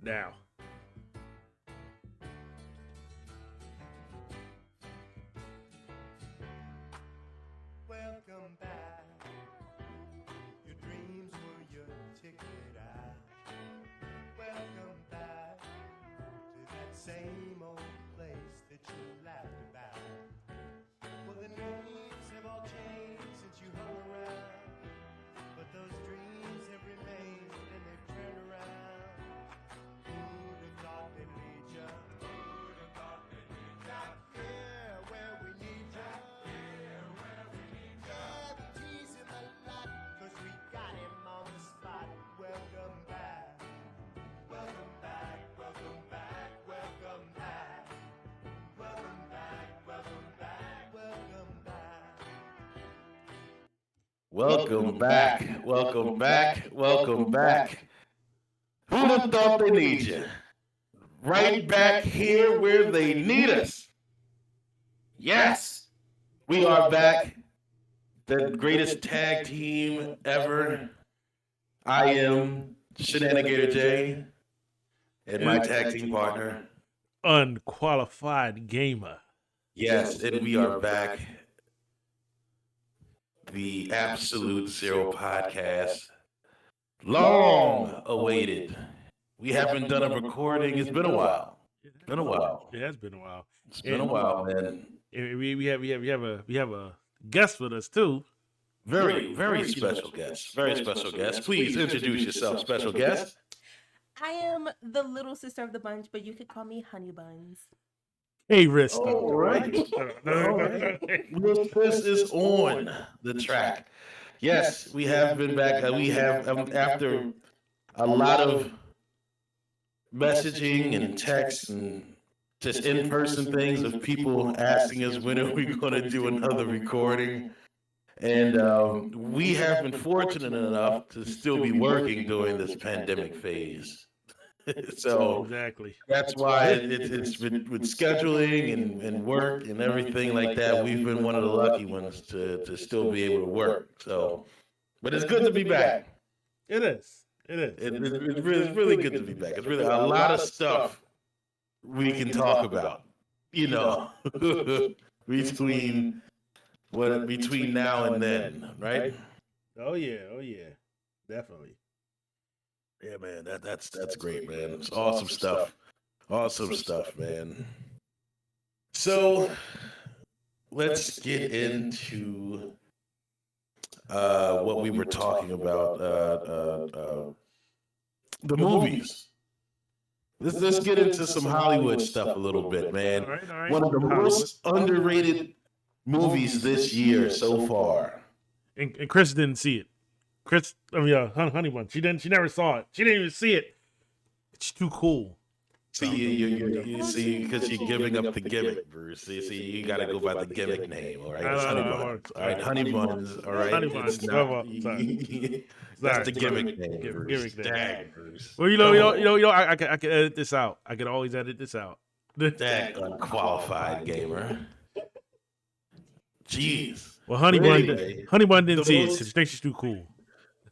now. Welcome back. Your dreams were your ticket out. Welcome back to that same old place that you laughed about. Well, the names have all changed since you hung around, but those dreams have remained and they've turned around. Who'd have thought they'd lead ya? Who'd have thought they'd lead ya? Here where we need ya. Here where we need ya. Yeah, we tease him a lot, 'cause we got him on the spot. Welcome back. Welcome back. Welcome back. Welcome back. Welcome back. Welcome back. Welcome back. Welcome back. Welcome back. Welcome back. Who'd have thought they need you? Right back here where they need us. Yes, we are back. The greatest tag team ever. I am Shenanigator J, and my tag team partner. Unqualified gamer. Yes, and we are back. The Absolute Zero podcast. Long awaited. We haven't done a recording. It's been a while. It's been a while. It has been a while. It's been a while, man. And we have a guest with us too. Very special guest. Very special guest. Please introduce yourself, special guest. I am the little sister of the bunch, but you could call me Honey Buns. Hey, Rista. All right. This is on the track. Yes, we have been back. We have, after a lot of messaging and text and just in-person things of people asking us when are we going to do another recording. And we have been fortunate enough to still be working during this pandemic phase. So exactly. that's why it's been with scheduling and work and everything like that. We've been one of the lucky ones to still be able to work. So, but it's good to be back. It is. It's really good to be back. It's really a lot of stuff we can talk about. You know, between now and then, right? Oh yeah, definitely. Yeah, man, that's great, man. It's awesome stuff. Awesome stuff, man. So let's get into what we were talking about. The movies. Let's get into some Hollywood stuff a little bit, man. All right. One of the most underrated movies this year so far. And Chris didn't see it. Honey Bun. She never saw it. She didn't even see it. It's too cool. See, you see, because you're giving up the gimmick, Bruce. See, you got to go by the gimmick name, all right? It's Honey Buns. All right, Honey Buns, all right? Honey Buns. That's the gimmick name, Gimmick name. Dang, Bruce. Well, I can edit this out. I can always edit this out. Dang, unqualified gamer. Jeez. Well, Honey Bun didn't see it. She thinks she's too cool.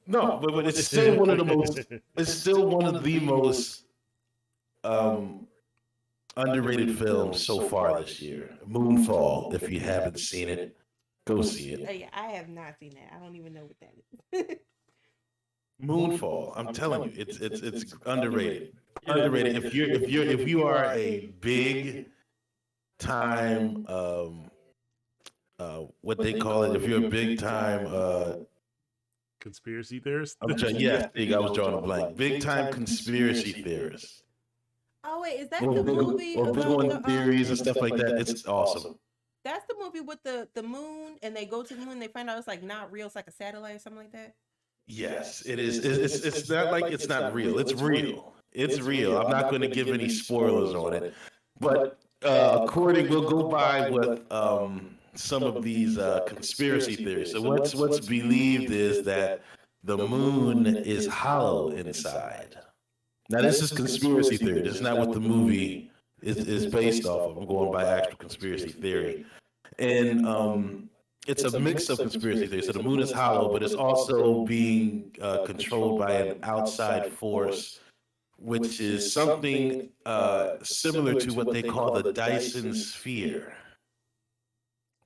No, but it's still one of the most. It's still one of the most underrated films so far this year. Moonfall. If you haven't seen it, go see it. Yeah, I have not seen that. I don't even know what that is. Moonfall. I'm telling you, it's underrated. Underrated. If you are a big time what they call it, if you're a big time conspiracy theorist. I was drawing a blank. Big time conspiracy theorist. Oh wait, is that the movie or big about on theories and stuff like that? It's awesome. That's the movie with the moon, and they go to the moon, and they find out it's like not real, it's like a satellite or something like that. Yes, it is. It's not like it's not real. It's real. It's real. I'm not going to give any spoilers on it, but we'll go by what some of these conspiracy theories. So what's believed is that the moon is hollow inside. Now this is conspiracy theory. This is not what the movie is based off of. I'm going by actual conspiracy theory, and it's a mix of conspiracy theories. So the moon is hollow, but it's also being controlled by an outside force which is something similar to what they call the Dyson sphere.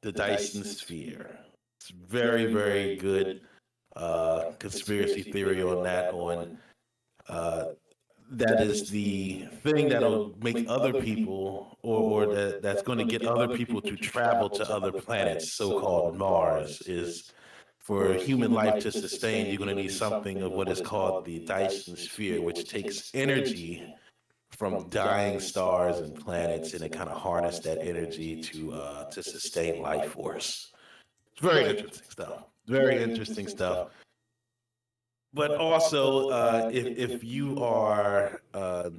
The Dyson sphere. It's very, very good conspiracy theory on that. Uh, that is the thing that'll make other people, or that's going to get other people to travel to other planets, so-called Mars, is for human life to sustain, you're going to need something of what is called the Dyson sphere, which takes energy from dying stars and planets, and it kind of harness that energy to sustain life force. It's very interesting stuff. Very interesting stuff. But also, if you are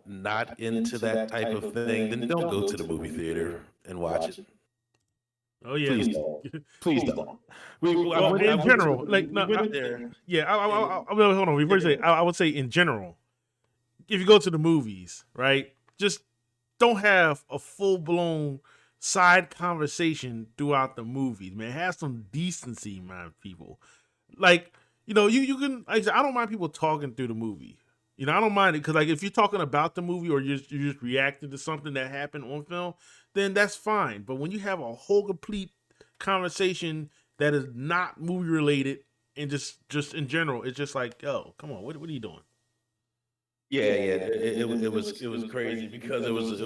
not into that type of thing, then don't go to the movie theater and watch it. Oh yeah. Please don't. Please don't. I Well, went, I in went general, to, like we no, went there. yeah. Well, hold on. Before you say, I would say in general, if you go to the movies, right, just don't have a full blown side conversation throughout the movies, man. Have some decency, man, people. Like, you can. Like I said, I don't mind people talking through the movie. I don't mind it because, like, if you're talking about the movie or you're just reacting to something that happened on film, then that's fine. But when you have a whole complete conversation that is not movie related and just in general, it's just like, yo, come on, what are you doing? Yeah, it was crazy because it was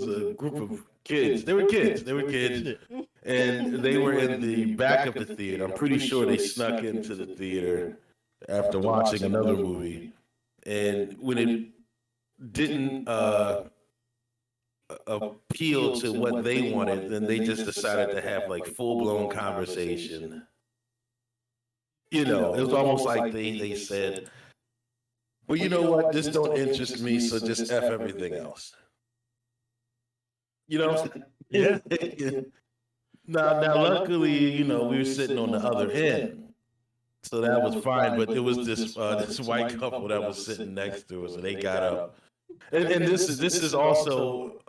a group of kids. They were kids. They were kids, Yeah. and they were in the back of the theater. I'm pretty sure they snuck into the theater after watching another movie, and when it didn't appeal to what they wanted, then they just decided to have like full blown conversation. It was almost like they said, well, you know what? This don't interest me, so just F everything else. You know? Yeah. Now, luckily, we were sitting on the other end, so that was fine. But it was this white couple that was sitting next to us, and they got up. And this is also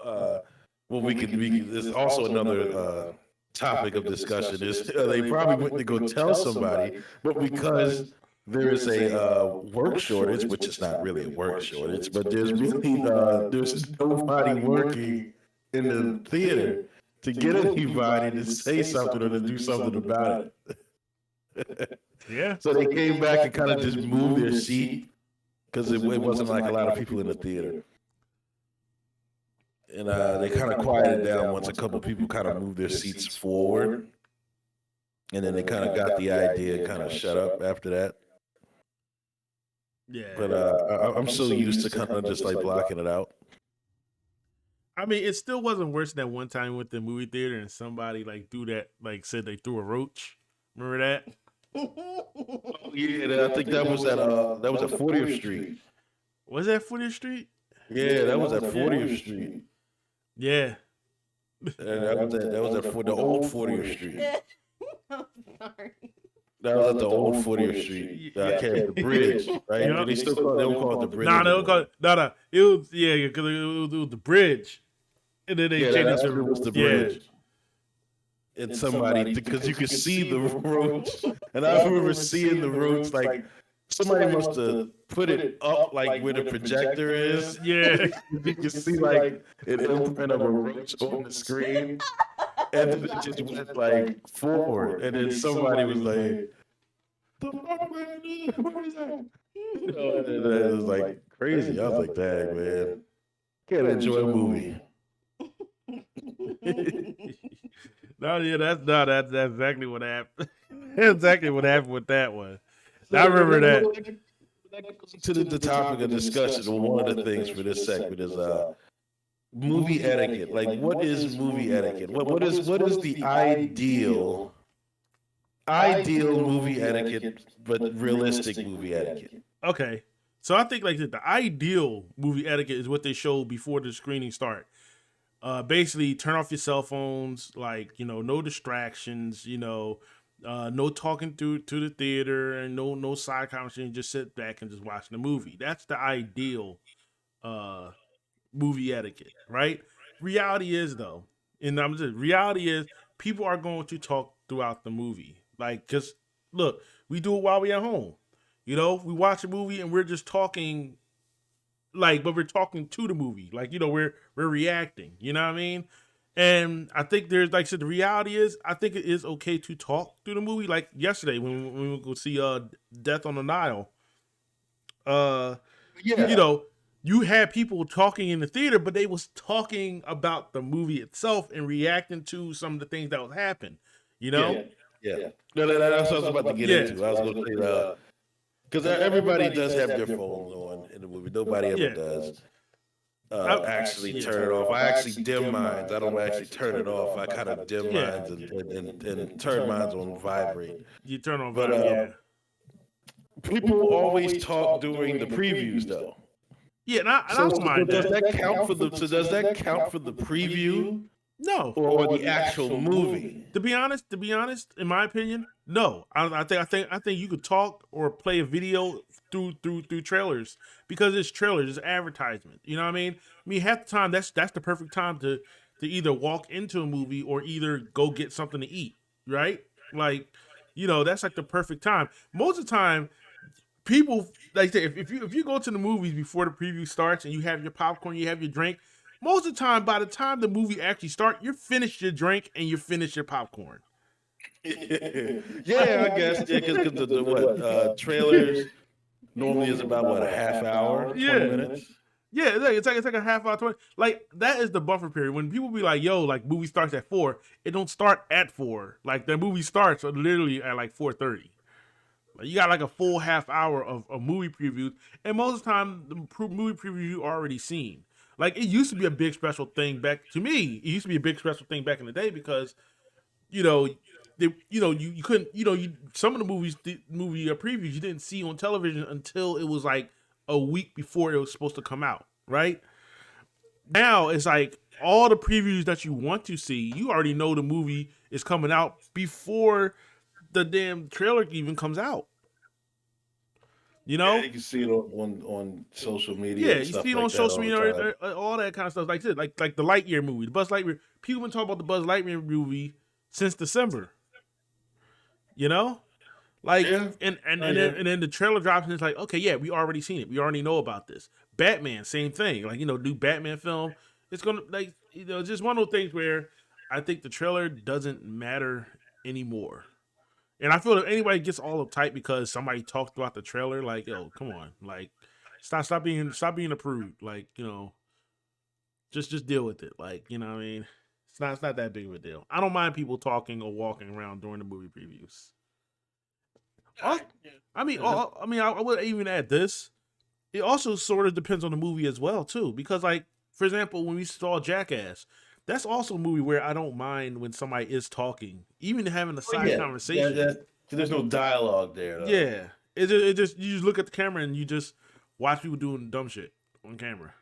well, we can. There's also another topic of discussion. Is they probably went to go tell somebody, but because there is a work shortage, which is not really a work shortage, but there's nobody working in the theater to get anybody to say something or to do something about it. Yeah. So they came back and kind of just moved their seat because it wasn't like a lot of people in the theater. And they kind of quieted down once a couple people kind of moved their seats forward. And then they kind of got the idea and kind of shut up after that. Yeah. But I'm so used to kind of just like blocking it out. I mean, it still wasn't worse than one time with the movie theater and somebody like threw that, like said they threw a roach. Remember that? Yeah, I think that was at 40th Street. Was that 40th Street? Yeah, that was at 40th Street. Yeah. And that was at the old 40th Street. I'm sorry. That was at the old 40th Street. The bridge, right? Yeah. They still call, they don't call it the bridge. Nah, they don't call anymore. it. No. It was because it was the bridge, and then they Yeah, changed that it to was the bridge. And somebody, because you could see the roads, and I remember seeing the roads like somebody must have put it up like where the projector is. Yeah. You can see like an imprint of a roach on the screen, and then it just went like forward, and then somebody was like, "The fuck, man? What is that?" And it was like crazy. I was like, "Dang, man, can't enjoy a movie." That's exactly what happened. That's exactly what happened with that one. I remember that. To the topic of discussion, or one of the things for this segment is movie etiquette. Like, what is movie etiquette? What is the ideal movie etiquette, but realistic movie etiquette? Okay, so I think like the ideal movie etiquette is what they show before the screening start. Basically, turn off your cell phones. Like, no distractions. No talking to the theater, and no side conversation. Just sit back and just watch the movie. That's the ideal movie etiquette, right? Reality is though, and I'm just reality is people are going to talk throughout the movie. Like, cause look, we do it while we at home. We watch a movie and we're just talking like, but we're talking to the movie. Like, we're reacting. You know what I mean? And I think there's, like I said, the reality is, I think it is okay to talk through the movie. Like yesterday when we go see Death on the Nile. Yeah. You had people talking in the theater, but they was talking about the movie itself and reacting to some of the things that was happening. Yeah. No, that's what I was about to get into. I was going to say, because everybody does have their phones on in the movie. Nobody ever does actually turn it off. I actually dim mines. I don't actually turn it off. I kind of dim mines and turn mines on vibrate. You turn on vibrate, People always talk during the previews, though. Yeah, and I don't mind does that. that count for the? So does that count for the preview? No, or the actual movie. To be honest, in my opinion, no. I think you could talk or play a video through trailers, because it's trailers, it's advertisement. You know what I mean? Half the time that's the perfect time to either walk into a movie or either go get something to eat, right? Like, that's like the perfect time. Most of the time, people, like, if you go to the movies before the preview starts and you have your popcorn, you have your drink, most of the time, by the time the movie actually starts, you're finished your drink and you're finished your popcorn. Yeah, I guess. Yeah, because the trailers normally is about a half hour, 20 minutes. Yeah, it's like a half hour, 20. Like, that is the buffer period. When people be like, "Yo, like, movie starts at 4," it don't start at 4. Like, the movie starts literally at like 4:30. Like, you got like a full half hour of movie previews, and most of the time, the movie preview you already seen. Like, it used to be a big special thing back to me. It used to be a big special thing back in the day because, you couldn't, some of the movie previews you didn't see on television until it was like a week before it was supposed to come out, right? Now it's like all the previews that you want to see, you already know the movie is coming out before the damn trailer even comes out. You can see it on social media. Yeah, you see it on social media, all that kind of stuff. Like like the Lightyear movie, the Buzz Lightyear. People been talking about the Buzz Lightyear movie since December. Like, and then the trailer drops and it's like, okay, yeah, we already seen it. We already know about this. Batman, same thing. Like, new Batman film. It's gonna, like, just one of those things where I think the trailer doesn't matter anymore. And I feel that anybody gets all uptight because somebody talked about the trailer, like, yo, come on, like, stop being a prude, like, just deal with it, like, what I mean, it's not that big of a deal. I don't mind people talking or walking around during the movie previews. I would even add this. It also sort of depends on the movie as well too, because, like, for example, when we saw Jackass, that's also a movie where I don't mind when somebody is talking, even having a side conversation. There's no dialogue there, though. Yeah, it just, you just look at the camera and you just watch people doing dumb shit on camera.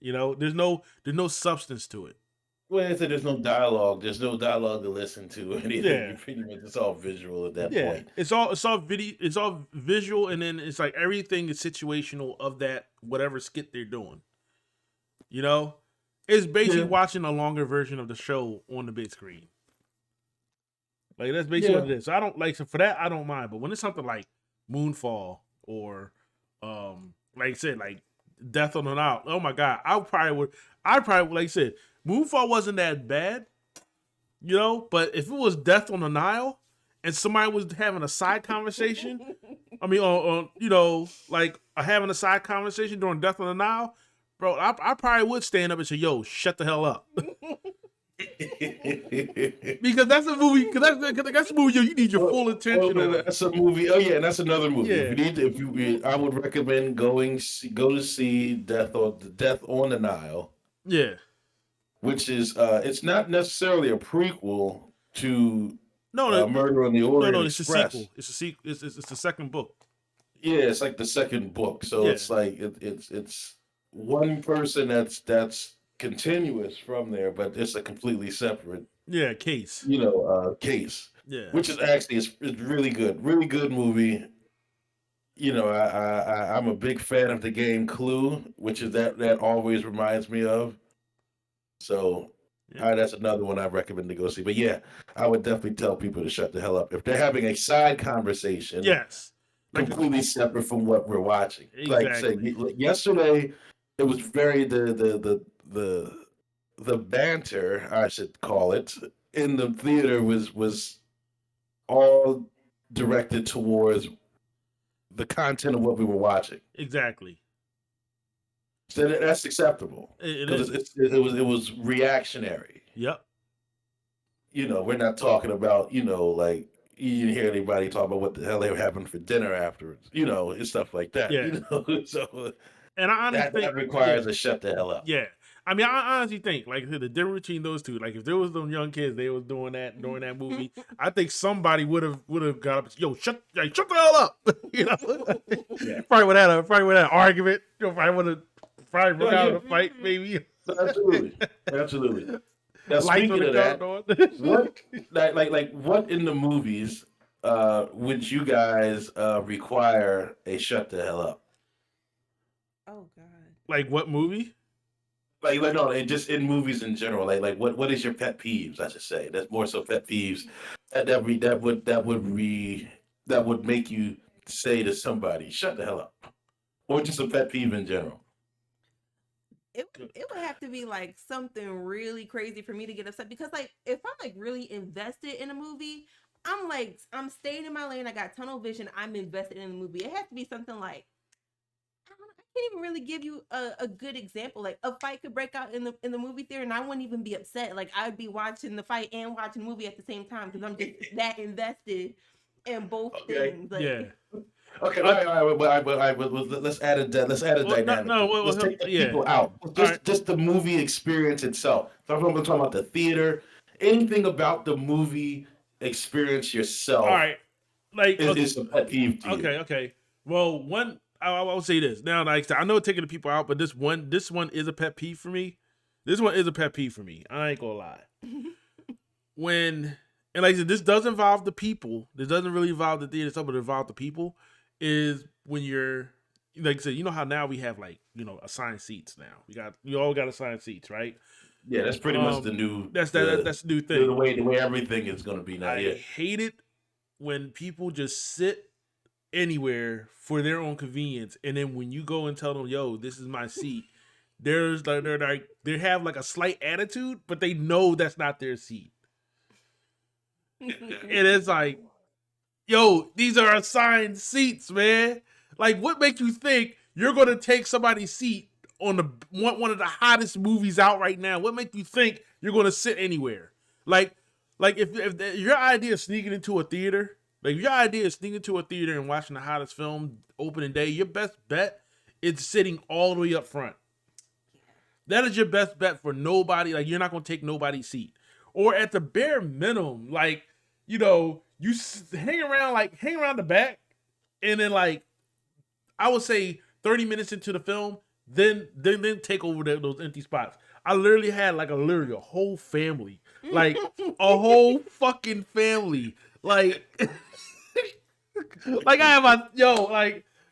There's no substance to it. Well, there's no dialogue. There's no dialogue to listen to. Anything. Yeah. Pretty much, it's all visual at that point. It's all video. It's all visual, and then it's like everything is situational of that whatever skit they're doing. It's basically watching a longer version of the show on the big screen. Like, that's basically what it is. So I don't like, so for that I don't mind. But when it's something like Moonfall or like I said, like Death on the Nile, oh my God, I probably would, like I said, Moonfall wasn't that bad, but if it was Death on the Nile and somebody was having a side conversation, like having a side conversation during Death on the Nile, bro, I probably would stand up and say, yo, shut the hell up. Because that's a movie. That's a movie you need your full attention. That's a movie. Oh yeah, and that's another movie. Yeah. I would recommend go to see Death on the Nile. Yeah, which is it's not necessarily a prequel to Murder on the Orient Express. No, it's a sequel. It's the second book. Yeah, it's like the second book. So it's like it's one person that's continuous from there, but it's a completely separate case. Case. Yeah, which is actually it's really good movie. I'm a big fan of the game Clue, which is that always reminds me of. So that's another one I recommend to go see. But yeah, I would definitely tell people to shut the hell up if they're having a side conversation. Yes, completely separate from what we're watching. Exactly. Like say yesterday, it was very the banter, I should call it, in the theater was all directed towards the content of what we were watching. Exactly. So that's acceptable It because is. it was reactionary. Yep. We're not talking about like you didn't hear anybody talk about what the hell they were having for dinner afterwards, and stuff like that. Yeah. So And I honestly that think requires a shut the hell up. yeah. I mean, I honestly think like the difference between those two, like if there was them young kids, they was doing that during that movie. I think somebody would have got up, yo, shut the hell up, Yeah. Probably would have had an argument. Probably would have broke out in a fight, maybe. Absolutely. Now, Lights speaking of would that, have what like what in the movies would you guys require a shut the hell up? Oh God. Like what movie? Like no, just in movies in general. Like what is your pet peeves? I should say that's more so pet peeves that would make you say to somebody, "Shut the hell up," or just a pet peeve in general. It would have to be like something really crazy for me to get upset, because like if I'm like really invested in a movie, I'm staying in my lane. I got tunnel vision. I'm invested in the movie. It has to be something like I can't even really give you a good example. Like a fight could break out in the movie theater, and I wouldn't even be upset. Like I'd be watching the fight and watching the movie at the same time because I'm just that invested in both things. Like, Yeah. Okay, all right, let's add a dynamic. Let's take the people out. Just the movie experience itself. So I'm talking about the theater. Anything about the movie experience yourself. All right. Like is a pet peeve to you. Okay. Well, I will say this now. Like I know taking the people out, but this one is a pet peeve for me. This one is a pet peeve for me. I ain't gonna lie. And like I said, this does involve the people. This doesn't really involve the theater itself, but it involves the people. Is when you're like I said, you know how now we have like assigned seats now. We all got assigned seats, right? Yeah, that's pretty much the new. That's the new thing. The way everything is gonna be now. I hate it when people just sit anywhere for their own convenience, and then when you go and tell them, "Yo, this is my seat," they have like a slight attitude, but they know that's not their seat. And it's like, yo, these are assigned seats, man. Like, what makes you think you're gonna take somebody's seat on one of the hottest movies out right now? What makes you think you're gonna sit anywhere? Like if your idea of sneaking into a theater, and watching the hottest film opening day, your best bet is sitting all the way up front. That is your best bet for nobody. Like, you're not gonna take nobody's seat, or at the bare minimum, like you hang around the back, and then like I would say 30 minutes into the film, then take over those empty spots. I literally had like a whole family, like a whole fucking family, like like I have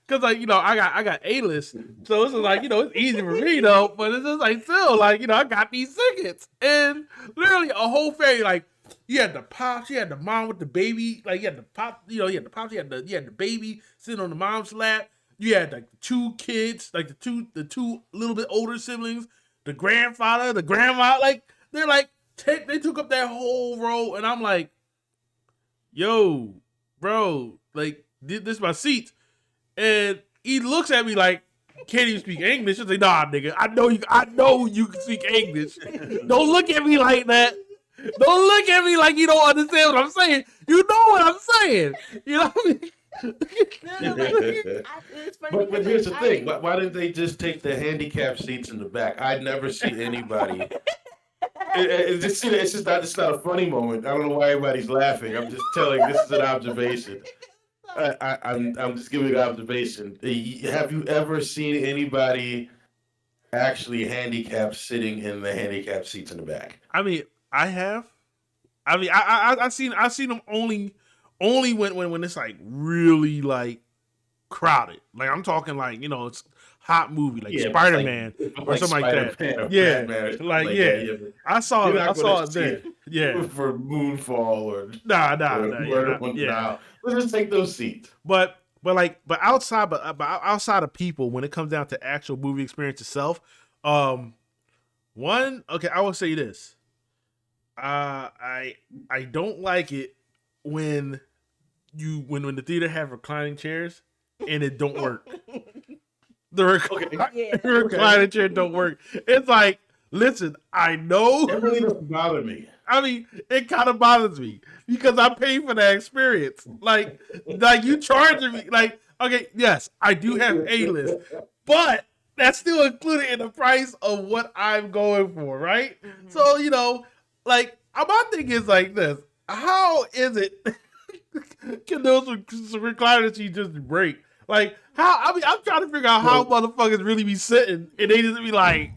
cause like I got A-list, so it's just like it's easy for me though, but it's just like still like I got these tickets, and literally a whole family, like you had the pops, you had the mom with the baby, like you had the pop, you had the pops, you had the baby sitting on the mom's lap, you had like the two kids, like the two little bit older siblings, the grandfather, the grandma, like they took up that whole row, and I'm like, yo, bro, like this is my seat. And he looks at me like, can't even speak English. He's like, nah, nigga, I know you can speak English. Don't look at me like that. Don't look at me like you don't understand what I'm saying. You know what I'm saying. You know what I mean? It's funny But here's the thing. Why didn't they just take the handicap seats in the back? I never see anybody. It's not a funny moment. I don't know why everybody's laughing. I'm just telling. This is an observation. I'm just giving an observation. Have you ever seen anybody actually handicapped sitting in the handicapped seats in the back? I mean, I have. I mean, I've seen them only when it's like really like crowded. Like I'm talking like it's hot movie like Spider-Man or something like that. Yeah, Batman, I saw it there. Yeah, for Moonfall or nah. Let's just take those seats. But but outside of people, when it comes down to actual movie experience itself, um, I will say this. I don't like it when when the theater have reclining chairs and it don't work. Yeah. The reclining chair don't work. It's like, listen, I know. That really doesn't bother me. I mean, it kind of bothers me because I pay for that experience. Like you charging me. Like, okay, yes, I do have A-list, but that's still included in the price of what I'm going for, right? Mhm. So, like, my thing is like this. How is it can those recliners just break? Like, how? I mean, I'm trying to figure out how motherfuckers really be sitting and they just be like,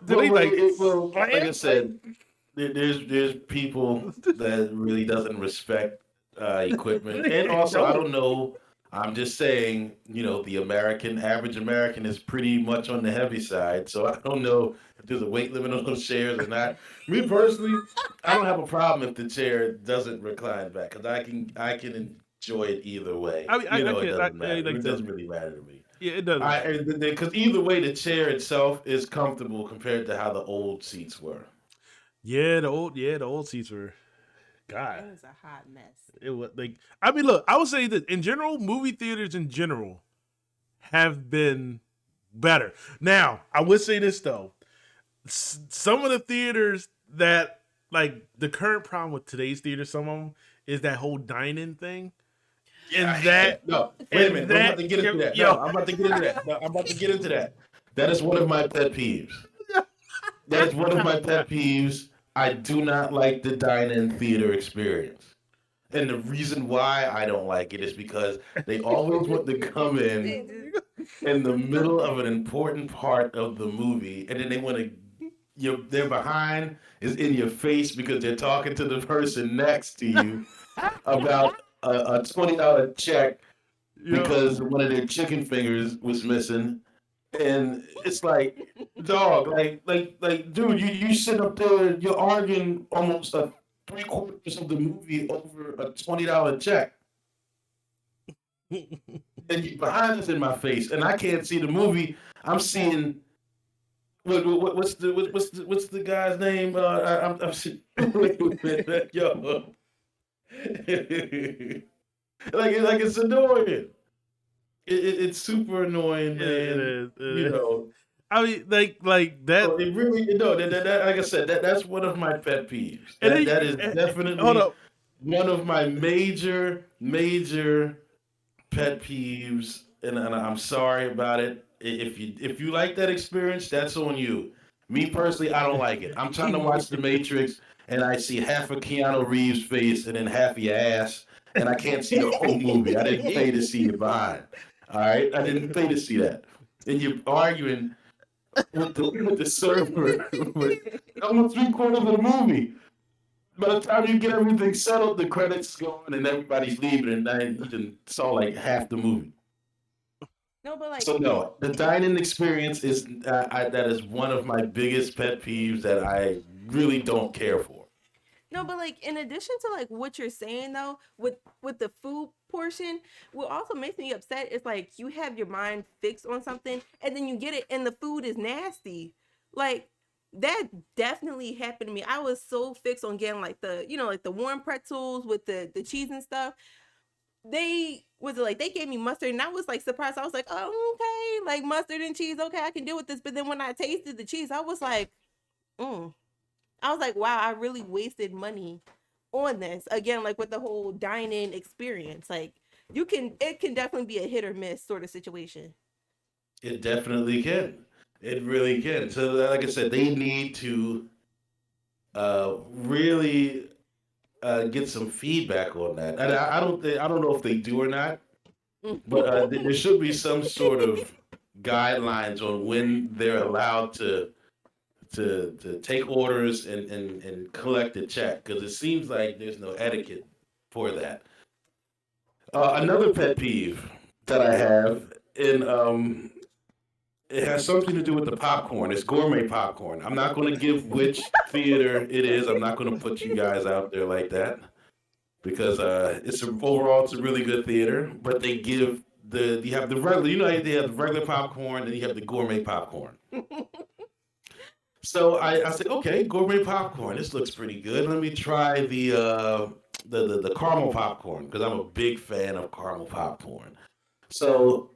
like I said, there's people that really doesn't respect equipment, and also I don't know. I'm just saying, the average American is pretty much on the heavy side, so I don't know if there's a weight limit on those chairs or not. Me personally, I don't have a problem if the chair doesn't recline back because I can enjoy it either way. I mean, It doesn't matter. like It that. doesn't really matter to me. Yeah, it doesn't. Because either way, the chair itself is comfortable compared to how the old seats were. The old seats were, God. It was a hot mess. It was like, I mean, look, I would say that in general, movie theaters in general have been better. Now, I would say this though, some of the theaters that, like, the current problem with today's theaters, some of them is that whole dine-in thing, and that No, wait a minute. I'm about to get into that. Yo. No, I'm about to get into that. No, I'm about to get into that. That is one of my pet peeves. That is one of my pet peeves. I do not like the dine-in theater experience. And the reason why I don't like it is because they always want to come in the middle of an important part of the movie, and then they want to, their behind is in your face because they're talking to the person next to you about a $20 check because one of their chicken fingers was missing. And it's like, dog, dude, you sit up there, you're arguing almost three-quarters of the movie over a $20 check. And you behind us in my face, and I can't see the movie. I'm seeing what's the guy's name? I'm yo, like it's annoying. It's super annoying, man. It is. I mean, like that. So it really, that like I said, that's one of my pet peeves. That is definitely one of my major pet peeves, and I'm sorry about it. If you like that experience, that's on you. Me personally, I don't like it. I'm trying to watch The Matrix, and I see half of Keanu Reeves' face and then half your ass, and I can't see the whole movie. I didn't pay to see it behind. All right, I didn't pay to see that. And you're arguing with the server with almost three-quarters of the movie. By the time you get everything settled, the credits going and everybody's leaving, and then you done saw like half the movie. No, but like, So no, the dining experience is that is one of my biggest pet peeves that I really don't care for. no, but like, in addition to like what you're saying though, with the food portion, what also makes me upset is like you have your mind fixed on something and then you get it and the food is nasty. Like, that definitely happened to me. I was so fixed on getting like the warm pretzels with the cheese and stuff. They gave me mustard and I was like surprised. I was like, oh, okay, like mustard and cheese, okay, I can deal with this. But then when I tasted the cheese, I was like, I was like, wow, I really wasted money on this. Again, like with the whole dine-in experience. Like, it can definitely be a hit or miss sort of situation. It definitely can. It really can. So, like I said, they need to really get some feedback on that. And I don't know if they do or not, but there should be some sort of guidelines on when they're allowed to take orders and collect a check, because it seems like there's no etiquette for that. Another pet peeve that I have, and it has something to do with the popcorn. It's gourmet popcorn. I'm not going to give which theater it is. I'm not going to put you guys out there like that, because overall it's a really good theater, but they give you have the regular, you know, they have the regular popcorn, then you have the gourmet popcorn. So I said, okay, gourmet popcorn. This looks pretty good. Let me try the caramel popcorn because I'm a big fan of caramel popcorn. So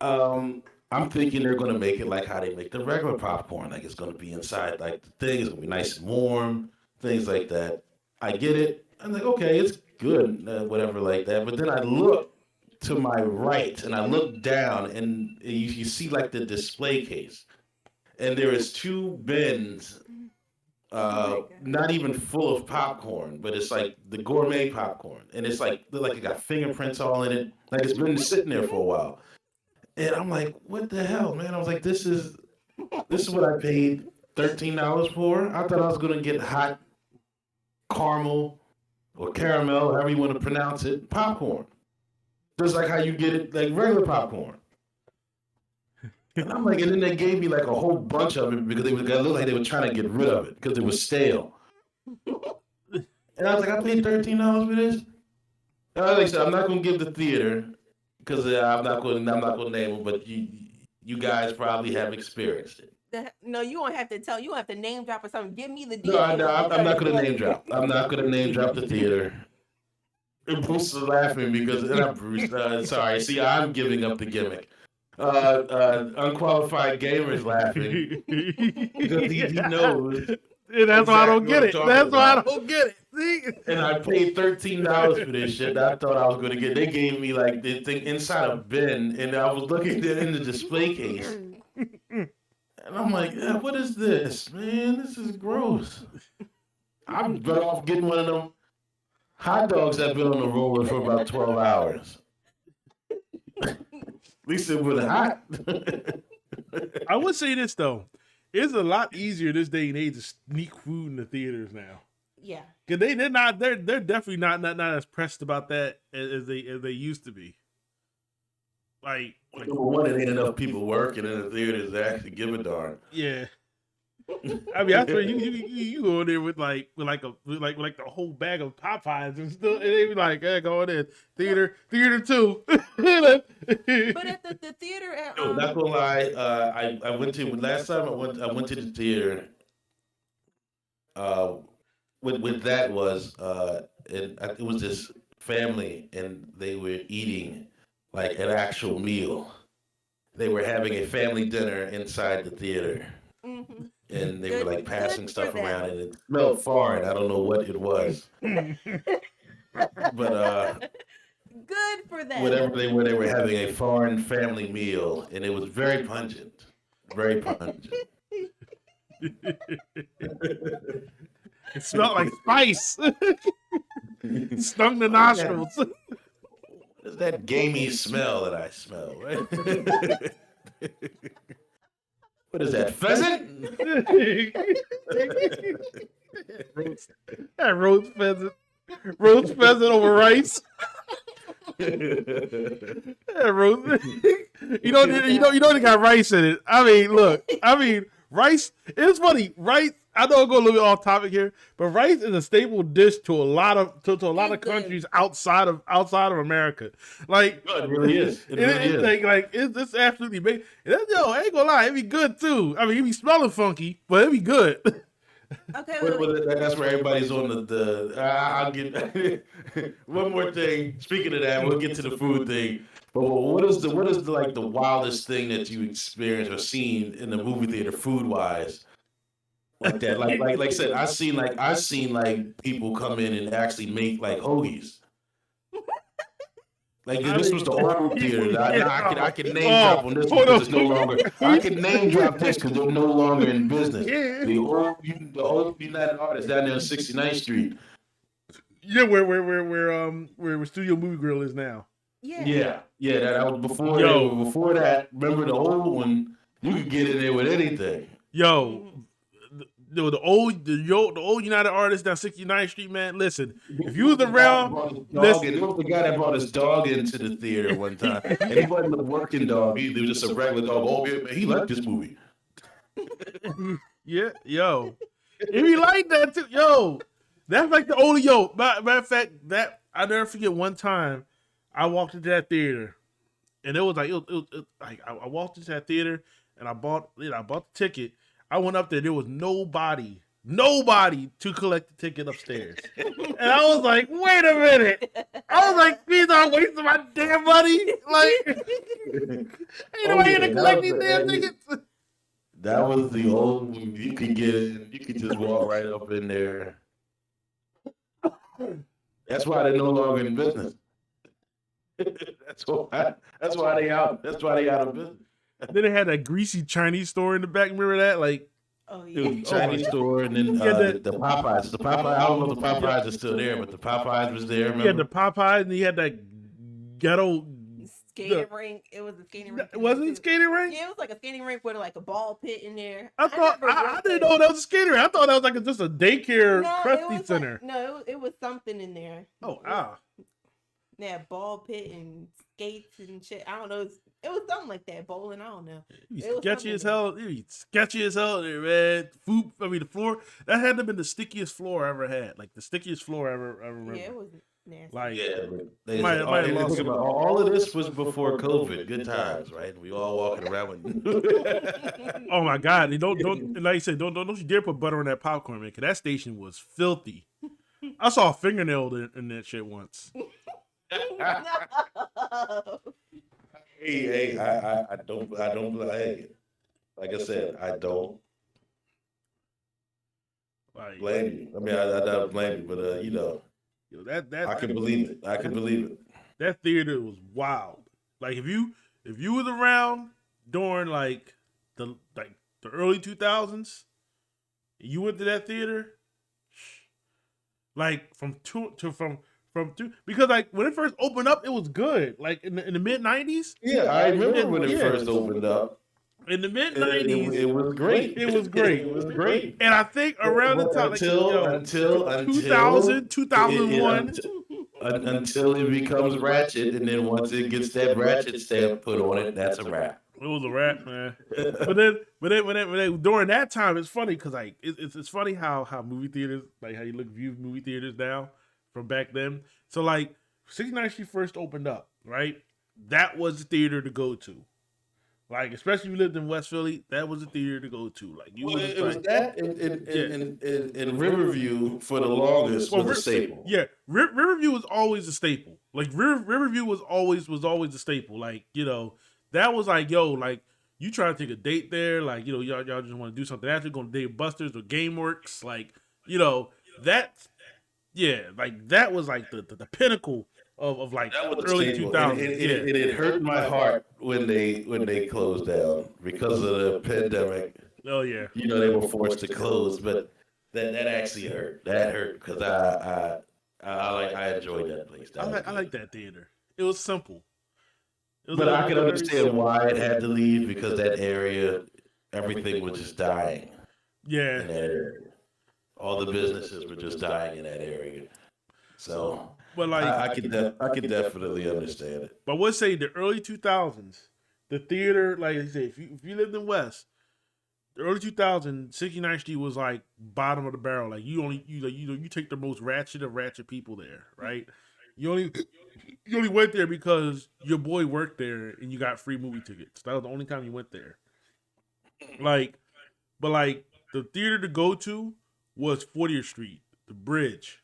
I'm thinking they're gonna make it like how they make the regular popcorn, like it's gonna be inside like the thing, it's gonna be nice and warm, things like that. I get it. I'm like, okay, it's good, whatever like that. But then I look to my right and I look down and you see like the display case, and there is two bins, not even full of popcorn, but it's like the gourmet popcorn, and it's like it got fingerprints all in it, like it's been sitting there for a while. And I'm like, what the hell, man? I was like, this is what I paid $13 for. I thought I was gonna get hot caramel or caramel, however you want to pronounce it, popcorn, just like how you get it like regular popcorn. And I'm like, and then they gave me like a whole bunch of it because it looked like they were trying to get rid of it because it was stale. And I was like, I paid $13 for this. And like I said, I'm not gonna give the theater because I'm not going to name them, but you guys probably have experienced it. No, you won't have to tell. You won't have to name drop or something. Give me the No, details. I'm not going to name drop. I'm not going to name drop the theater. And Bruce is laughing because not Bruce. Sorry, see, I'm giving up the gimmick. Unqualified gamer is laughing because he knows. And that's why I don't get it. That's why I don't get it. See? And I paid $13 for this shit. I thought I was going to get. They gave me like the thing inside a bin, and I was looking at it in the display case, and I'm like, "What is this, man? This is gross." I'm better off getting one of them hot dogs that been on the roller for about 12 hours. At least it was hot. I would say this though. It's a lot easier this day and age to sneak food in the theaters now. Yeah, because they're definitely not as pressed about that as they used to be. Like number one, it ain't enough people working in the theaters to actually give a darn. Yeah, I mean, I swear you go in there with like the whole bag of Popeyes and stuff, and they be like, "Hey, go in theater 2." But at the theater at No, not gonna lie. I went to last time I went to the theater. With that was it was this family and they were eating like an actual meal. They were having a family dinner inside the theater. Mm-hmm. And they were like passing stuff around, and it smelled foreign. I don't know what it was, but good for them. Whatever they were having a foreign family meal, and it was very pungent, very pungent. It smelled like spice. It stung the nostrils. What is that gamey smell that I smell? Right? What is that, pheasant? That roast pheasant. Roast pheasant over rice. That roast. You know they got rice in it. I mean, look. Rice. It's funny. Rice. I know I'm going a little bit off topic here, but rice is a staple dish to a lot of countries outside of America. Like it really is. It really is. It's absolutely big. Yo, I ain't gonna lie, it be good too. I mean, it be smelling funky, but it be good. Okay, that's where everybody's on the. I'll get one more thing. Speaking of that, we'll get to the food thing. But what is the like the wildest thing that you experienced or seen in the movie theater, food wise? Like that, like I said, I've seen people come in and actually make like hoagies. Like this was the old theater. I can name drop on this because it's no longer. I can name drop this because they're no longer in business. The old United Artists down there on 69th Street. Yeah, where Studio Movie Grill is now. Yeah. That was before. Before that, remember the old one? You could get in there with anything. The old United Artists down 69th Street, man. Listen, if you was around, listen. There was the guy that brought his dog into the theater one time, and he wasn't a working dog either. He was just a regular dog. Oh, man, he liked this movie. Yeah, yo. If he like that too, yo, that's like the only matter of fact, that I never forget one time I walked into that theater and it was like like I walked into that theater and I bought the ticket. I went up there. There was nobody to collect the ticket upstairs, and I was like, wait a minute. I was like, these are wasting my damn money. Like, ain't nobody gonna collect these damn tickets. That was the old movie. You could get in. You could just walk right up in there. That's why they're no longer in business. That's why they out. That's why they out of business. Then they had that greasy Chinese store in the back. Remember that? Like, Oh It yeah. was a Chinese store, and then the Popeyes. The Popeyes. I don't know if the Popeyes are still there, but the Popeyes was there. he had the Remember? Popeyes, and he had that ghetto. Skating rink. It was a skating rink. Was it a skating rink? Yeah, it was like a skating rink with like a ball pit in there. I thought never I went didn't there. know that was a skating rink. I thought that was like just a daycare No, it crusty was center. like, no, it was something in there. Oh, They had ball pit and skates and shit. I don't know. It was something like that. Bowling. I don't know. You It was sketchy as something. hell. You sketchy as hell there, man. Food. I mean, the floor. That had to have been the stickiest floor I ever had. Like the stickiest floor I ever remember. Yeah, it was nasty. Like, Yeah, but they, Might- all, might have they- lost think about all of this was before COVID. Good times, right? We all walking around with. oh my god! They don't and like I said, don't you dare put butter on that popcorn, man. Cause that station was filthy. I saw a fingernail in that shit once. Hey, I don't, hey, like I said, I don't Like, blame you. I mean, I don't blame you, but you know, yo, that I can believe it. I can believe it. that theater was wild. Like if you was around during like the early 2000s, you went to that theater, like from two because like when it first opened up, it was good. Like in the mid 90s. Yeah, I remember when it first opened up. In the mid It 90s, was great. it was great. It was great. And I think around the time until 2000, 2001. Until it becomes ratchet, and then once it gets that ratchet stamp put on it, that's a wrap. It was a rap, man. but then during that time, it's funny because like it's funny how movie theaters, like how you view movie theaters now from back then. So like 69th Street first opened up, right? That was the theater to go to. Like especially if you lived in West Philly, that was the theater to go to. Like you It was that in Riverview for the longest was a staple. Yeah, Riverview was always a staple. Like Riverview was always a staple. Like that was like like you try to take a date there. Like y'all just want to do something after going to Dave Buster's or GameWorks. Like that. Yeah, like that was like the pinnacle of like That was early staple. 2000s. It hurt my heart when they closed down because of the pandemic. Oh yeah. They were forced to close, but that actually hurt. That hurt because I enjoyed that place. I like that theater. It was simple. But I can understand why it had to leave because that area, everything was just dying. Yeah. In that area. All the businesses were just dying in that area. So, but like I could definitely understand it. But I would say the early 2000s, the theater, like I said, if you lived in West, the early 2000s, 69th Street was like bottom of the barrel. Like you take the most ratchet of ratchet people there, right? You only went there because your boy worked there and you got free movie tickets. That was the only time you went there. But the theater to go to was 40th Street, the Bridge.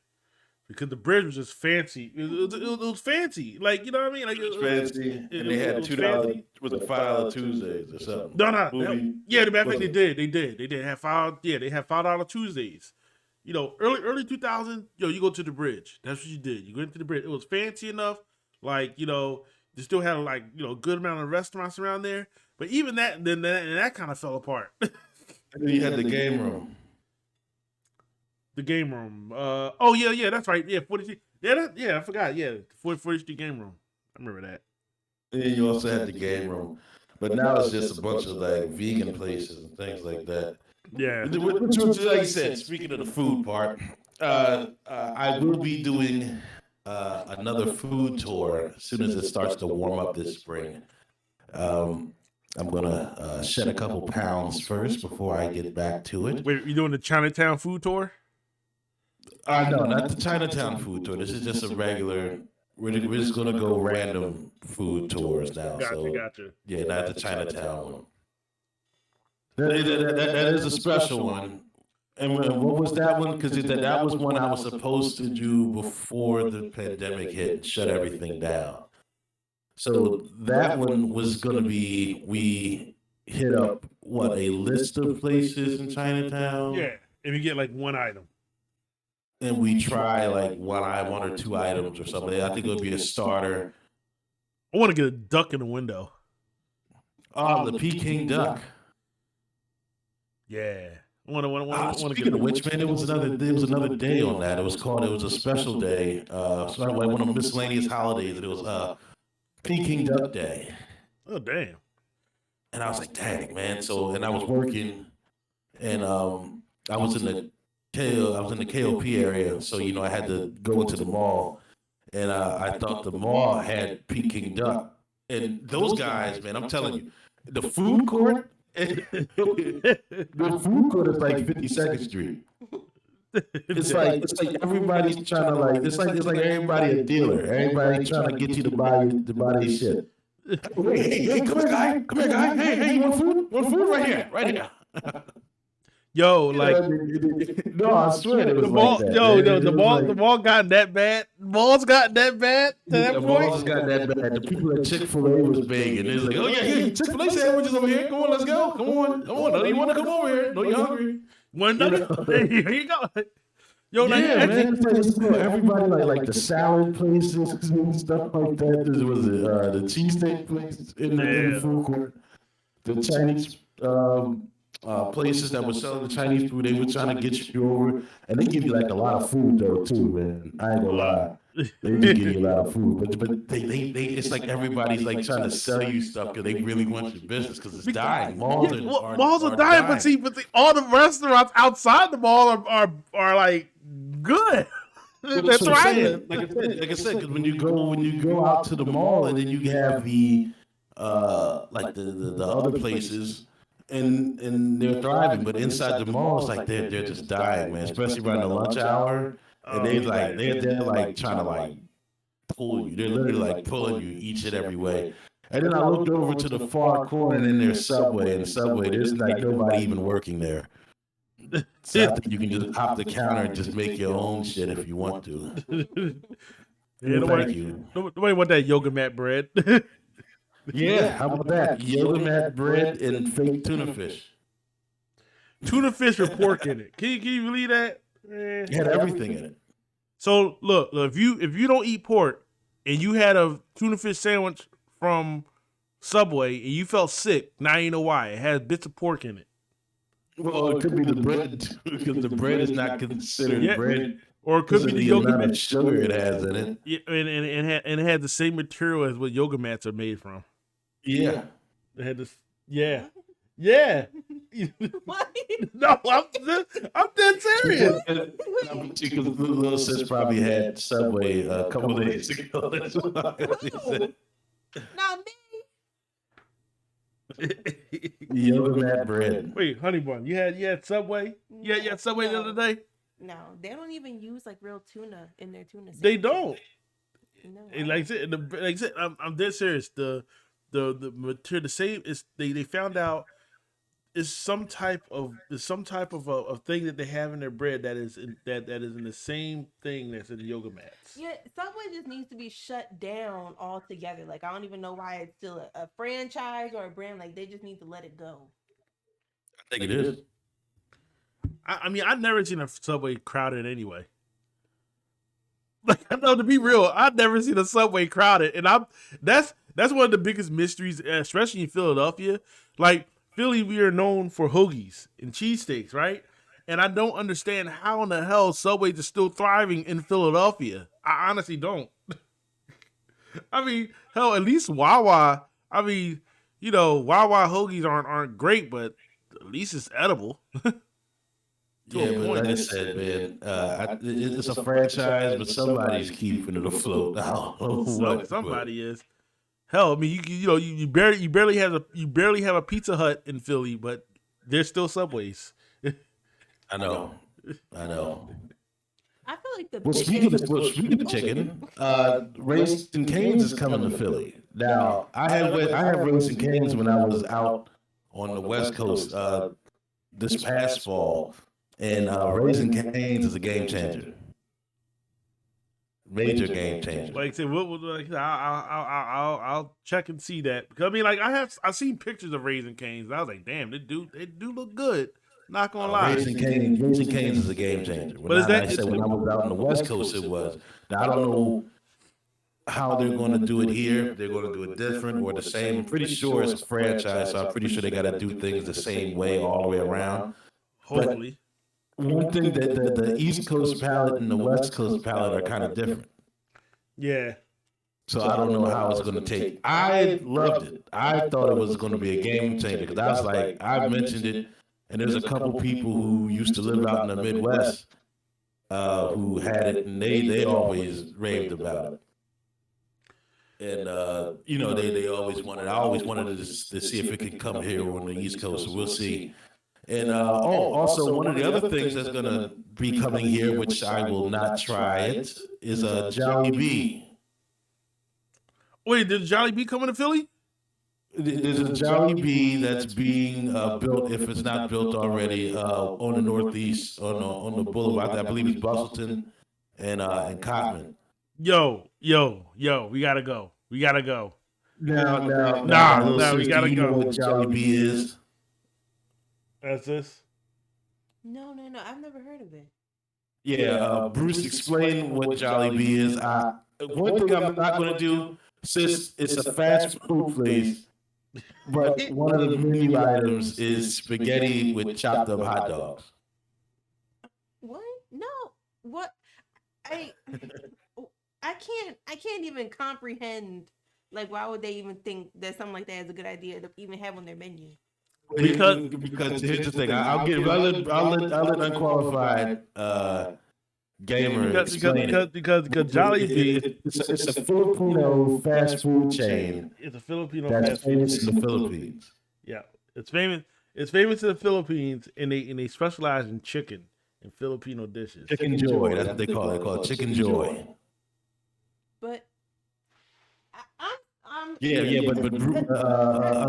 Because the Bridge was just fancy. It was fancy. Like, you know what I mean? Like, It was fancy. And they had $2, was it $5 Tuesdays or something? No. Yeah, the matter of fact, Was they did. They did have they had $5 Tuesdays. Early 2000, you go to the Bridge. That's what you did. You went to the Bridge. It was fancy enough. Like, they still had like, good amount of restaurants around there. But even that, then that kind of fell apart. And then you had the game room. The game room. Oh yeah, that's right. Yeah, 40. Yeah, I forgot. Yeah, 40th Street game room. I remember that. And then you also had the game room. But now it's just a bunch of like vegan places and things like that. Yeah. Which, like you said, speaking of the food part, I will be doing another food tour as soon as it starts to warm up this spring. I'm gonna shed a couple pounds first before I get back to it. Wait, you doing the Chinatown food tour? No, not the Chinatown food tour. This is just a regular We're just gonna go random food tours now. So Gotcha. yeah, not the Chinatown one. That is a special one. And what was that one? Because that was one I was supposed to do before the pandemic hit and shut everything down. So that one was going to be, we hit up, what, a list of places in Chinatown? Yeah, and you get like one item. And we try like one or two items or something. I think it would be a starter. I want to get a duck in the window. Oh, the Peking duck. Yeah. I want to Speaking of which, man, there was another day on that. It was a special day. So like one of the miscellaneous holidays. It was Peking Duck Day. Oh damn! And I was like, dang, man. So and I was working, and I was in the KOP area. So I had to go into the mall, and I thought the mall had Peking duck. And those guys, man, I'm telling you, the food court. The food court is like 52nd Street. It's like everybody's trying to it's like everybody a dealer. Everybody trying to get you to buy their shit. Hey, come here, guy. Hey, you want food? Want food right here. Yo, like no, I swear it was the mall. Like that, yo, man. the mall got that bad. The mall's got that bad to that The point. malls got that bad. The people at Chick-fil-A was begging. They was like, oh yeah, here, Chick-fil-A sandwiches over here. Come on, let's go. Come on. No, you want to come over here? No, you're hungry. One nugget. Here you go. Yo, like, Yeah, man. It's like, everybody like the salad places and stuff like that. There was the cheesesteak places in the food court. The Chinese places that were selling the Chinese food, they were trying to get you over, and they give you like a lot of food though too, man. I ain't gonna lie, they just give you a lot of food, but they it's like everybody's like trying to sell you stuff because they really want your business because it's dying. Malls are dying, but see, all the restaurants outside the mall are like good. That's right. Like I said, because when you go out to the mall and then you have the like the other places. And they're thriving, but inside the mall, it's like they're just dying, man. Especially around the lunch hour, and they're like trying to like pull you. They're literally like pulling you each and every way. And then I looked over to the far corner, and then there's Subway. And Subway, there's like nobody even working there. So I think you can just hop the counter and just make your own shit if you want to. Thank you. Nobody want that yoga mat bread. Yeah, how about that? Yoga mat bread and fake tuna fish. Tuna fish with pork in it. Can you believe that? It had everything in it. So look, if you don't eat pork and you had a tuna fish sandwich from Subway and you felt sick, now you know why. It has bits of pork in it. Well, it could be the bread because the bread is not considered bread. Or it could be the yoga amount mat of sugar it has in it. Yeah, and it had the same material as what yoga mats are made from. Yeah. It had this. Yeah. Yeah. What? No, I'm dead serious. Because little sis probably had Subway a couple of days ago. That's what he said. Not me. Yoga mat bread. Wait, honey bun, you had Subway? Yeah, you had Subway the other day? No, they don't even use like real tuna in their tuna sandwich. They don't. No, Like I said, I'm dead serious. The material, the same is they found out is some type of a thing that they have in their bread that is in the same thing that's in the yoga mats. Yeah, Subway just needs to be shut down altogether. Like I don't even know why it's still a franchise or a brand. Like they just need to let it go. I think it is. I mean, I've never seen a Subway crowded anyway. Like, I know, to be real, I've never seen a Subway crowded, and that's one of the biggest mysteries, especially in Philadelphia. Like Philly, we are known for hoagies and cheesesteaks, right? And I don't understand how in the hell Subway is still thriving in Philadelphia. I honestly don't. I mean, hell, at least Wawa. I mean, Wawa hoagies aren't great, but at least it's edible. Yeah, but like I said, man, it's a franchise, but somebody's keeping it afloat. I don't know what, somebody is. Hell, I mean, you barely have a Pizza Hut in Philly, but there's still Subways. I know. I feel like the Well, speaking of chicken, Raising Cane's is coming to Philly. Now, I had Raising Cane's when I was out on the West Coast this past fall, and Raising Cane's is a game changer, major game changer. Like I said, what would like I'll check and see that because I mean, like I've seen pictures of Raising Cane's. And I was like, damn, they do look good. Not gonna lie. Raising Cane's is a game changer. But is that when I was out on the West Coast, it was. Now, I don't know how they're going to do it here. If they're going to do it different or the same. I'm pretty sure it's a franchise, so I'm pretty sure they got to do things the same way all the way around. hopefully? But one thing that the East Coast palate and the West Coast palate are kind of different. Yeah. So I don't know how it's going to take. I loved it. I thought it was going to be a game changer because I was like, I mentioned it. And there's a couple people who used to live out in the Midwest who had it, and they always raved about it. And you know, they always wanted. I always wanted to see if it could come here on the East Coast. So we'll see. And also one of the other things that's gonna be coming here, which I will not try it, is a Jolly Bee. Wait, did Jolly Bee coming to Philly? There's a Jolly Bee that's being built, if it's not built already, on the Northeast, on the boulevard. I believe it's Bustleton and Cotman. Yo, we gotta go. We gotta go. Nah, we gotta you go. know what Jolly Bee is? That's this. No, I've never heard of it. Yeah, Bruce, explain what Jolly Bee is. One thing I'm not going to do, since it's a fast food place, but one of the menu items is spaghetti with chopped up hot dogs. What? No. What? I can't even comprehend. Like, why would they even think that something like that is a good idea to even have on their menu? Because here's the thing, I'll let Unqualified gamer explain it. Because Jolly Bee, It's a Filipino fast food chain it's a Filipino that's fast food famous chain. in the Philippines. Yeah, it's famous. It's famous in the Philippines, and they specialize in chicken and Filipino dishes. Chicken Joy, that's what they call it. They call it Chicken Joy. But I'm But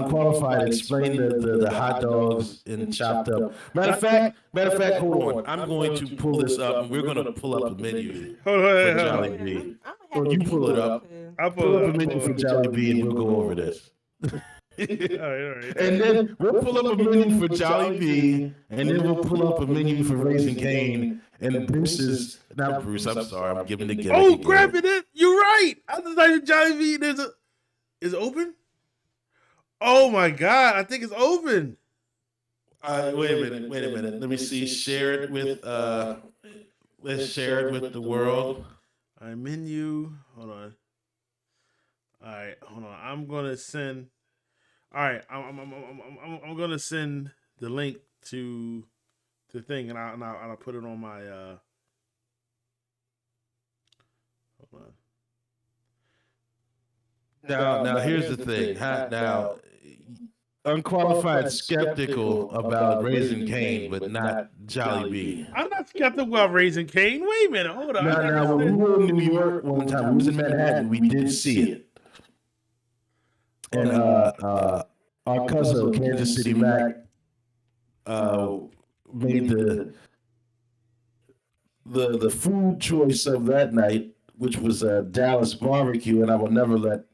Unqualified explained the hot dogs and chopped up. Matter of fact, hold on. I'm going to pull this up, and we're going to pull up the menu Hold for on. Jolly Bee. I'm Or you pull it up. I'll Pull up a menu for Jolly Bee, and we'll go over this. All right. And then we'll pull up a menu for Jolly Bee, and then we'll pull up a menu for Raising Cane. And Bruce's, not Bruce, I'm sorry, I'm giving the gimmick. Oh, again. grabbing it. You're right. I just like Jolly Bee. Is it open? Oh my God, I think it's open. Wait a minute. Let me see. Share it with let's share it with the world. All right, menu. Hold on. All right, hold on. I'm gonna send. All right, I'm gonna send the link to the thing, and I'll put it on my. Hold on. Now here's the thing. Now, Unqualified skeptical about Raising Cane, but not Jolly Bee. I'm not skeptical about Raising Cane. Wait a minute, hold on. Now, when we were in New York one time, we was in Manhattan, we did see it. And our cousin, Kansas City Mac, made the food choice of that night, which was Dallas barbecue, and I will never let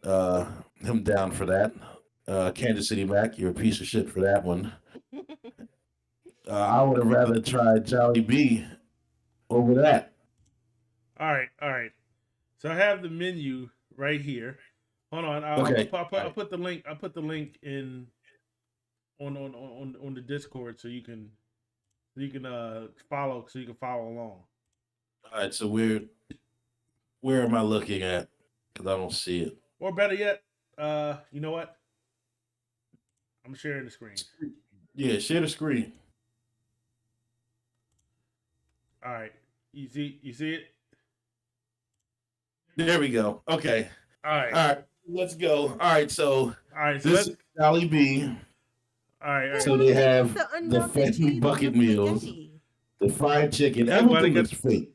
him down for that. Kansas City Mac, you're a piece of shit for that one. I would have rather tried Jolly Bee over that. All right. So I have the menu right here. Hold on. I'll put the link. I'll put the link in on the Discord so you can follow along. All right, so where am I looking at? Because I don't see it. Or better yet, you know what? I'm sharing the screen. Yeah, share the screen. All right. You see it? There we go. Okay. All right. All right. Let's go. All right. So So this is Jolly Bee. all right. So they have the unmelted fatty cheese bucket on the meals, spaghetti. the fried chicken. Everything is fake.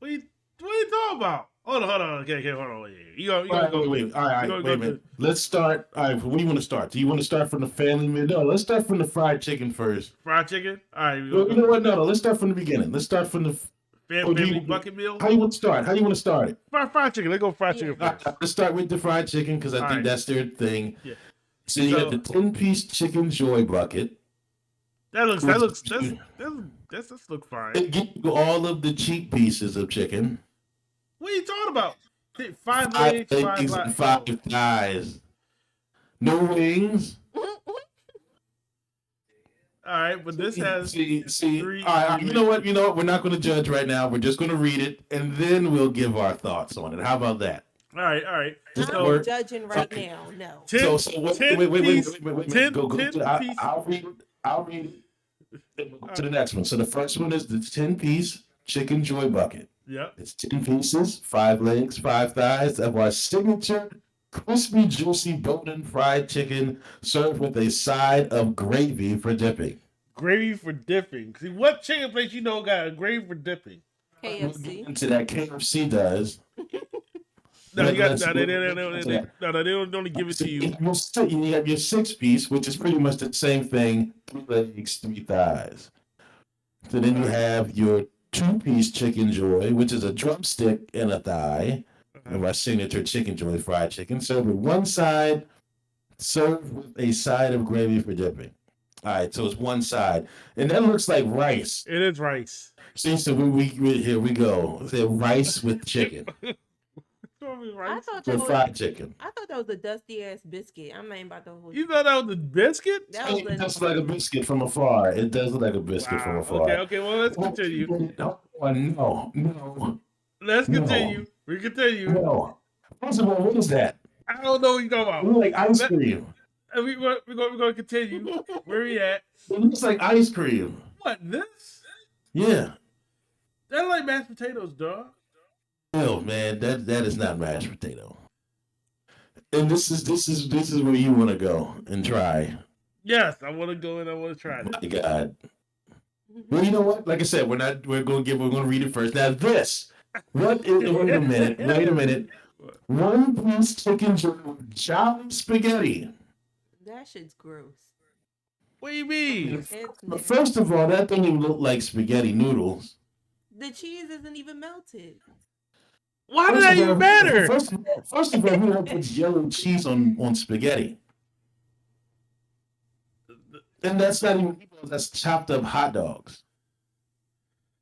What you talking about? Hold on. Okay, hold on. Wait. You gonna go? Wait. All right, gonna wait a go minute. Let's start. All right, where do you want to start? Do you want to start from the family meal? No, let's start from the fried chicken first. Fried chicken. All right, we Well, gonna you know go what? No, let's start from the beginning. Let's start from the. family bucket meal. How you want to start? How you want to start it? Fried chicken. Let's go fried Yeah. chicken first. Let's start with the fried chicken because I All think right. that's their thing. Yeah. So you got the 10-piece chicken joy bucket. That looks fine. It gives you all of the cheap pieces of chicken. What are you talking about? 5 legs, 5 and thighs. 5 thighs. No wings. All right, but this has See. three- All right, you know what? We're not going to judge right now. We're just going to read it, and then we'll give our thoughts on it. How about that? all right. Does I'm that work? judging right Okay. now. No. Wait. Go to, 10 piece. I'll read it. Then we'll go to the next one. So the first one is the 10-piece chicken joy bucket. Yep. It's 10 pieces, 5 legs, 5 thighs of our signature crispy, juicy bone-in fried chicken served with a side of gravy for dipping. Gravy for dipping. See, what chicken place you know got a gravy for dipping? We'll get KFC. into that. KFC does. No, you got Let's- no. They don't only give it to you. You have your 6-piece, which is pretty much the same thing: 3 legs, 3 thighs. So then you have your 2-piece chicken joy, which is a drumstick and a thigh of our signature chicken joy fried chicken, served with one side, served with a side of gravy for dipping. All right, so it's one side, and that looks like rice. It is rice. See, so here we go. Say rice with chicken, I thought with that fried chicken. was a dusty ass biscuit. I'm not even about to hold You thought that was a biscuit? That was It does look like a biscuit from afar. It does look like a biscuit from Wow. afar. Okay. Well, let's continue. No. Let's No. continue. We continue. No. First of all, what is that? I don't know what you're talking It about. looks like ice cream. We're going to continue. Where we at? It looks like ice cream. What, this? Yeah. That's like mashed potatoes, dog. No, man, that is not mashed potato. And this is where you want to go and try. Yes, I want to go and I want to try it. My God. Well, you know what? Like I said, we're going to read it first. Now this. What is? Wait a minute. 1-piece chicken joy with jolly spaghetti. That shit's gross. What do you mean? It's But nasty. first of all, that doesn't even look like spaghetti noodles. The cheese isn't even melted. Why First does that of even all- matter? First of all, who don't put yellow cheese on spaghetti? And that's not even, that's chopped up hot dogs.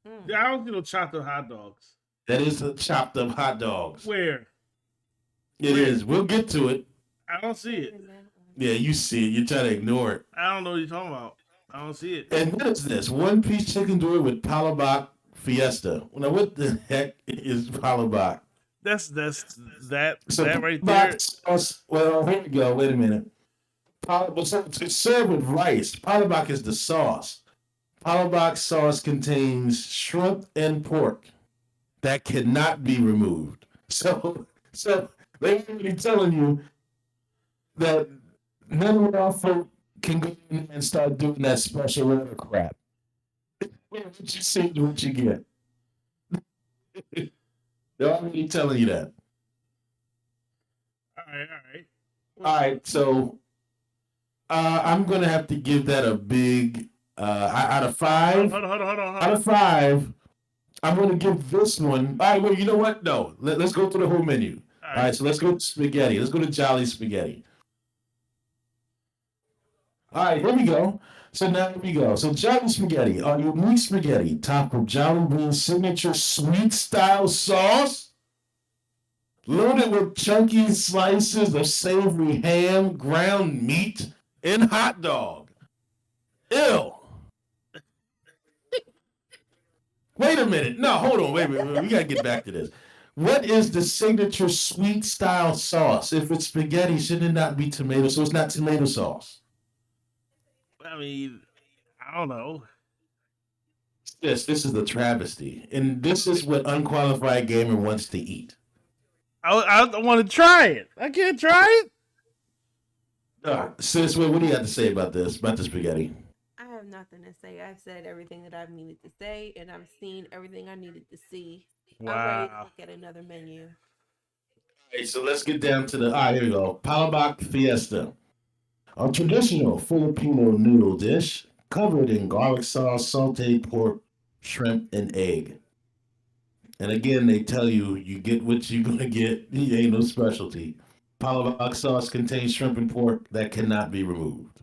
Mm. Yeah, I don't see no chopped up hot dogs. That is the chopped up hot dogs. Where? It is. We'll get to it. I don't see it. Yeah, you see it. You're trying to ignore it. I don't know what you're talking about. I don't see it. And what is this? 1-piece chicken joy with Palabok Fiesta. Now, what the heck is Palabok? That So right Palabok there. sauce, well, here we go. Wait a minute. It's served with rice. Palabok is the sauce. Palabok sauce contains shrimp and pork that cannot be removed. So they're really telling you that none of our folk can go in and start doing that special order crap. What you see, what you get. They're already telling you that. All right. All right, so I'm gonna have to give that a big out of 5. Hold on. Out of 5, I'm gonna give this one. All right, well, you know what? No, let's go through the whole menu. All right, so let's go to spaghetti. Let's go to Jolly Spaghetti. All right, here we go. So now here we go. So Jolly Spaghetti, our unique spaghetti, topped with Jolly Green's signature sweet style sauce, loaded with chunky slices of savory ham, ground meat, and hot dog. Ew. Wait a minute. No, hold on. Wait. We gotta get back to this. What is the signature sweet style sauce? If it's spaghetti, shouldn't it not be tomato? So it's not tomato sauce. I mean, I don't know. Yes, this is a travesty, and this is what Unqualified Gamer wants to eat. I want to try it. I can't try it. Sis, what do you have to say about this? About the spaghetti? I have nothing to say. I've said everything that I've needed to say, and I've seen everything I needed to see. I'm ready to Wow. look at another menu. Okay, so let's get down to the. All right, here we go. Palabok Fiesta, a traditional Filipino noodle dish covered in garlic sauce, sauteed pork, shrimp, and egg. And again, they tell you you get what you're gonna get. It ain't no specialty. Palabok sauce contains shrimp and pork that cannot be removed,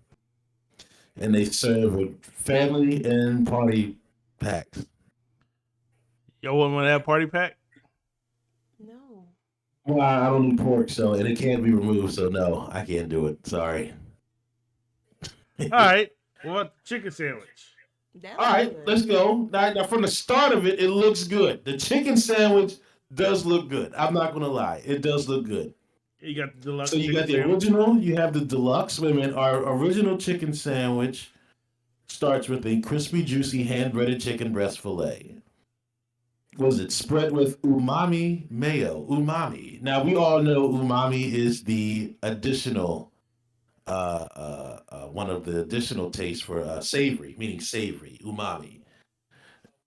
and they serve with family and party packs. Yo, want one of that party pack? No. Well, I don't eat pork, so and it can't be removed, so no, I can't do it. Sorry. All right. What about the chicken sandwich? That All was right, good. let's go. Now, from the start of it, it looks good. The chicken sandwich does look good. I'm not gonna lie, it does look good. You got the deluxe So you chicken got the sandwich. original, you have the deluxe. Wait a minute, our original chicken sandwich starts with a crispy, juicy, hand-breaded chicken breast fillet. Was it spread with umami mayo? Umami. Now we all know umami is the additional, one of the additional tastes for savory, meaning savory. Umami.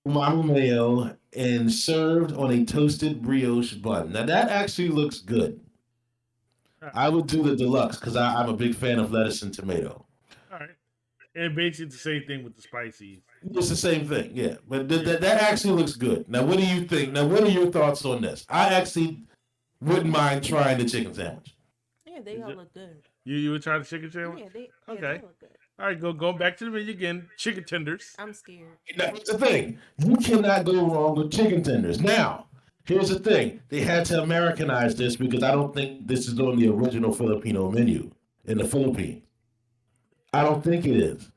Umami mayo and served on a toasted brioche bun. Now that actually looks good. All I would do the deluxe because I'm a big fan of lettuce and tomato. right. And basically the same thing with the spicy. It's the same thing, yeah. But that actually looks good. Now, what do you think? Now, what are your thoughts on this? I actually wouldn't mind trying the chicken sandwich. Yeah, they Is all it- look good. You would try the chicken Yeah, sandwich? they Okay. look good. All right, go back to the menu again. Chicken tenders. I'm scared. Now, here's the thing: you cannot go wrong with chicken tenders. Now, here's the thing: they had to Americanize this because I don't think this is on the original Filipino menu in the Philippines. I don't think it is.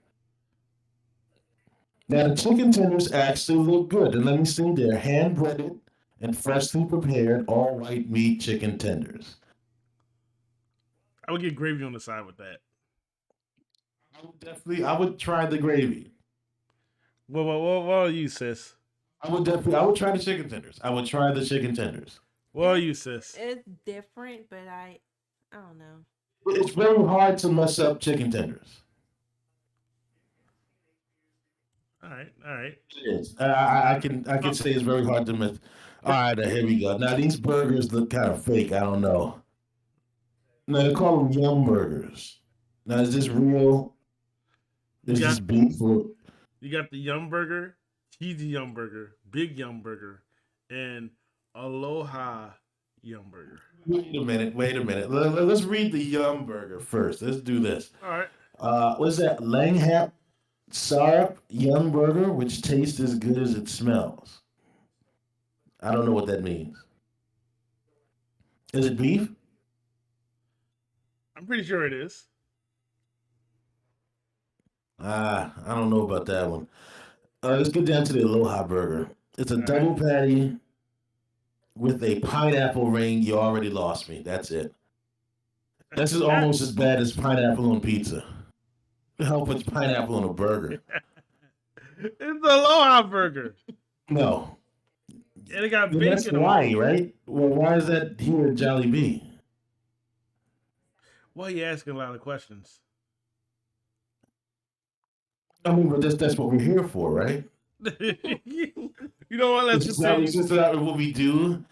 Now, the chicken tenders actually look good, and let me see, they're hand breaded and freshly prepared all white meat chicken tenders. I would get gravy on the side with that. I would try the gravy. What are you, sis? I would try the chicken tenders. I would try the chicken tenders. What are you, sis? It's different, but I don't know. It's very hard to mess up chicken tenders. All right. It is. I can say it's very hard to mess. All right, here we go. Now these burgers look kind of fake. I don't know. No, they call them yum burgers. Now is this real? Is Yeah. this beef or? You got the Yum Burger, Cheesy Yum Burger, Big Yum Burger, and Aloha Yum Burger. Wait a minute. Let's read the yum burger first. Let's do this. All right. What's that? Langhap syrup yum burger, which tastes as good as it smells. I don't know what that means. Is it beef? I'm pretty sure it is. I don't know about that one. Let's get down to the Aloha burger. It's a All right. double patty with a pineapple ring. You already lost me. That's it. This is almost as bad as pineapple on pizza. How much pineapple on a burger? It's the Aloha Burger. No. And it got Well, that's bacon on Hawaii, it. right? Well, why is that here at Jolly Bee? Why are you asking a lot of questions? I mean, but that's what we're here for, right? You know what? Let's This just is say what we do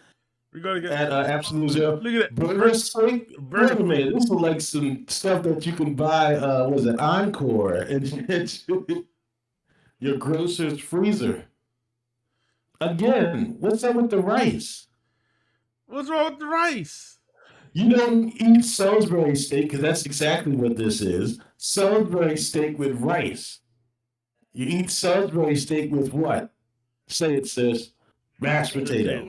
we're gonna get. at Absolute Zero. Look at that. Burger steak? Burger- Wait a minute. This is like some stuff that you can buy, what is it, Encore, and your grocer's freezer. Again, what's up with the rice? What's wrong with the rice? You don't eat Salisbury steak because that's exactly what this is. Salisbury steak with rice. You eat Salisbury steak with what? Say it, sis. Mashed potato.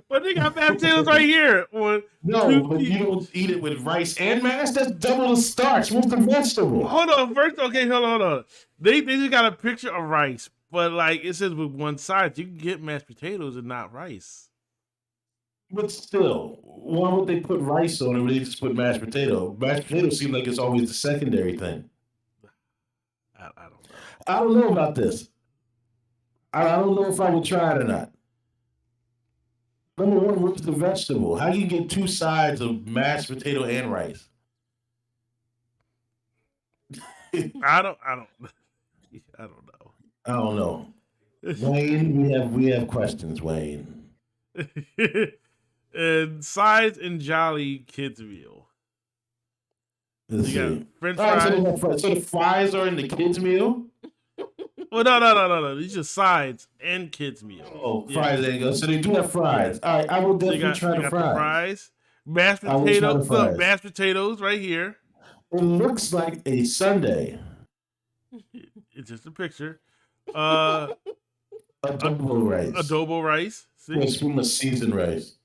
But they got mashed potatoes right here. No, Two but you people. don't eat it with rice and mash. That's double the starch. What's the vegetable? Hold on, first. Okay, hold on. They just got a picture of rice, but like it says with one side, you can get mashed potatoes and not rice. But still, why would they put rice on it when they just put mashed potato? Mashed potato seems like it's always the secondary thing. I don't know. I don't know about this. I don't know if I would try it or not. Number one, what's the vegetable? How do you get two sides of mashed potato and rice? I don't. I don't know. I don't know. Wayne, we have questions, Wayne. And sides and jolly kids meal. Let's You got see. French All right, fries. so the fries are in the kids' meal? Well, no. These are sides and kids meal. Oh, fries, there you go. So they do have fries. All right, I will So definitely try you the got the fries. fries, mashed I will try the potatoes. Look, fries. mashed potatoes right here. It looks like a sundae. It's just a picture. Uh, Adobo rice. adobo rice. See? With a spoon of seasoned rice.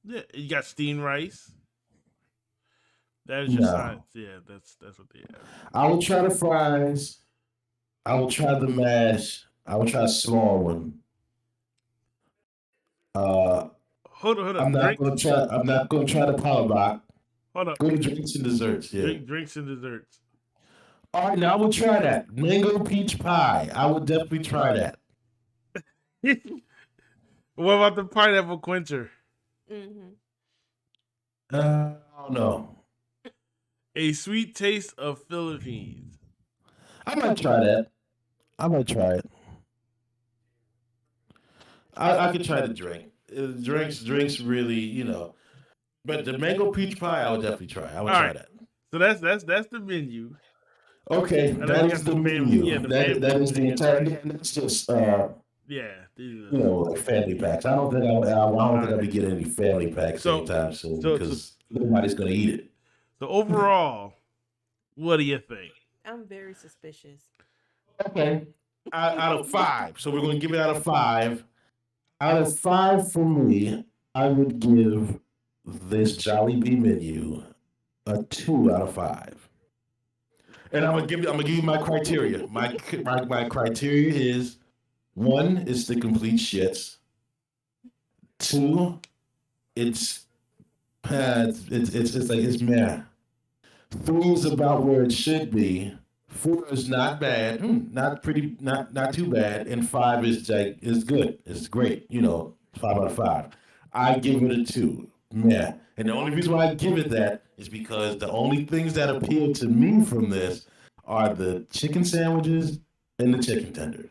Yeah, you got steamed rice. That is your sides. Yeah, that's what they have. I will try the fries. I will try the mash. I will try a small one. Hold on. I'm not gonna try the power box. Hold up. Go to drinks and desserts. Yeah. Drinks and desserts. All right, now I will try that mango peach pie. I would definitely try that. What about the pineapple quencher? Mm-hmm. I don't know. A sweet taste of Philippines. I might try that. I might try it. I could try the drink. Drinks really, But the mango peach pie, I would definitely try. I would try that. So that's the menu. Okay, that is the menu. Yeah, that is the entire. That's just Yeah, these are, like family packs. I don't think I'll be getting any family packs anytime soon because nobody's gonna eat it. So overall, what do you think? I'm very suspicious. Okay, out of 5. So we're gonna give it out of 5. Out of 5 for me, I would give this Jollibee menu a 2 out of 5. And I'm gonna give you my criteria. My criteria is 1 is the complete shits. 2, it's meh. 3 is about where it should be. 4 is not bad, not too bad, and 5 is good. It's great. 5 out of 5. I give it a 2. Meh. And the only reason why I give it that is because the only things that appeal to me from this are the chicken sandwiches and the chicken tenders.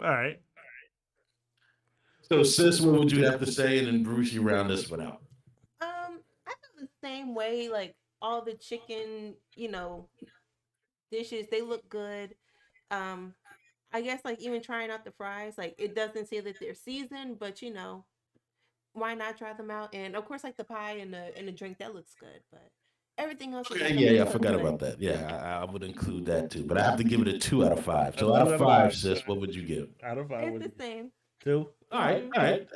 All right. So, sis, what would you have to say? And then Bruce, you round this one out. I feel the same way. Like all the chicken, dishes, they look good. I guess like even trying out the fries, like it doesn't say that they're seasoned, but why not try them out? And of course, like the pie and the drink, that looks good. But everything else, Yeah, I forgot about that. Yeah, I would include that too. But I have to give it a 2 out of 5. So out of 5, sis, what would you give? Out of 5, it's the same. 2. All right.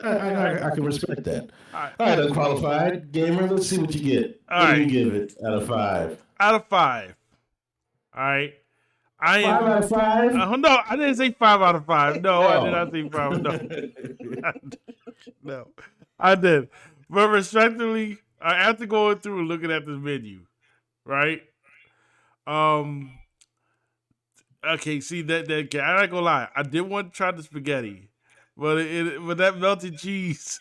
I can respect that. All right, unqualified gamer. Let's see what you get. What do you give it out of 5? Out of 5. All right. 5 out of 5? No, I didn't say 5 out of 5. No, I did not say 5. No. No, I did. But respectively, after going through and looking at this menu, right? Okay, see that I'm not gonna lie. I did want to try the spaghetti, but but that melted cheese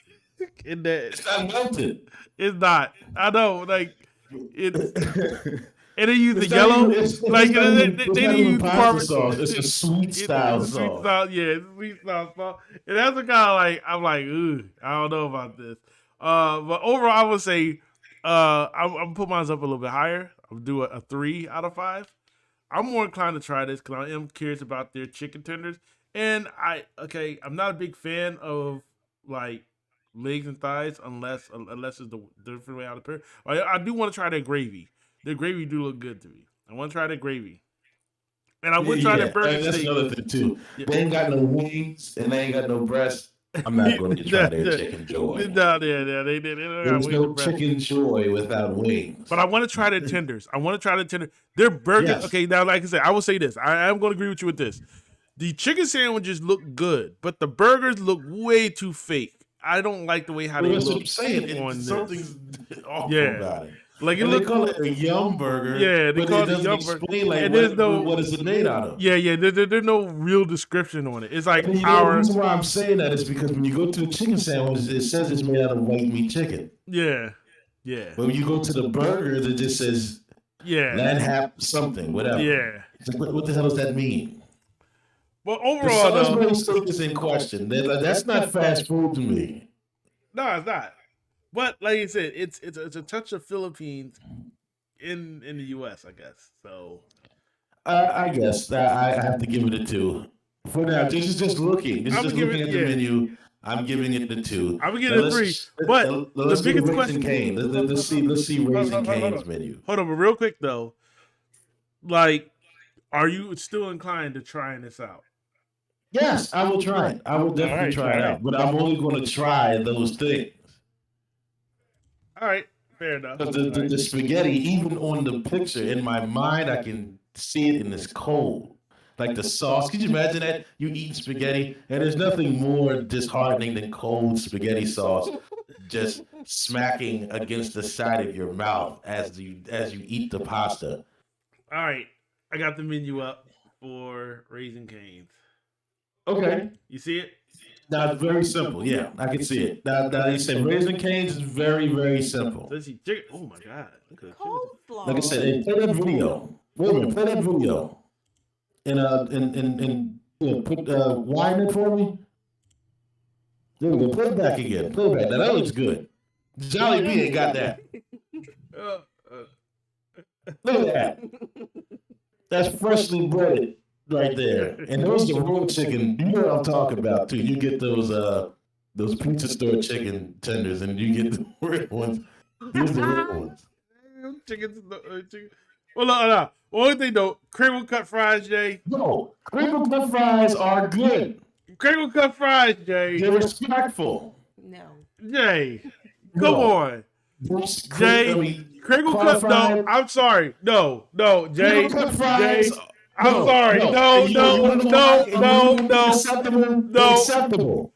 in that It's not melted. It's not. I know, like it's. And they use the It's yellow, not even- they not didn't even use pasta Parmesan sauce. It's a sweet style It's a sweet sauce. style, yeah, it's a sweet style sauce. And that's the kind of like I'm like, ooh, I don't know about this. But overall, I would say, I'm put mine up a little bit higher. I'll do a 3 out of 5. I'm more inclined to try this because I am curious about their chicken tenders. And I'm not a big fan of like legs and thighs unless it's the different way I prepare. I do want to try their gravy. Their gravy do look good to me. I want to try their gravy. And I would try their burger That's steak. another thing too. Yeah. They ain't got no wings and they ain't got no breasts. I'm not going to try their chicken joy. No, they don't There's got no wings. chicken joy without wings. But I want to try their tenders. Their burgers. Yes. Okay, now like I said, I will say this. I am going to agree with you with this. The chicken sandwiches look good, but the burgers look way too fake. I don't like the way how they That's look what I'm saying. on this. Something's awful Yeah. about it. Like it And they looks. call it a yum burger. Yeah, they but call it it a doesn't yum burger. explain like And there's what is it made out of. Yeah. There's no real description on it. It's like And the reason why I'm saying that is because when you go to a chicken sandwich, it says it's made out of white meat chicken. Yeah. Yeah. But when you go to the burgers, it just says Yeah. land hap something, whatever. Yeah. It's like, what the hell does that mean? But The overall, Salisbury though, steak is in question. That's not fast food to me. no, it's not. But like you said, it's a touch of Philippines in the U.S. I guess. So I guess I have to give it a 2. For now, just looking. Just looking at the menu. I'm giving it the 2. I'm gonna give it a 3. But let's the do biggest Raising question. Cane. Let's see Raising Hold Cane's on. menu. Hold on, but real quick though, like, are you still inclined to trying this out? Yes, I will try it. I will definitely try it out. But I'm only going to try those things. All right, fair enough. The spaghetti, even on the picture, in my mind, I can see it in this cold. Like the sauce. Could you imagine that? You eat spaghetti, and there's nothing more disheartening than cold spaghetti sauce just smacking against the side of your mouth as you eat the pasta. All right, I got the menu up for Raising Cane's. Okay. You see it? Now it's very simple. Yeah, I can see it. Now you say Raising Cane's is very, very simple. Let's see. Chicken. Oh my god! Look at the chicken. Coleslaw. Like I said, hey, play that video. Wait a minute, play that video. And put wine in for me. There we go. Play it back again. Play it back. Now that looks good. Jolly B ain't got that. Look at that. That's freshly breaded right there. And those are raw chicken. You know what I'm talking about too. You get those pizza store chicken tenders, and you get the real ones. These are the real ones. Chicken. Well, no. One thing though, crinkle cut fries, Jay. No, crinkle cut fries are good. Crinkle cut fries, Jay. They're respectful. No. Jay, come No. on. Jay, crinkle cut. No, I'm sorry. No, Jay. Crinkle cut fries. Jay, I'm sorry. No. Acceptable.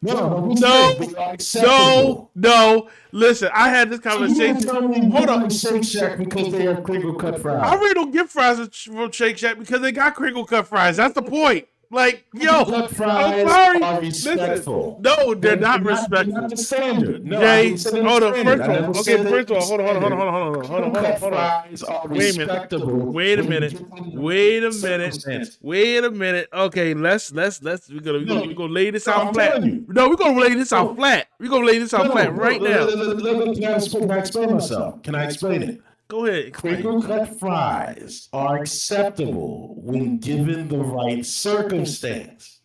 No. Listen, I had this conversation. Hold on. Shake Shack because they have crinkle cut fries. I really don't get fries from Shake Shack because they got crinkle cut fries. That's the point. Like, yo, Cut fries I'm sorry. are respectful. Listen, no, they're not respectful. They're not the standard. No, Jay, hold on. first of all, hold on. Cut fries are respectable. Wait a minute. Okay, let's we're gonna lay this out flat. No, we're gonna lay this out flat. We're gonna lay this out flat right now. Can I explain myself? Can I explain it? Go ahead. Crinkle cut fries are acceptable when given the right circumstance.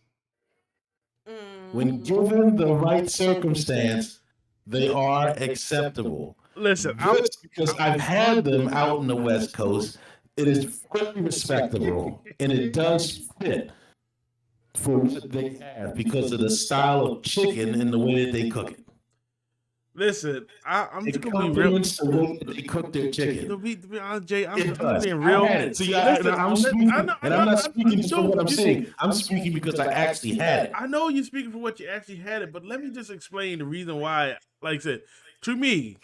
When given the right circumstance, they are acceptable. Listen, because I've had them out in the West Coast. It is very respectable, and it does fit for what they have because of the style of chicken and the way that they cook it. listen, I'm It just gonna be real. complements the way that they cook their chicken. To be honest, Jay, I'm It does. being real. I had it. See, I'm speaking, and I'm not speaking for what I'm saying. I'm speaking because I actually had it. I know you're speaking for what you actually had it, but let me just explain the reason why. Like I said, to me,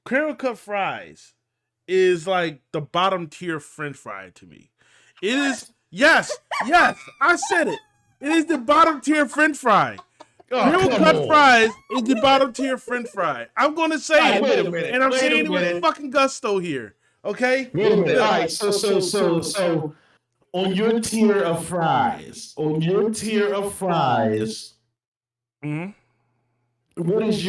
crinkle cut fries is like the bottom tier French fry to me. It is yes, I said it. It is the bottom tier French fry. Crinkle cut fries is the bottom tier French fry. I'm gonna say it, wait a minute, and I'm wait saying a it with minute. fucking gusto here. Okay? Wait a minute. All right. So on your tier of fries, Mhm. what is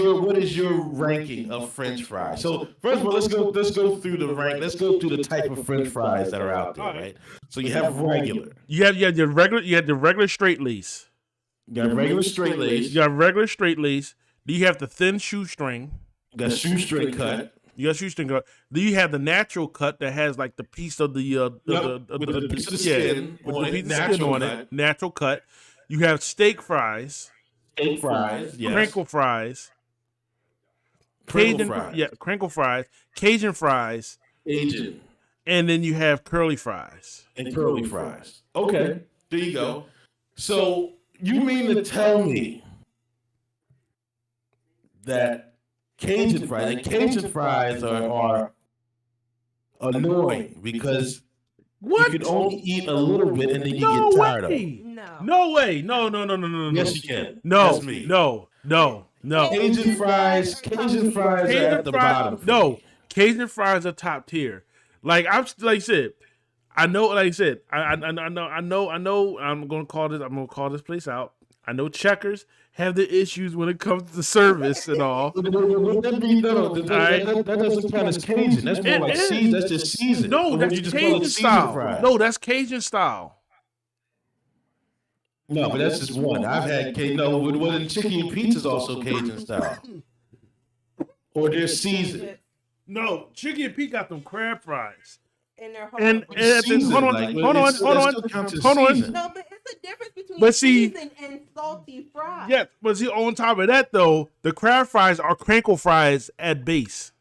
your ranking of French fries? So first of all, let's go through the rank. Let's go through the type of French fries that are out there, right? So you have regular. You have the regular straight lace. You got regular straight lace. You got regular straight lace. Then you have the thin shoestring. You got shoestring cut. You got shoestring cut. Then you have the natural cut that has like the piece of the With the piece of skin with on the it, piece of skin natural on cut. it. Natural cut. You have steak fries, Steak fries. Yes. crinkle fries, Crinkle Cajun fries. crinkle fries, Cajun fries, Asian. and then you have curly fries. And curly fries. Okay. There you go. So you mean to tell me that Cajun fries are annoying because What? you can only eat a little bit and then you No get tired of it. way. No. No way. No. Yes, you can. No. That's me. No. Cajun fries are at the bottom. No. Cajun fries are top tier. Like I said, I know. Like I said, I know. I'm gonna call this place out. I know Checkers have the issues when it comes to service and all. That doesn't count as Cajun. That's more It like is. season. That's just season. No, Or would that's you just call it Cajun seasoned style. fries? No, that's Cajun style. No, but that's just one. I've had Cajun. No, wasn't chicken and pizza's also Cajun style, or they're seasoned. No, Chicken and Pete got them crab fries. In their And whole. at the, Seasoned, hold on, like, hold on, that still hold counts as on. seasoned. No, but it's a difference between But see- seasoned and salty fries. Yeah, but see, on top of that though, the crab fries are crinkle fries at base.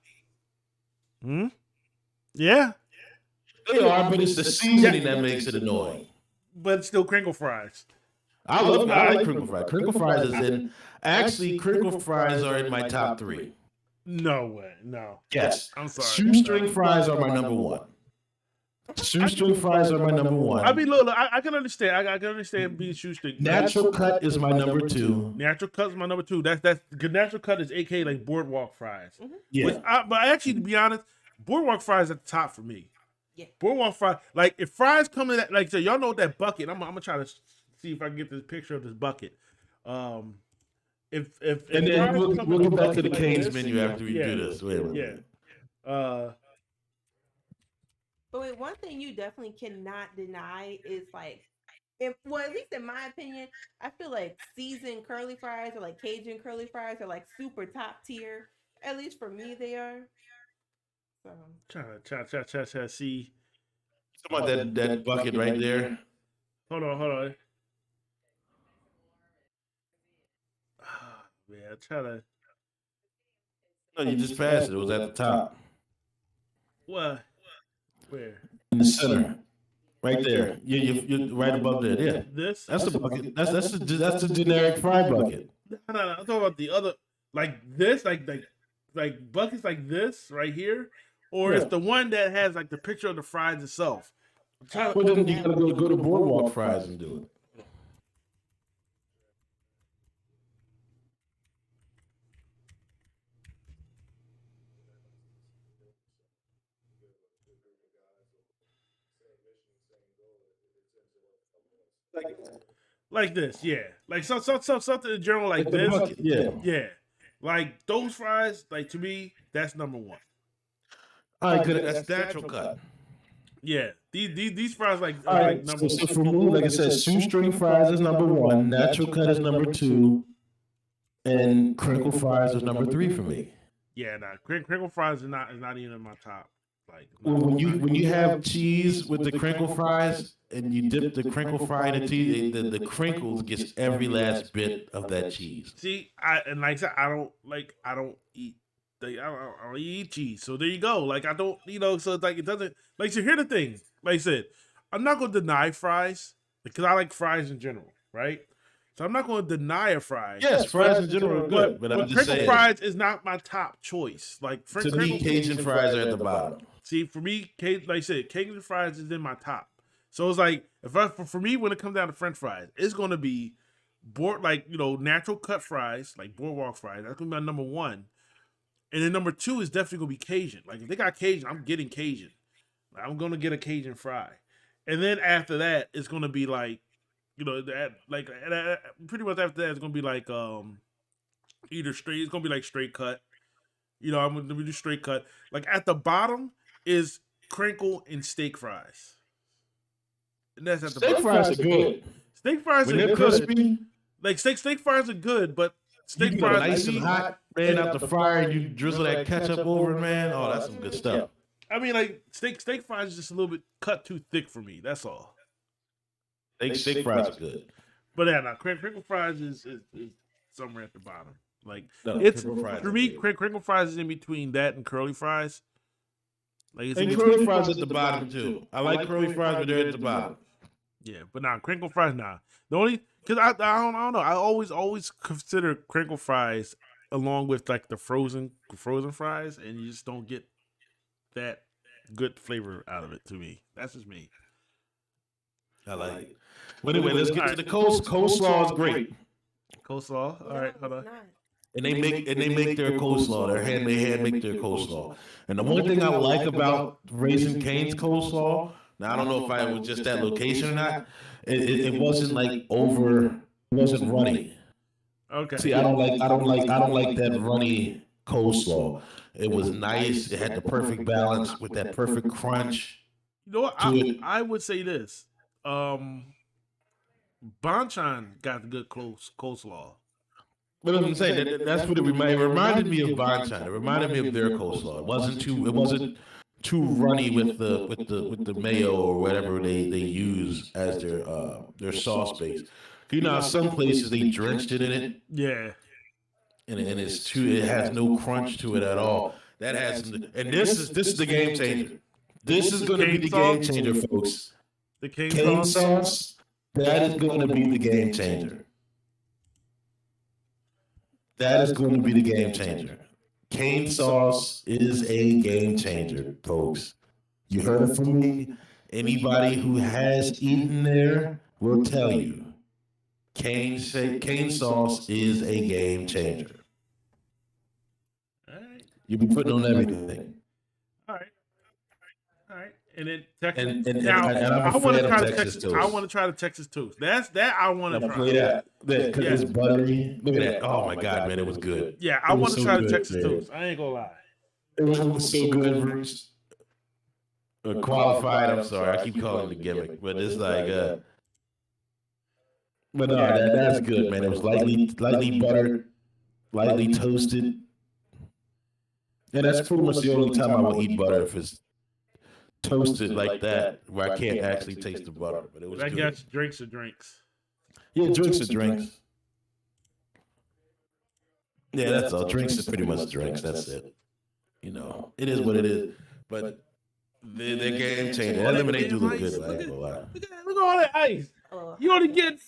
Yeah, They are, but it's the seasoning that makes it annoying. but it's still crinkle fries. I like crinkle fries. Crinkle fries is in. Actually, crinkle fries are in my top 3. No way, no. Yes, I'm sorry. shoestring fries are my number 1. Shoestring fries are my number 1. I mean, look, I can understand. I can understand being shoestring. Natural cut is my number 2. Natural cut is my number 2. That's good. Natural cut is AK like boardwalk fries. Yeah. But actually, to be honest, boardwalk fries at the top for me. Yeah. Boardwalk fries, like if fries come in that, like so y'all know that bucket. I'm gonna try to see if I can get this picture of this bucket. If And then fries we'll come in go a back to bucket the like Cane's this- menu after we yeah, do this. Wait a minute. Yeah. But wait, one thing you definitely cannot deny is like, well, at least in my opinion, I feel like seasoned curly fries or like Cajun curly fries are like super top tier. At least for me, they are. So Try to see. Talking about that bucket right there. Hold on. Man, I try to. No, you just passed it. It was at the top. What? Where? In the center. Right there. You're right above there. Yeah. This? That's the bucket. That's the generic fry bucket. No. I'm talking about the other, like this, like buckets like this right here, or it's Yeah. the one that has like the picture of the fries itself. I'm trying Well, then you gotta go to Boardwalk Fries and do it. like this, yeah, like something in general like The this, bucket, yeah. yeah, like those fries. Like to me, that's number 1. All right, good. That's natural cut. Yeah, these fries like All are right. like number So 1. for me, like I said, shoestring fries is number 1. Natural cut is number 2. And crinkle fries is number 3 for me. Yeah, nah, crinkle fries is not even in my top. Like When you have cheese with the crinkle fries and you dip the crinkle fry in the cheese, the crinkles gets every last bit of that cheese. See, like I said, I don't eat. I don't eat cheese. So there you go. Like I don't, so it's like it doesn't. Like so, here's the thing. Like I said, I'm not gonna deny fries because I like fries in general, right? So I'm not gonna deny a fry. Yes, fries in general are good, but I'm just crinkle saying. fries is not my top choice. Like To me, Cajun fries are at the bottom. See, for me, like I said, Cajun fries is in my top. So it's like for me, when it comes down to French fries, it's gonna be natural cut fries, like boardwalk fries. That's gonna be my number 1. And then number 2 is definitely gonna be Cajun. Like if they got Cajun, I'm getting Cajun. I'm gonna get a Cajun fry. And then after that, it's gonna be like, pretty much after that, it's gonna be like either straight. It's gonna be like straight cut. I'm gonna do straight cut. Like at the bottom is crinkle and steak fries. And that's at the Steak bottom. fries are good. Steak fries When are they're good. crispy, Like steak fries are good, but you steak get fries nice and hot, man, out the fryer, and you drizzle that ketchup over it, man. Oh, that's some good stuff. I mean, like steak fries is just a little bit cut too thick for me. That's all. Steak fries are good. But yeah, no, crinkle fries is somewhere at the bottom. Like No, it's crinkle fries for are me, good. crinkle fries is in between that and curly fries. Like it's in And between- curly fries at the bottom too. I like curly fries, but they're at the bottom. Yeah, but crinkle fries, The only because I don't know. I always consider crinkle fries along with like the frozen fries, and you just don't get that good flavor out of it. To me, that's just me. I like it. But anyway, let's get to the coleslaw. Coleslaw is great. Coleslaw. All right, hold on. Not. and they make their coleslaw. They hand make their coleslaw. And the one thing I like about Raising Cane's coleslaw, now I don't know if I was just that location or not. It wasn't like over, it wasn't runny. Okay. See, I don't like that runny coleslaw. It was nice. It had the perfect balance with that perfect crunch. You know what? I would say this. Banchan got the good coleslaw. But I'm saying that's what it reminded me of Banchan. It reminded me of their coleslaw. It wasn't too runny with the mayo or whatever they use as their sauce base. You know, some places they drenched it in it. Yeah. And it has no crunch to it at all. That has, and this is the game changer. This is going to be the game changer, folks. The cane sauce. That is going to be the game changer. That is going to be the game changer. Cane sauce is a game changer, folks. You heard it from me. Anybody who has eaten there will tell you. Cane sauce is a game changer. All right. You be putting on everything. All right. And then Texas. And now, I'm I want to try Texas toast. I want to try the Texas toast. That I want to try. Play that because it's buttery. Look at that. Oh my God, man, it was good. Yeah, I want to try the Texas man. toast. I ain't gonna lie. It was so good, Bruce. Qualified. I'm sorry, I keep calling it a gimmick, but it's like, but no, that's good, man. It was lightly buttered, lightly toasted, and that's pretty much the only time I will eat butter if it's toasted like that, where I can't actually taste the butter. But it was I good. guess drinks are drinks. Yeah, drinks are drinks. Yeah, that's all. Drinks are pretty much drinks. That's it. You know, it is what it is. But they're game changer. That lemonade do look good. I ain't gonna lie. Look at all that ice. You only get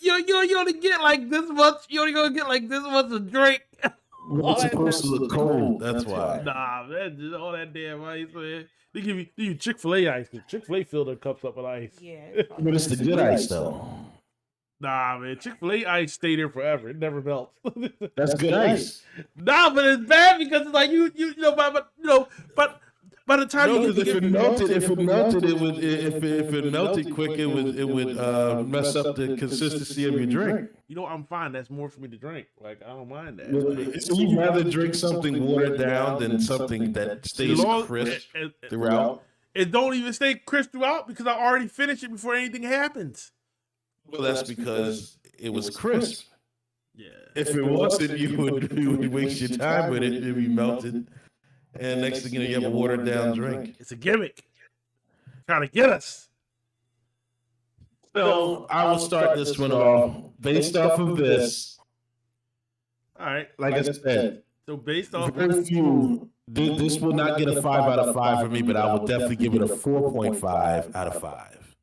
like this much. You only gonna get like this much of drink. It's supposed to look cold. That's why. Nah, man, just all that damn ice, man. They give you Chick-fil-A ice. Chick-fil-A fill their cups up with ice. Yeah. But it's the good ice though. Nah, man, Chick-fil-A ice stay there forever. It never melts. That's good ice. Nah, but it's bad because it's like you know, but by the time No, because if it melted, if it melted quick, it would mess up the consistency of your drink. You know, I'm fine. That's more for me to drink. Like I don't mind that. So you'd rather drink something watered down than something that stays crisp throughout. It don't even stay crisp throughout because I already finished it before anything happens. Well, that's because it was crisp. Yeah. If it wasn't, you would waste your time with it. It'd be melted. And next thing you know, you have a watered down drink. It's a gimmick. Trying to get us. So I will start this one off based off of this. All right. Like I said, So based off very few. This will not get a 5 out of 5 for me, but I will definitely give it a 4.5 out of 5.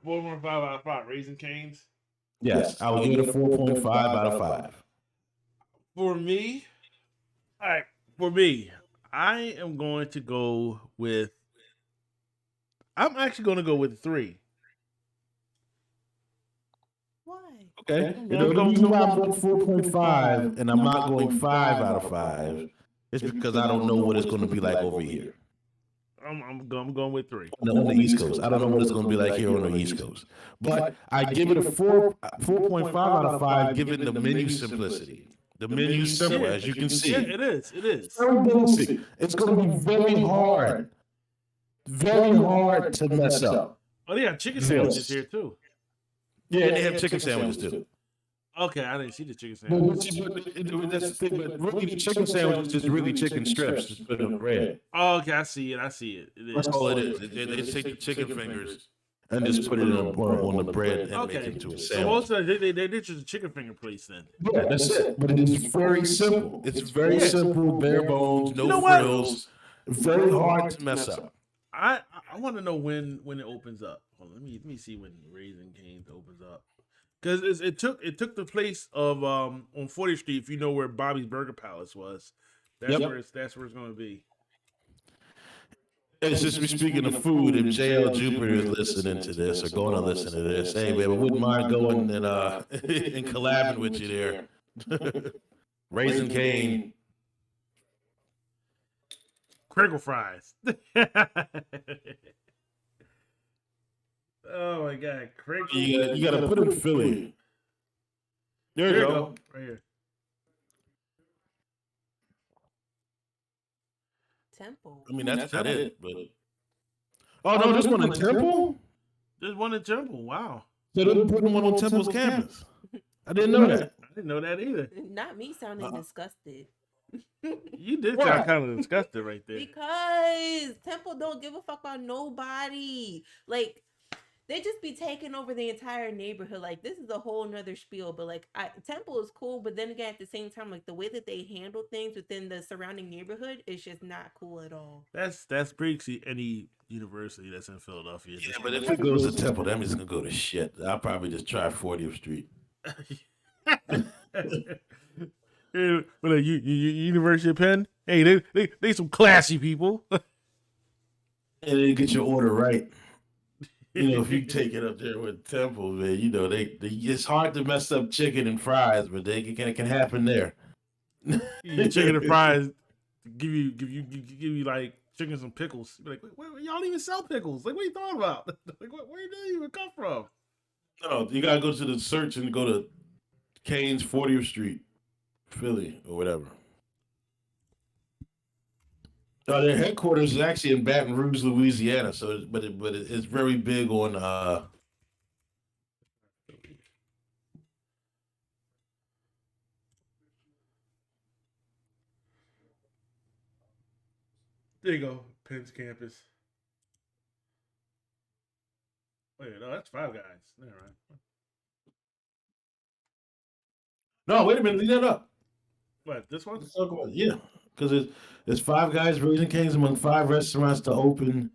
4.5 out of 5. Raising Cane's. Yes, I will give it a 4.5 out of 5. For me, all right. For me, I am going to go with. I'm actually going to go with 3. Why? Okay. The reason why I'm going 4.5 and I'm not going 5 out of 5 is because I don't know what it's going to be like over here. I'm going with 3. On the East Coast. I don't know what it's going to be like here on the East Coast. But I give it a 4.5 out of 5 given the menu simplicity. The menu's simple, as you can see. Yeah, it is. It is. Very basic. It's going to be very hard to mess up. Oh, they got chicken sandwiches here too. Yeah, and they have chicken sandwiches too. Okay, I didn't see the chicken sandwich. But that's the thing. But really, the chicken sandwich is just really chicken strips just put on bread. Oh, okay, I see it. It is. That's all it is. They take the chicken fingers and just put it on the bread and make it into a So sandwich. most of they're just a chicken finger place then. Yeah, that's it. But it is very simple. It's very simple, bare bones, no frills. Very hard to mess up. I want to know when it opens up. Hold on, let me see when Raising Cane's opens up. Because it took the place of on 40th Street, if you know where Bobby's Burger Palace was. That's where it's going to be. It's just speaking of food. If JL Jupiter is listening to this or going to listen to this, hey, man, I wouldn't mind going and collabing with you there. Raisin Cane. Crinkle fries. Oh my god, crinkle. You gotta put in Philly. There you go. Right here. Temple. I mean, that's not it, but oh no, this one in Temple. There's one in Temple. Wow. So they're putting one on Temple's campus. I didn't know that. I didn't know that either. Not me sounding disgusted. You did sound kind of disgusted right there. Because Temple don't give a fuck about nobody. Like, they just be taking over the entire neighborhood. Like, this is a whole nother spiel. But like, Temple is cool, but then again, at the same time, like the way that they handle things within the surrounding neighborhood is just not cool at all. That's pretty any university that's in Philadelphia. Yeah, but if it goes to Temple, that means it's gonna go to shit. I'll probably just try 40th Street. Yeah, well, University of Penn. Hey, they some classy people. And then get your order right. You know, if you take it up there with Temple, man, you know they it's hard to mess up chicken and fries, but it can happen there. Your chicken and fries give you like chicken and some pickles. You're like, wait, y'all don't even sell pickles. Like, what are you talking about? Like, where did they even come from? No, you gotta go to the search and go to Kane's 40th Street, Philly, or whatever. Their headquarters is actually in Baton Rouge, Louisiana. So, it's very big on. There you go, Penn's campus. Wait, no, that's Five Guys. Never mind. No, wait a minute, leave that up. What, this one? Let's talk about it. Yeah, because it's Five Guys, Raising Cane's among 5 restaurants to open,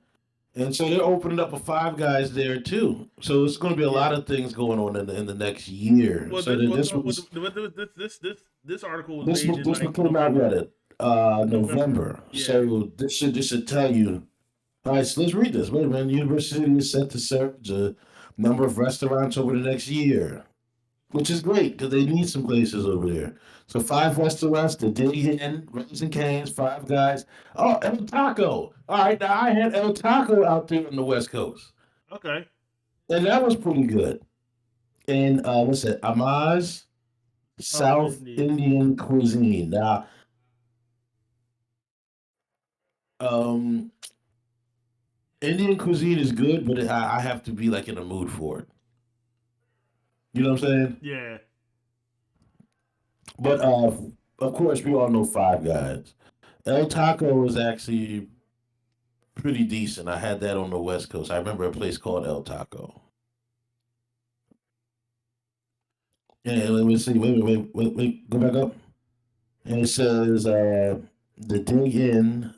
and so they're opening up a Five Guys there too. So it's going to be a lot of things going on in the next year. Well, so this article was made in this like came out at November. Yeah. So this should tell you. All right, so let's read this. Wait a minute. University is set to serve a number of restaurants over the next year, which is great because they need some places over there. So 5 restaurants to dig in, Raising Cane's, Five Guys. Oh, El Taco. All right, now I had El Taco out there on the West Coast, Okay. and that was pretty good. And what's that? Amaz South Indian cuisine. Now, Indian cuisine is good, but I have to be like in a mood for it. You know what I'm saying? Yeah. But of course, we all know Five Guys. El Taco is actually pretty decent. I had that on the West Coast. I remember a place called El Taco. Yeah, let me see. Wait. Go back up. And it says the Dig In.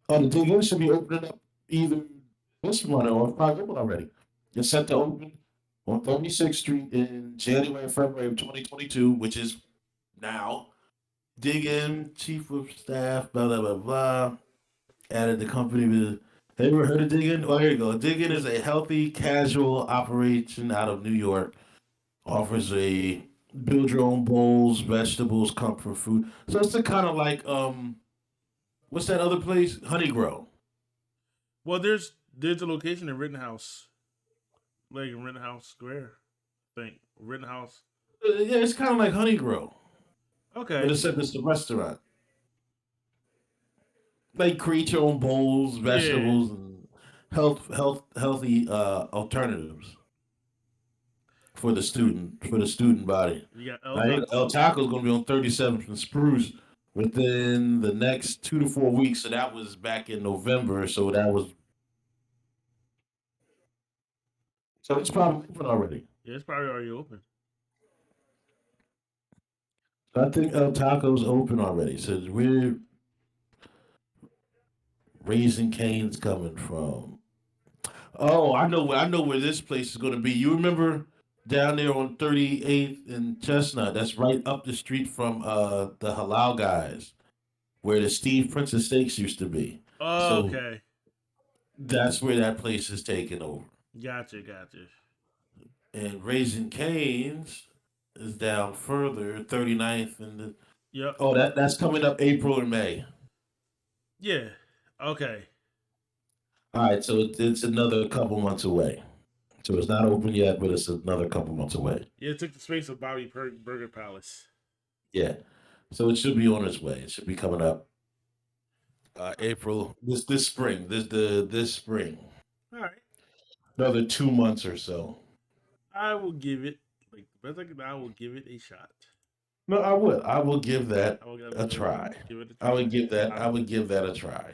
Oh, the Dig In should be opening up either this month or probably open already. It's set to open on 36th Street in January and February of 2022, which is now. Dig In, chief of staff, blah, blah, blah, blah. Added the company with. Have you ever heard of Dig In? Oh, here you go. Dig In is a healthy, casual operation out of New York. Offers a build your own bowls, vegetables, comfort food. So it's kind of like what's that other place? Honey Grow. Well, there's a location in Rittenhouse, like in Rittenhouse Square. I think Rittenhouse. Yeah, it's kind of like Honey Grow, Okay. but except it's a restaurant. Like create your own bowls, vegetables, and healthy alternatives for the student body. You got I think El Taco is going to be on 37th and Spruce within the next 2 to 4 weeks. So that was back in November. So it's probably open already. Yeah, it's probably already open. So I think El Taco's open already. So we're Raising Cane's coming from. Oh, I know where this place is going to be. You remember down there on 38th and Chestnut? That's right up the street from the Halal Guys, where the Steve Princess Steaks used to be. Oh, So okay. that's where that place is taking over. Gotcha. And Raising Cane's is down further, 39th and Yep. Oh, that's coming up April or May. Yeah. Okay. All right, so it's another couple months away. So it's not open yet, but it's another couple months away. Yeah, it took the space of Burger Palace. Yeah. So it should be on its way. It should be coming up April this spring. This spring. All right. Another 2 months or so. I will give it like the best I can. I will give it a shot. No, I would. I will give that I will a try. give it a I try. would give that. I would give that a try.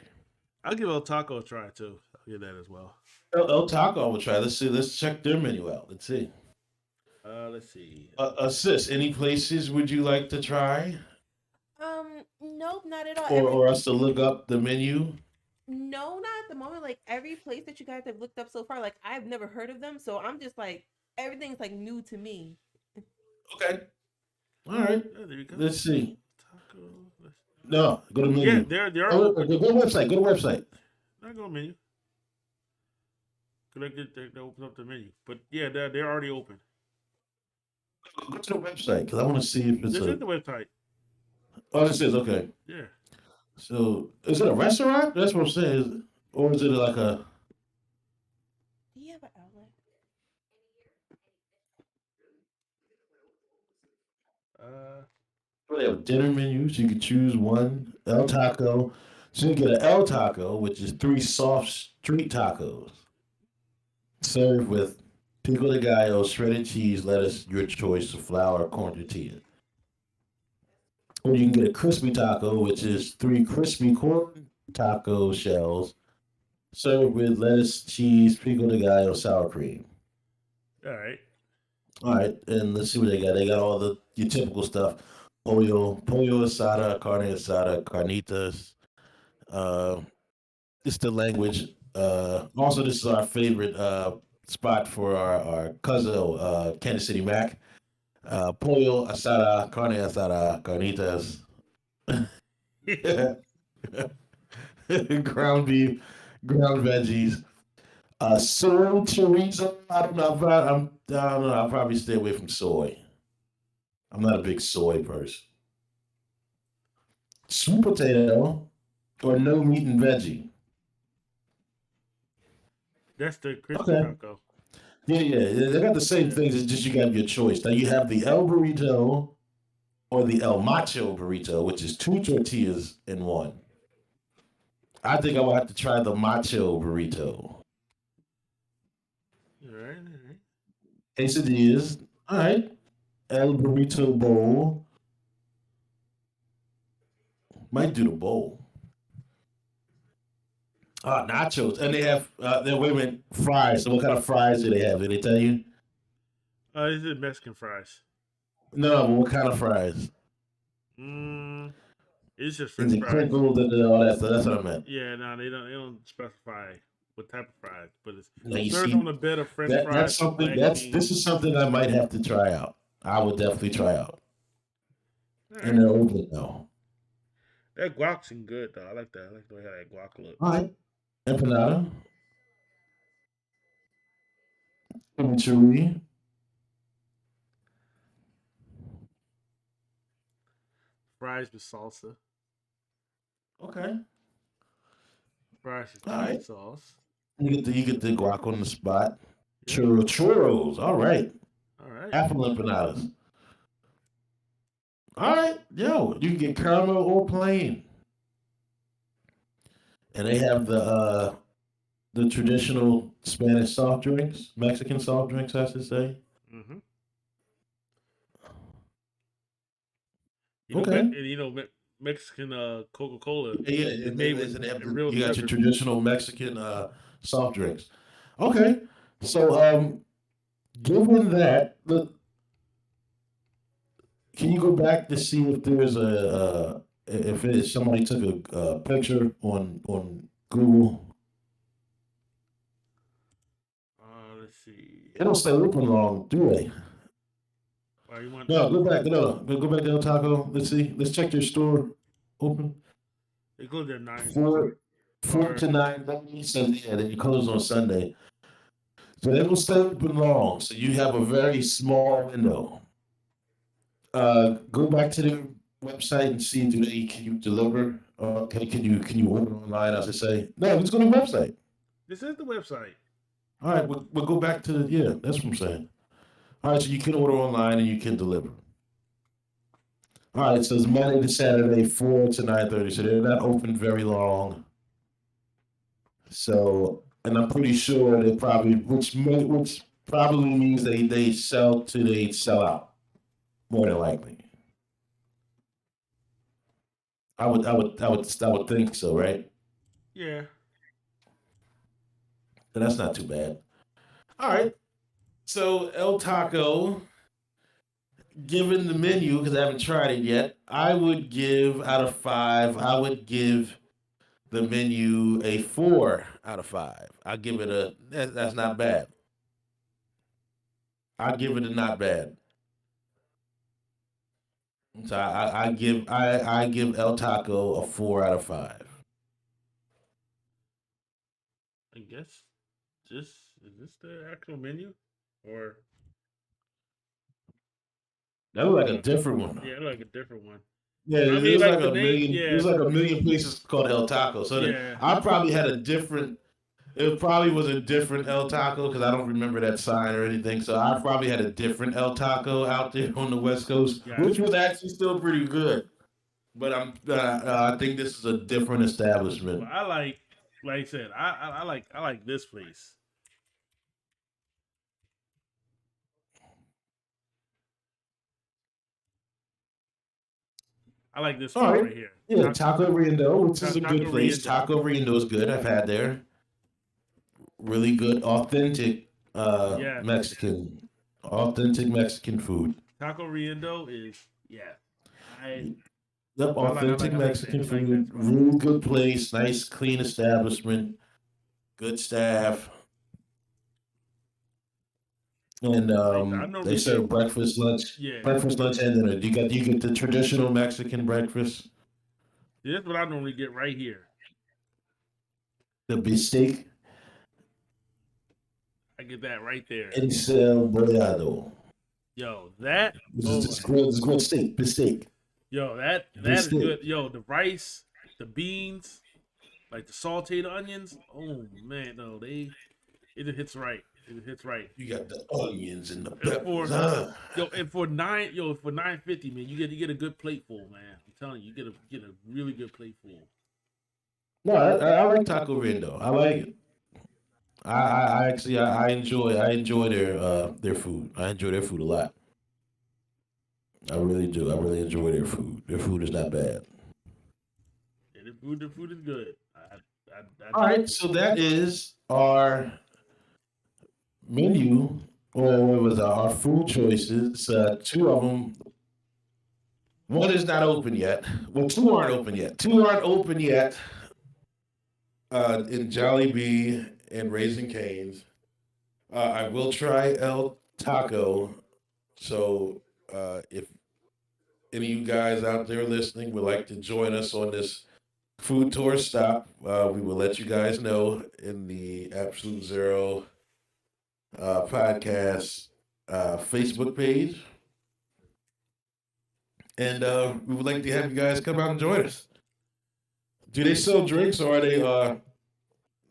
I'll give El Taco a try too. I'll give that as well. El Taco, I would try. Let's see. Let's check their menu out. Let's see. Let's see. Assist. Any places would you like to try, Nope, not at all. or us to look up the menu? No, not at the moment. Like every place that you guys have looked up so far, like I've never heard of them, so I'm just like everything's like new to me. Okay. All right. Yeah, there you go. Let's see. Taco. No, go to menu. Yeah, they're Go to website. Go to website. not going menu. Cause they open up the menu, but yeah, they're already open. Go to the website because I want to see if it's This a. is the website. Oh, this is okay. Yeah. So, is it a restaurant? That's what I'm saying. Or is it like a? Do you have an outlet? They have dinner menus. You can choose one. El Taco. So you get an El Taco, which is 3 soft street tacos, served with pico de gallo, shredded cheese, lettuce, your choice of flour, corn tortilla. Or you can get a crispy taco, which is 3 crispy corn taco shells, served with lettuce, cheese, pico de gallo, sour cream. All right. All right, and let's see what they got. They got all the your typical stuff: pollo asada, carne asada, carnitas. Uh, it's the language. Also, this is our favorite spot for our cousin, Kansas City Mac. Pollo asada, carne asada, carnitas. Ground beef, ground veggies. Soy chorizo. I don't know. I don't know. I'll probably stay away from soy. I'm not a big soy person. Sweet potato or no meat and veggie. That's the crispy Okay. taco. Yeah. They got the same things. It's just you got your choice. Now you have the El burrito or the El macho burrito, which is 2 tortillas in one. I think I will have to try the macho burrito. All right. All right. Quesadillas. All right. El burrito bowl. Might do the bowl. Nachos. And they have, wait a minute, fries. So what kind of fries do they have? Did they tell you? This is Mexican fries. No, but what kind of fries? It's just Is French it fries. crinkled and all that stuff? That's what I meant. Yeah, no, they don't specify what type of fries, but it's Now you served see, on a bed of French fries. that's something. This is something I might have to try out. I would definitely try out. And they're open though. That guac's good though. I like that. I like the way how that guac look. All right. Empanada. Chimichurri. Fries with salsa. Okay. Fries with All right. cheese sauce. You get the guac on the spot. Churros. All right. All right. Apple empanadas. All right. Yo, you can get caramel or plain. And they have the traditional Spanish soft drinks, Mexican soft drinks, I should say. Mm-hmm. Okay. And Mexican Coca-Cola. Yeah, It's made with real you got your sugar. traditional Mexican soft drinks. Okay, so given that, can you go back to see if there's somebody took a picture on Google? Let's see. They don't stay open long, do they? You want No, go back. No, go back to El Taco. Let's see. Let's check their store open. They close at 9. 4 to 9. So yeah, then you close on Sunday. So they don't stay open long. So you have a very small window. Go back to website and see can you deliver? Can you order online? I should say. No, let's go to the website. This is the website. All right, we'll go back to the yeah. That's what I'm saying. All right, so you can order online and you can deliver. All right, so it's Monday to Saturday, 4 to 9:30. So they're not open very long. So, and I'm pretty sure they probably, which probably means they sell out more than likely. I would think so, right? Yeah. But that's not too bad. All right. So El Taco, given the menu because I haven't tried it yet, I would give out of five. I would give the menu a 4 out of 5. I give it that's not bad. I give it a not bad. So I give El Taco a 4 out of 5. I guess this is this the actual menu, or That looked like a different one. yeah, like a different one. Yeah, I mean, there's like like the a name. million. Yeah. There's like a million places called El Taco. So Yeah. I probably had a different. It probably was a different El Taco because I don't remember that sign or anything. So I probably had a different El Taco out there on the West Coast, which Gotcha. was actually still pretty good. But I think this is a different establishment. Well, like I said, I like this place. I like this All spot right. right here. Yeah, Taco Riendo, which is a good Taco place. Riendo. Taco Riendo is good. I've had there. Really good, authentic Yeah. authentic Mexican food. Taco Riendo is yeah. I Yep, authentic I like Mexican that. I like food. that spot. Really good place. Nice, clean establishment. Good staff. And I normally they serve get yeah. breakfast, lunch, and dinner. You get the traditional Mexican breakfast, This is what I normally get right here. the bistec I get that right there. encebollado. Yo, that Which oh is this grilled steak, bistec. yo, that is Bistec. good. Yo, the rice, the beans, like the sauteed onions. Oh man, no, it hits right. It hits right. You got the onions and the And for peppers. Huh? and for 950, man, you get a good plate full, man. I'm telling you, you get a really good plate full. No, I like Taco Riendo. I like it. I actually I enjoy their food. I enjoy their food a lot. I really do. I really enjoy their food. Their food is not bad. Yeah, the food is good. All right, so that is our menu, or what was our food choices. Two of them. One is not open yet. Well, two aren't open yet. Two aren't open yet. In Jollibee and Raising Cane's. I will try El Taco. So if any of you guys out there listening would like to join us on this food tour stop, we will let you guys know in the Absolute Zero podcast Facebook page. And we would like to have you guys come out and join us. Do they sell drinks, or are they or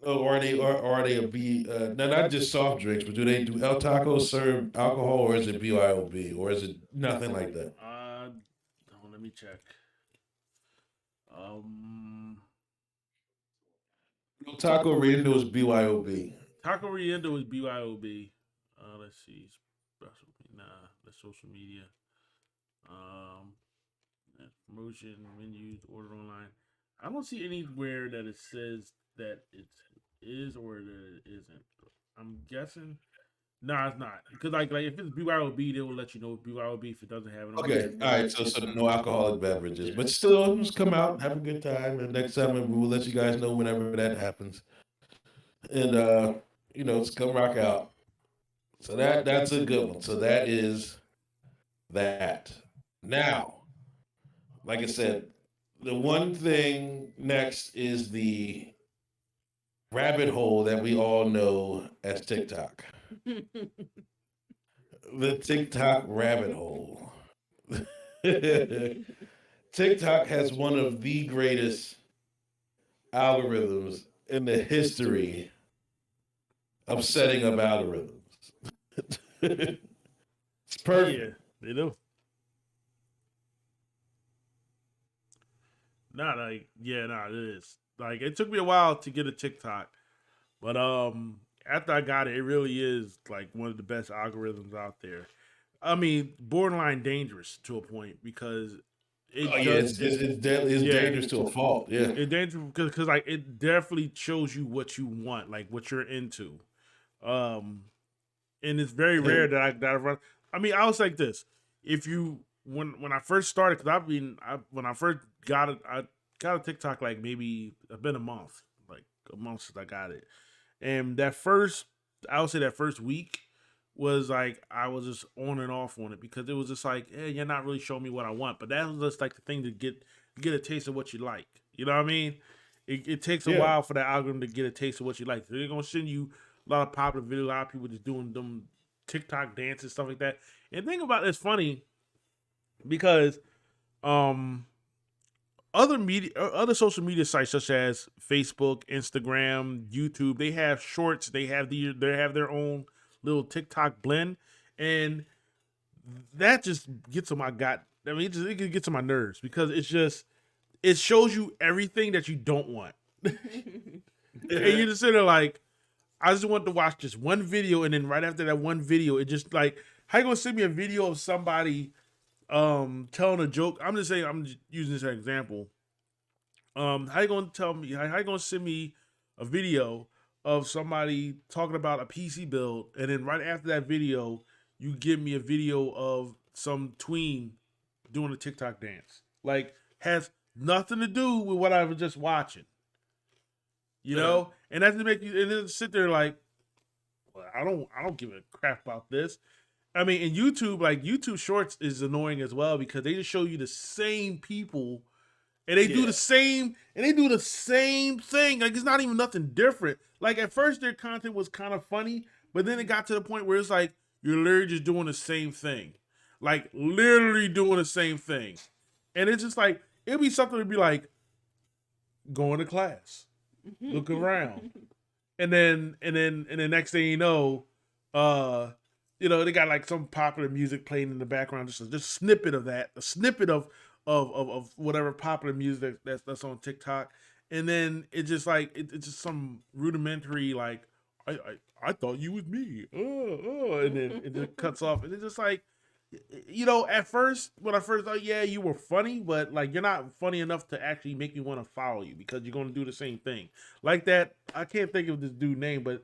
are they a B? No, not just soft drinks, but do El Taco serve alcohol, or is it BYOB, or is it nothing like that? Let me check. Um, El Taco Riendo is BYOB. Taco Riendo is BYOB. Let's see. Special, nah, that's social media. Um, promotion menus, order online. I don't see anywhere that it says that it is or that it isn't. I'm guessing. Nah, it's not. Because like if it's BYOB, they will let you know it's BYOB if it doesn't have it. Okay, all right. So no alcoholic beverages, but still, just come out, have a good time, and next time we will let you guys know whenever that happens. And just come rock out. So that's a good one. So that is that. Now, like I said, the one thing next is the rabbit hole that we all know as TikTok. The TikTok rabbit hole. TikTok has one of the greatest algorithms in the history of setting up algorithms. It's perfect. Yeah, they do. Not like yeah, nah, it is. Like it took me a while to get a TikTok, but after I got it, it really is like one of the best algorithms out there. I mean, borderline dangerous to a point because Oh it yeah, does it's yeah, dangerous to a fault. Yeah, it dangerous because like it definitely shows you what you want, like what you're into. Um, and it's very rare that I run. I mean, I was like this. If you when I first started, because when I first got it, I got a TikTok like maybe it's been a month, like a month since I got it, and that first I would say that first week was like I was just on and off on it because it was just like, hey, you're not really showing me what I want, but that was just like the thing to get a taste of what you like. You know what I mean? It takes a Yeah. while for that algorithm to get a taste of what you like. So they're gonna send you a lot of popular videos, a lot of people just doing them TikTok dances, stuff like that. And think about it's funny because um other social media sites such as Facebook, Instagram, YouTube, they have shorts, they have their own little TikTok blend, and that just gets on my gut. I mean, it gets on my nerves because it shows you everything that you don't want, and you just sit there like, I just want to watch just one video, and then right after that one video, it just like, how you gonna send me a video of somebody telling a joke? I'm just saying, I'm just using this as an example. How you gonna tell me? How you gonna send me a video of somebody talking about a PC build, and then right after that video, you give me a video of some tween doing a TikTok dance? Like has nothing to do with what I was just watching. You know, and that's to make you and then sit there like, well, I don't give a crap about this. I mean, in YouTube, like YouTube Shorts is annoying as well because they just show you the same people and they do the same thing. Like it's not even nothing different. Like at first their content was kind of funny, but then it got to the point where it's like you're literally just doing the same thing. Like literally doing the same thing. And it's just like it'd be something to be like going to class, look around. And then next thing they got like some popular music playing in the background, just a snippet of that, a snippet of whatever popular music that's on TikTok, and then it's just like it's just some rudimentary like I thought you was me, and then it just cuts off, and it's just like, at first when I first thought, yeah, you were funny, but like you're not funny enough to actually make me want to follow you because you're gonna do the same thing like that. I can't think of this dude's name, but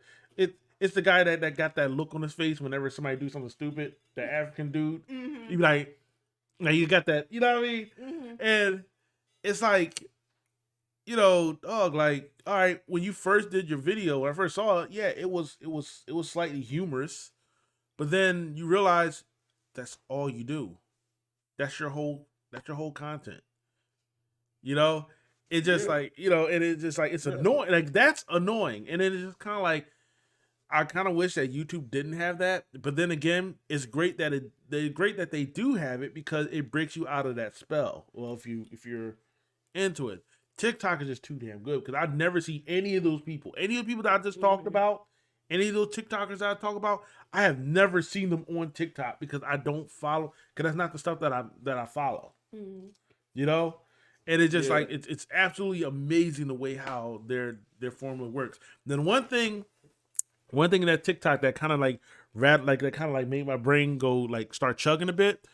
it's the guy that got that look on his face whenever somebody do something stupid. The African dude, you be like, now you got that, you know what I mean? And it's like, dog, like, all right, when you first did your video, when I first saw it, yeah, it was slightly humorous, but then you realize that's all you do. That's your whole content. You know? It just like, and it's just like it's annoying. Like that's annoying. And then it's just kind of like I kind of wish that YouTube didn't have that, but then again, it's great that they do have it because it breaks you out of that spell. Well, if you're into it, TikTok is just too damn good because I've never seen any of those people, any of the people that I just talked about, any of those TikTokers that I talk about. I have never seen them on TikTok because I don't follow, because that's not the stuff that I follow. You know, and it's just like it's absolutely amazing the way how their formula works. Then one thing in that TikTok that kind of like made my brain go like start chugging a bit.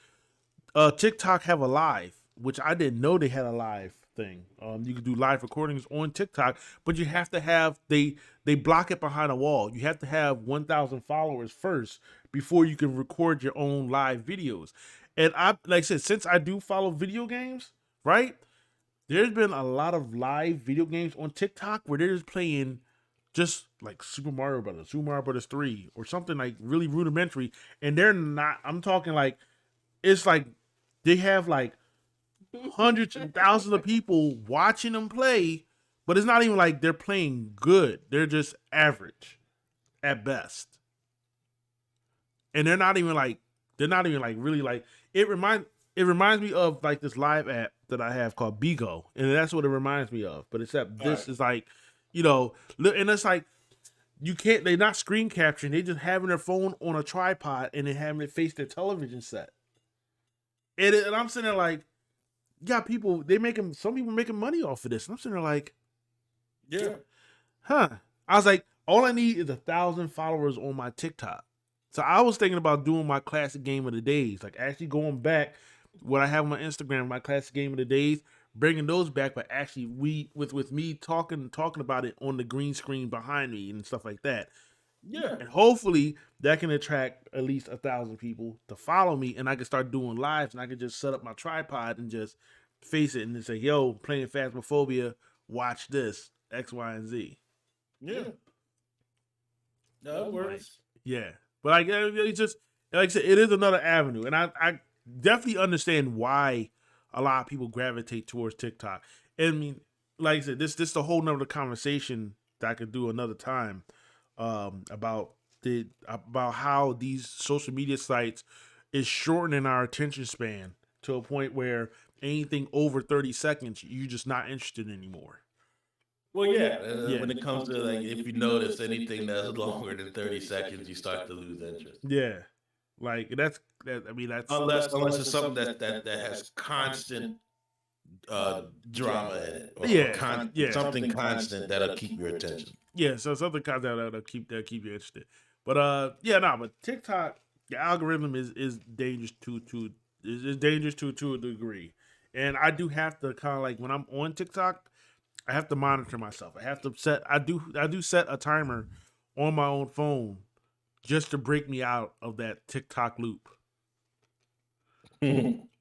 TikTok have a live, which I didn't know they had a live thing. You can do live recordings on TikTok, but you have to have they block it behind a wall. You have to have 1,000 followers first before you can record your own live videos. And I, like I said, since I do follow video games, right? There's been a lot of live video games on TikTok where they're just playing just like Super Mario Brothers 3, or something like really rudimentary. And they're not, I'm talking like, it's like they have like hundreds and thousands of people watching them play, but it's not even like they're playing good. They're just average at best. And they're not even like really like, it reminds, it reminds me of like this live app that I have called Bigo, and that's what it reminds me of. But except this is like, and it's like you can't. They're not screen capturing. They just having their phone on a tripod and then having it face their television set. And I'm sitting there like, yeah, people some people making money off of this. And I'm sitting there like, Yeah. huh. I was like, all I need is 1,000 followers on my TikTok. So I was thinking about doing my classic game of the days, like actually going back what I have on my Instagram, my classic game of the days, bringing those back, but actually with me talking about it on the green screen behind me and stuff like that. Yeah. And hopefully that can attract at least 1,000 people to follow me, and I can start doing lives, and I can just set up my tripod and just face it and then say, yo, playing Phasmophobia, watch this, X, Y, and Z. Yeah. No, it works. Yeah. But like, it's just, like I said, it is another avenue. And I definitely understand why a lot of people gravitate towards TikTok. And I mean, like I said, this is a whole nother conversation that I could do another time about how these social media sites is shortening our attention span to a point where anything over 30 seconds, you're just not interested anymore. Well, yeah. When it comes to like, if you notice anything that's longer than 30 seconds, you start to lose interest. Yeah, like that's unless it's something that has constant drama in it. Or something constant that'll keep your attention. Yeah, so something constant that'll keep you interested. But but TikTok, the algorithm is dangerous is dangerous to a degree, and I do have to kind of like when I'm on TikTok, I have to monitor myself. I do set a timer on my own phone just to break me out of that TikTok loop.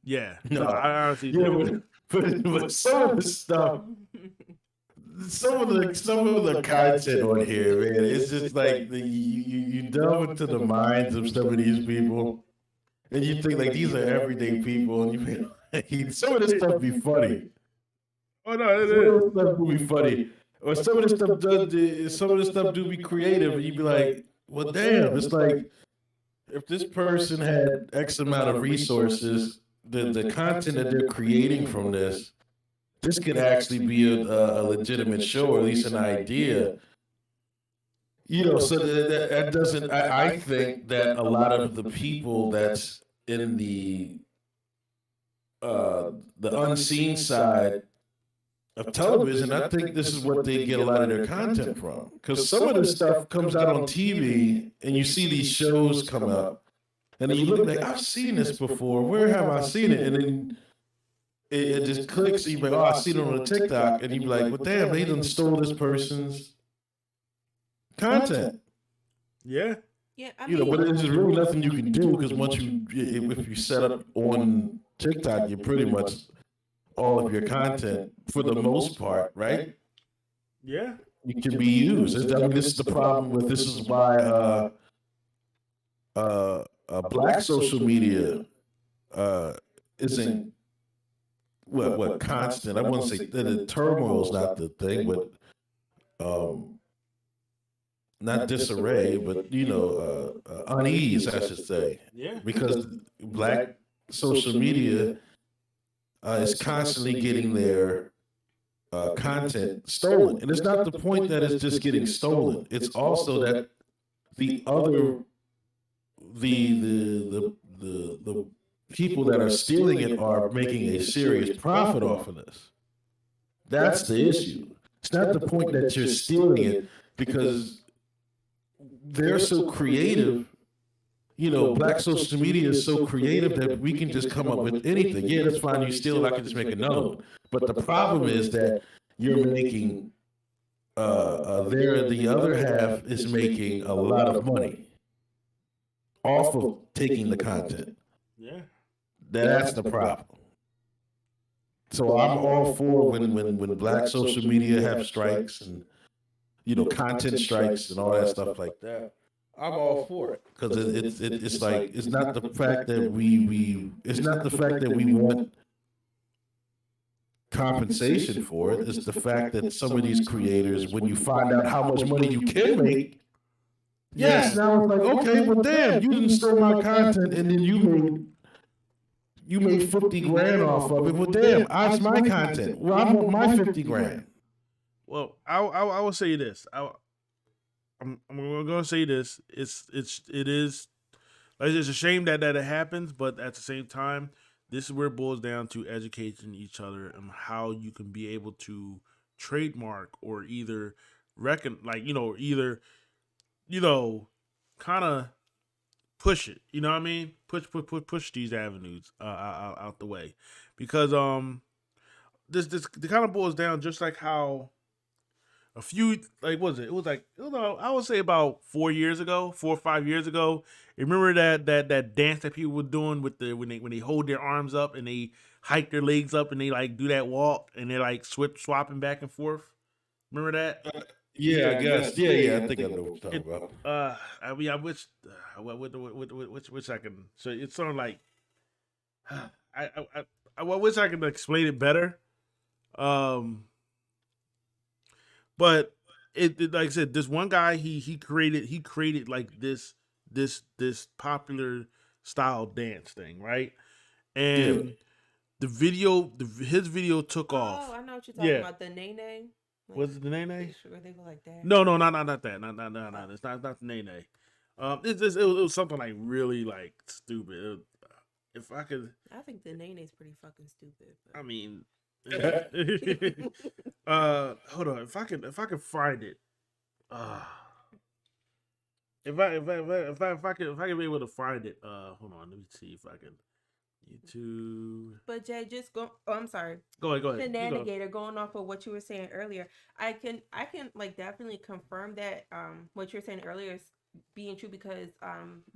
Yeah. No, I honestly do. But some of the stuff, some of the content on here, man, it's just like you delve into the minds of some of these people, and you think like these are everyday people, and you think some of this stuff be funny. Oh no, it Some of this stuff will be funny, or some of this stuff do be creative, and you be like, well, damn, it's like if this person had X amount of resources, the content that they're creating from this could actually be a legitimate show, or at least an idea. So that doesn't. I think that a lot of the people that's in the unseen side of television, I think this is what they get a lot of their content from. Because some of this stuff comes out on TV, and you see these shows come up, and then you look like, I've seen this before. Where have I seen it? And then it just clicks, and you're like, oh, I seen it on TikTok. And you be like, well, damn, they done stole this person's content. Yeah. Yeah, but there's just really nothing you can do, because once if you set up on TikTok, you're pretty much all of your content, for the most part, right? Yeah. You can be used. I mean, this is the problem this is why black social media isn't what constant. I wouldn't say the turmoil is not the thing, but not disarray, but unease, I should say. Yeah. Because black social media is constantly getting their content stolen, and it's not the point that it's just getting stolen. It's also that the people that are stealing it are making a serious profit off of this. That's the issue. It's not the point that you're stealing it, because they're so creative. Black social media is so creative that we can just come up with anything. Yeah, that's fine. You steal it, I can just make another one. But the problem is that you're making the other half is making a lot of money off of taking the content. Yeah. That's the problem. So I'm all for when black social media have strikes and content strikes and all that stuff like that. I'm all for it, because it's like it's not the fact that we want compensation for it. It's the fact that some of these creators, when you find out how much money you can make, yes, now it's like, okay, well, damn, you didn't steal my content, and then you you made 50 grand off of it. Well, damn, that's my content. Well, I want my 50 grand. Well, I will say this. I'm gonna say this. It is. It's a shame that it happens, but at the same time, this is where it boils down to educating each other and how you can be able to trademark or either kind of push it. You know what I mean? Push these avenues out the way, because this it kind of boils down just like how a few like what was it? It was like I would say about 4 or 5 years ago. You remember that dance that people were doing with the when they hold their arms up and they hike their legs up and they like do that walk and they're like swapping back and forth. Remember that? Yeah, I guess. Yeah. I think I know what you're talking about. I mean, I wish, which I can. So it's sort of like, I wish I could explain it better. But it like I said, this one guy he created like this popular style dance thing, right? And his video took off. Oh, I know what you're talking about. The Nene. Was it the Nene? Sure, they were like that. No, not that. No. It's not the Nene. It was something like really like stupid. If I could, I think the Nene's pretty fucking stupid. But... I mean, hold on. If I can find it, if I can be able to find it, hold on. Let me see if I can. YouTube. But Jay, just go. Oh, I'm sorry. Go ahead. Shenanigator, going off of what you were saying earlier, I can like definitely confirm that what you were saying earlier is being true, because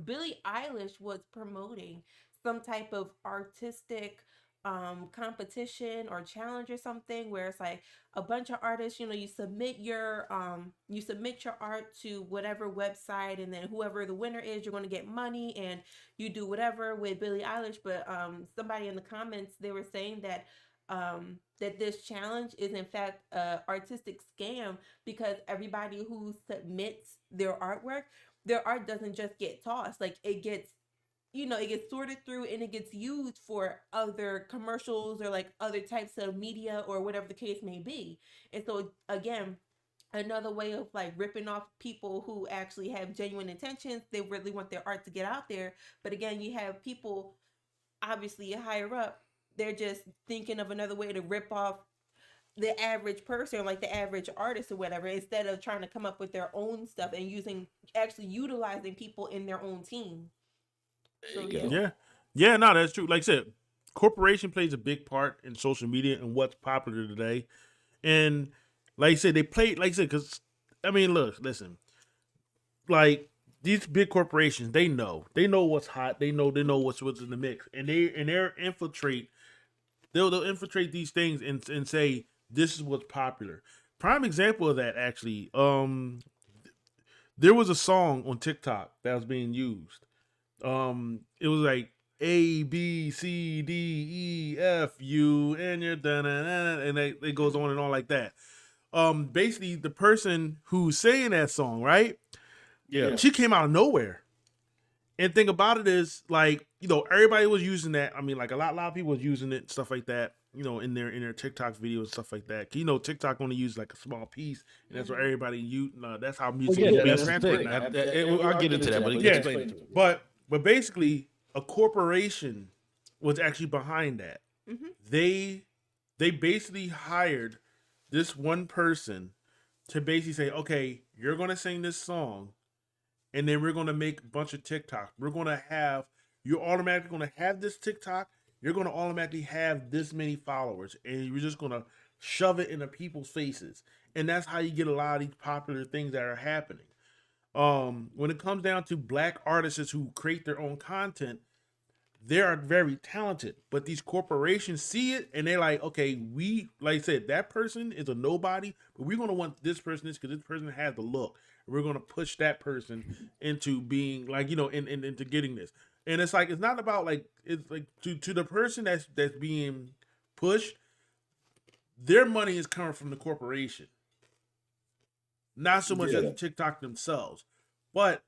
Billie Eilish was promoting some type of artistic competition or challenge or something, where it's like a bunch of artists, you submit your art to whatever website, and then whoever the winner is, you're going to get money, and you do whatever with Billie Eilish. But somebody in the comments, they were saying that that this challenge is in fact a artistic scam, because everybody who submits their artwork, their art doesn't just get tossed. Like it gets sorted through and it gets used for other commercials or like other types of media or whatever the case may be. And so again, another way of like ripping off people who actually have genuine intentions. They really want their art to get out there. But again, you have people obviously higher up, they're just thinking of another way to rip off the average person, like the average artist or whatever, instead of trying to come up with their own stuff and utilizing people in their own team. So, yeah, no, that's true. Like I said, corporation plays a big part in social media and what's popular today. And like I said, they play, like I said, because I mean, listen, like these big corporations, they know what's hot, they know what's in the mix, and they'll infiltrate these things and say this is what's popular. Prime example of that, actually, there was a song on TikTok that was being used. It was like A B C D E F U and you're done, and it goes on and on like that. Basically the person who's saying that song, right? Yeah, she came out of nowhere. And thing about it is, like, everybody was using that. I mean, like a lot of people was using it, stuff like that, in their TikTok videos and stuff like that. TikTok only use like a small piece, and that's what everybody use. That's how music is being transferred. I'll get into that, but explain it to me. But basically, a corporation was actually behind that. Mm-hmm. They basically hired this one person to basically say, okay, you're going to sing this song, and then we're going to make a bunch of TikTok. You're automatically going to have this TikTok. You're going to automatically have this many followers, and you're just going to shove it into people's faces. And that's how you get a lot of these popular things that are happening. When it comes down to black artists who create their own content, they are very talented, but these corporations see it and they're like, okay, like I said, that person is a nobody, but we're going to want this person because this person has the look. We're going to push that person into being like, into getting this. And it's like, it's not about like, it's like to the person that's being pushed, their money is coming from the corporation. Not so much as the TikTok themselves. But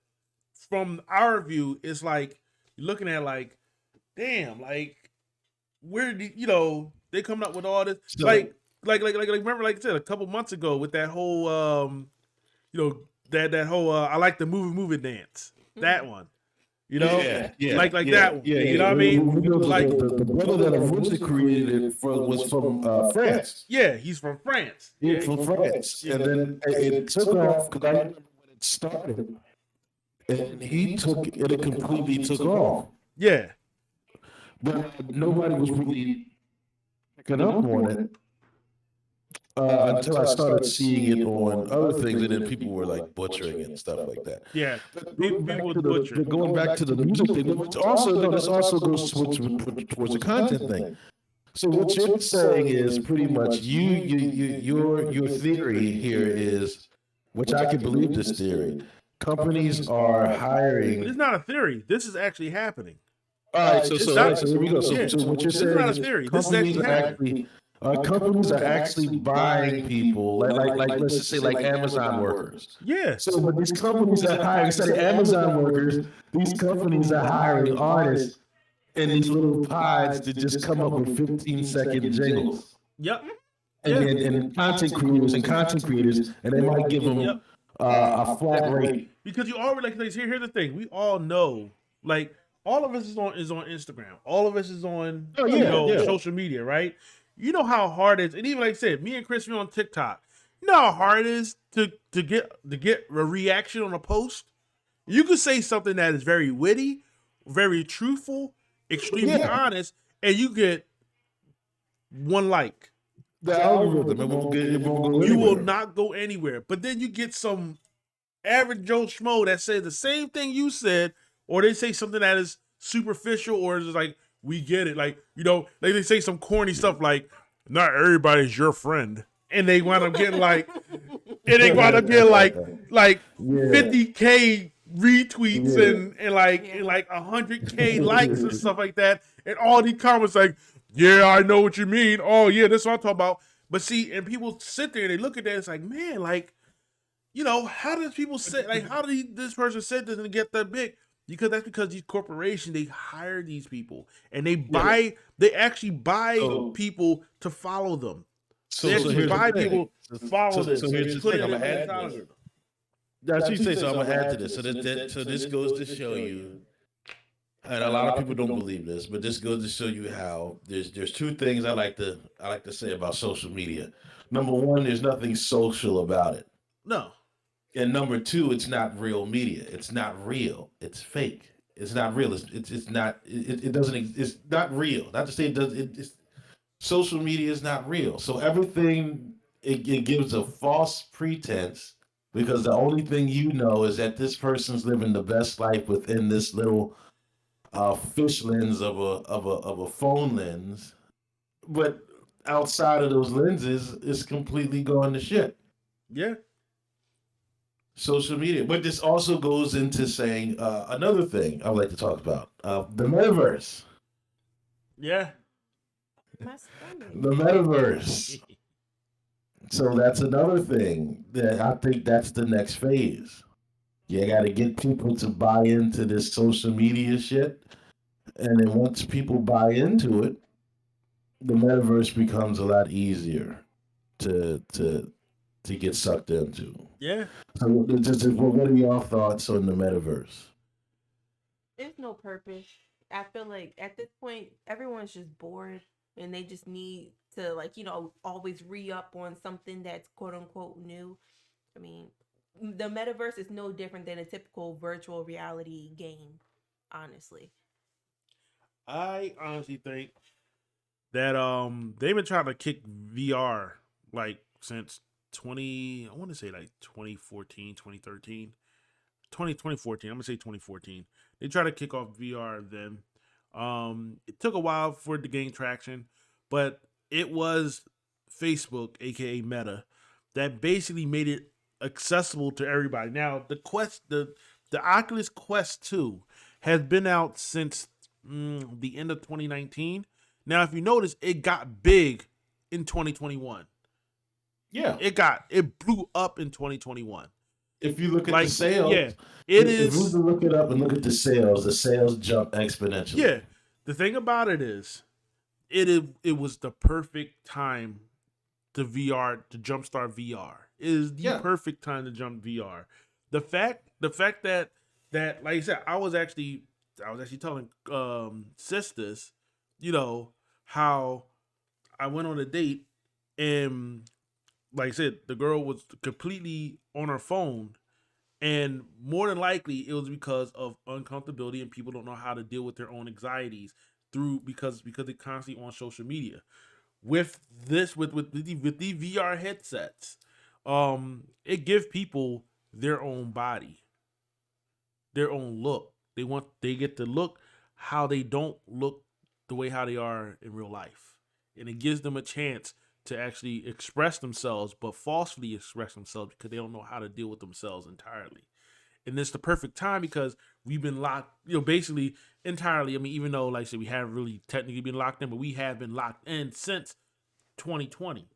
from our view, it's like, you're looking at like, damn, like, where they coming up with all this So- like remember, like I said a couple months ago with that whole that whole I like the move it dance, that one, like that one, you know what I mean? Like the brother that originally created it was from France. yeah, he's from France. He's from France, and then it took off because I remember when it started, and it completely took off, Yeah, but nobody was really picking up on it until I started seeing it on other things, and then people were like butchering it and stuff like that. yeah. Going People would butcher. going back to the music thing, which this also goes towards the content thing. So what you're saying is pretty much your theory here is, which I can believe this theory. Companies are It's hiring. not a theory. This is actually happening. All right, so here we go. Yeah. So what you're It's saying not a is theory. This is actually companies are actually buying people, like let's just say like Amazon workers. Yeah. So when these companies are hiring, instead of Amazon workers, these companies are hiring artists in these little pods to just come up with 15-second jingles. Yep. And content creators, and they might give them a flat rate. Because you already like here's the thing. We all know, like, all of us is on Instagram. All of us is on social media, right? You know how hard it is, and even like I said, me and Chris are on TikTok. You know how hard it is to get a reaction on a post. You could say something that is very witty, very truthful, extremely honest, and you get one like. The algorithm, it won't go You will anywhere. not go anywhere. But then you get some average Joe Schmo that says the same thing you said, or they say something that is superficial, or is like, we get it. Like, they say some corny stuff like, not everybody's your friend. And they wind up getting like, like 50K retweets and like 100K likes and stuff like that. And all these comments like, yeah, I know what you mean. Oh yeah, that's what I'm talking about. But see, and people sit there and they look at that, it's like, man, like, how does people say, like, how did this person say this and get that big? Because these corporations, they hire these people and they actually buy people to follow them. They actually buy people to follow them. So here's the thing, I'm gonna add to this. algorithm. That's what you say. So I'm gonna add to this. So this goes to show you, and a lot of people don't believe this, but this goes to show you how there's two things I like to say about social media. Number one, there's nothing social about it. No. And number two, it's not real media. It's not real. It's fake. It's not real. It's not. It doesn't. It's not real. Not to say it does. It's social media is not real. So everything it gives a false pretense because the only thing you know is that this person's living the best life within this little fish lens of a phone lens, but outside of those lenses, it's completely going to shit. Yeah. Social media, but this also goes into saying another thing I would like to talk about: the metaverse. Yeah. My stomach. The metaverse. So that's another thing that I think that's the next phase. You got to get people to buy into this social media shit, and then once people buy into it, the metaverse becomes a lot easier to get sucked into. Yeah. So, what are your thoughts on the metaverse? There's no purpose. I feel like at this point, everyone's just bored and they just need to, like, always re-up on something that's quote unquote new. I mean, the metaverse is no different than a typical virtual reality game, honestly. I honestly think that they've been trying to kick VR like since 2014, 2014. I'm gonna say 2014. They tried to kick off VR then. It took a while for it to gain traction, but it was Facebook, aka Meta, that basically made it accessible to everybody. Now the Oculus Quest 2 has been out since the end of 2019. Now, if you notice, it got big in 2021. Yeah, it blew up in 2021. if you look at the sales, Yeah, if you look it up and look at the sales jump exponentially. Yeah, the thing about it is, it was the perfect time to jumpstart VR. It is the Yeah. perfect time to jump VR. The fact that like I said, I was actually telling sisters, you know, how I went on a date and like I said, the girl was completely on her phone. And more than likely, it was because of uncomfortability and people don't know how to deal with their own anxieties because they're constantly on social media. With this, with the VR headsets, it gives people their own body, their own look. They get to look how they don't look the way how they are in real life, and it gives them a chance to actually express themselves, but falsely express themselves because they don't know how to deal with themselves entirely. And it's the perfect time because we've been locked, basically entirely. I mean, even though, like I said, we haven't really technically been locked in, but we have been locked in since 2020.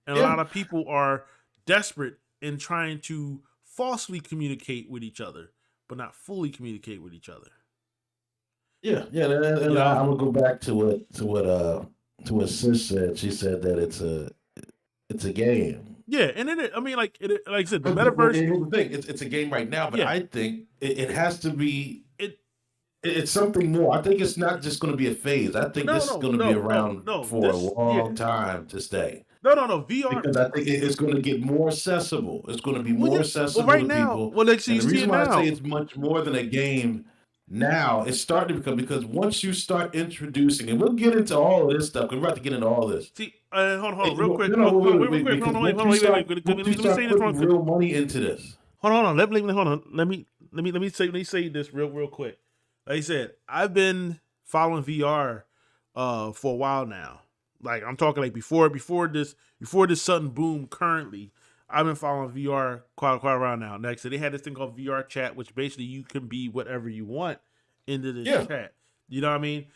And a Yeah. lot of people are desperate in trying to falsely communicate with each other, but not fully communicate with each other. Yeah, yeah, and I'm gonna go back to what Sis said. She said that it's a game. Yeah, and then I mean, like I said, the But metaverse. here's the thing: it's a game right now, but Yeah, I think it has to be. it. It's something more. I think it's not just going to be a phase. I think No, this is no, going to be no, no, around no. for a This, yeah, long time to stay. no. VR. Because I think it's going to get more accessible. It's going to be Well, more yeah. Well, accessible right to now, people. well, like, so And you the see it reason why I say now. it's much more than a game now, it's starting to become because once you start introducing, and we'll get into all of this stuff, 'cause we're about to get into all this. See, hold on, real No, quick. no, Hold on, wait, wait, wait, real wait, quick. because Hold on, wait. once you Let me say start this real putting quick. real money into this, Hold on. Hold on. Let me say this real quick. Like I said, I've been following VR for a while now. Like I'm talking like before this sudden boom currently, I've been following VR quite around now. Next, so they had this thing called VR chat, which basically you can be whatever you want into this yeah, chat. You know what I mean?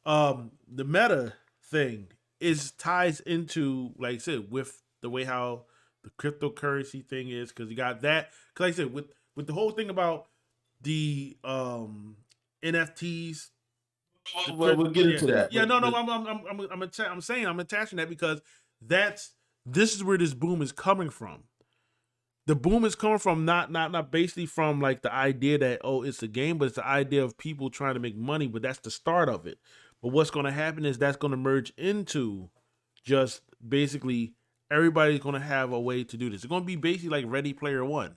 The meta thing is ties into, like I said, with the way how the cryptocurrency thing is, because you got that. Because like I said, with the whole thing about the NFTs, well, we'll get yeah, into that. yeah, no, But I'm saying I'm attaching that because this is where this boom is coming from. The boom is coming from not basically from like the idea that, oh, it's a game, but it's the idea of people trying to make money. But that's the start of it. But what's going to happen is that's going to merge into just basically everybody's going to have a way to do this. It's going to be basically like Ready Player One.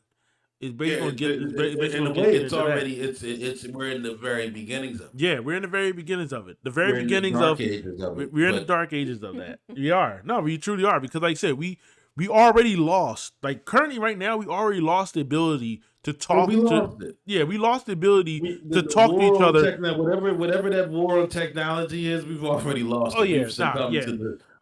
It's yeah, basically going to get, basically in going a to way, get it's into that. already it's we're in the very beginnings of it. Yeah, we're in the very beginnings of it. The very We're in the beginnings dark of ages of it. we're in the But dark ages of that. We are. No, we truly are, because like I said, we already lost. Like currently right now, we already lost the ability to we talk to, lost it. yeah, we lost the ability to The talk to each war on other. whatever that war on technology is, we've already lost Oh it. yeah, nah, yeah.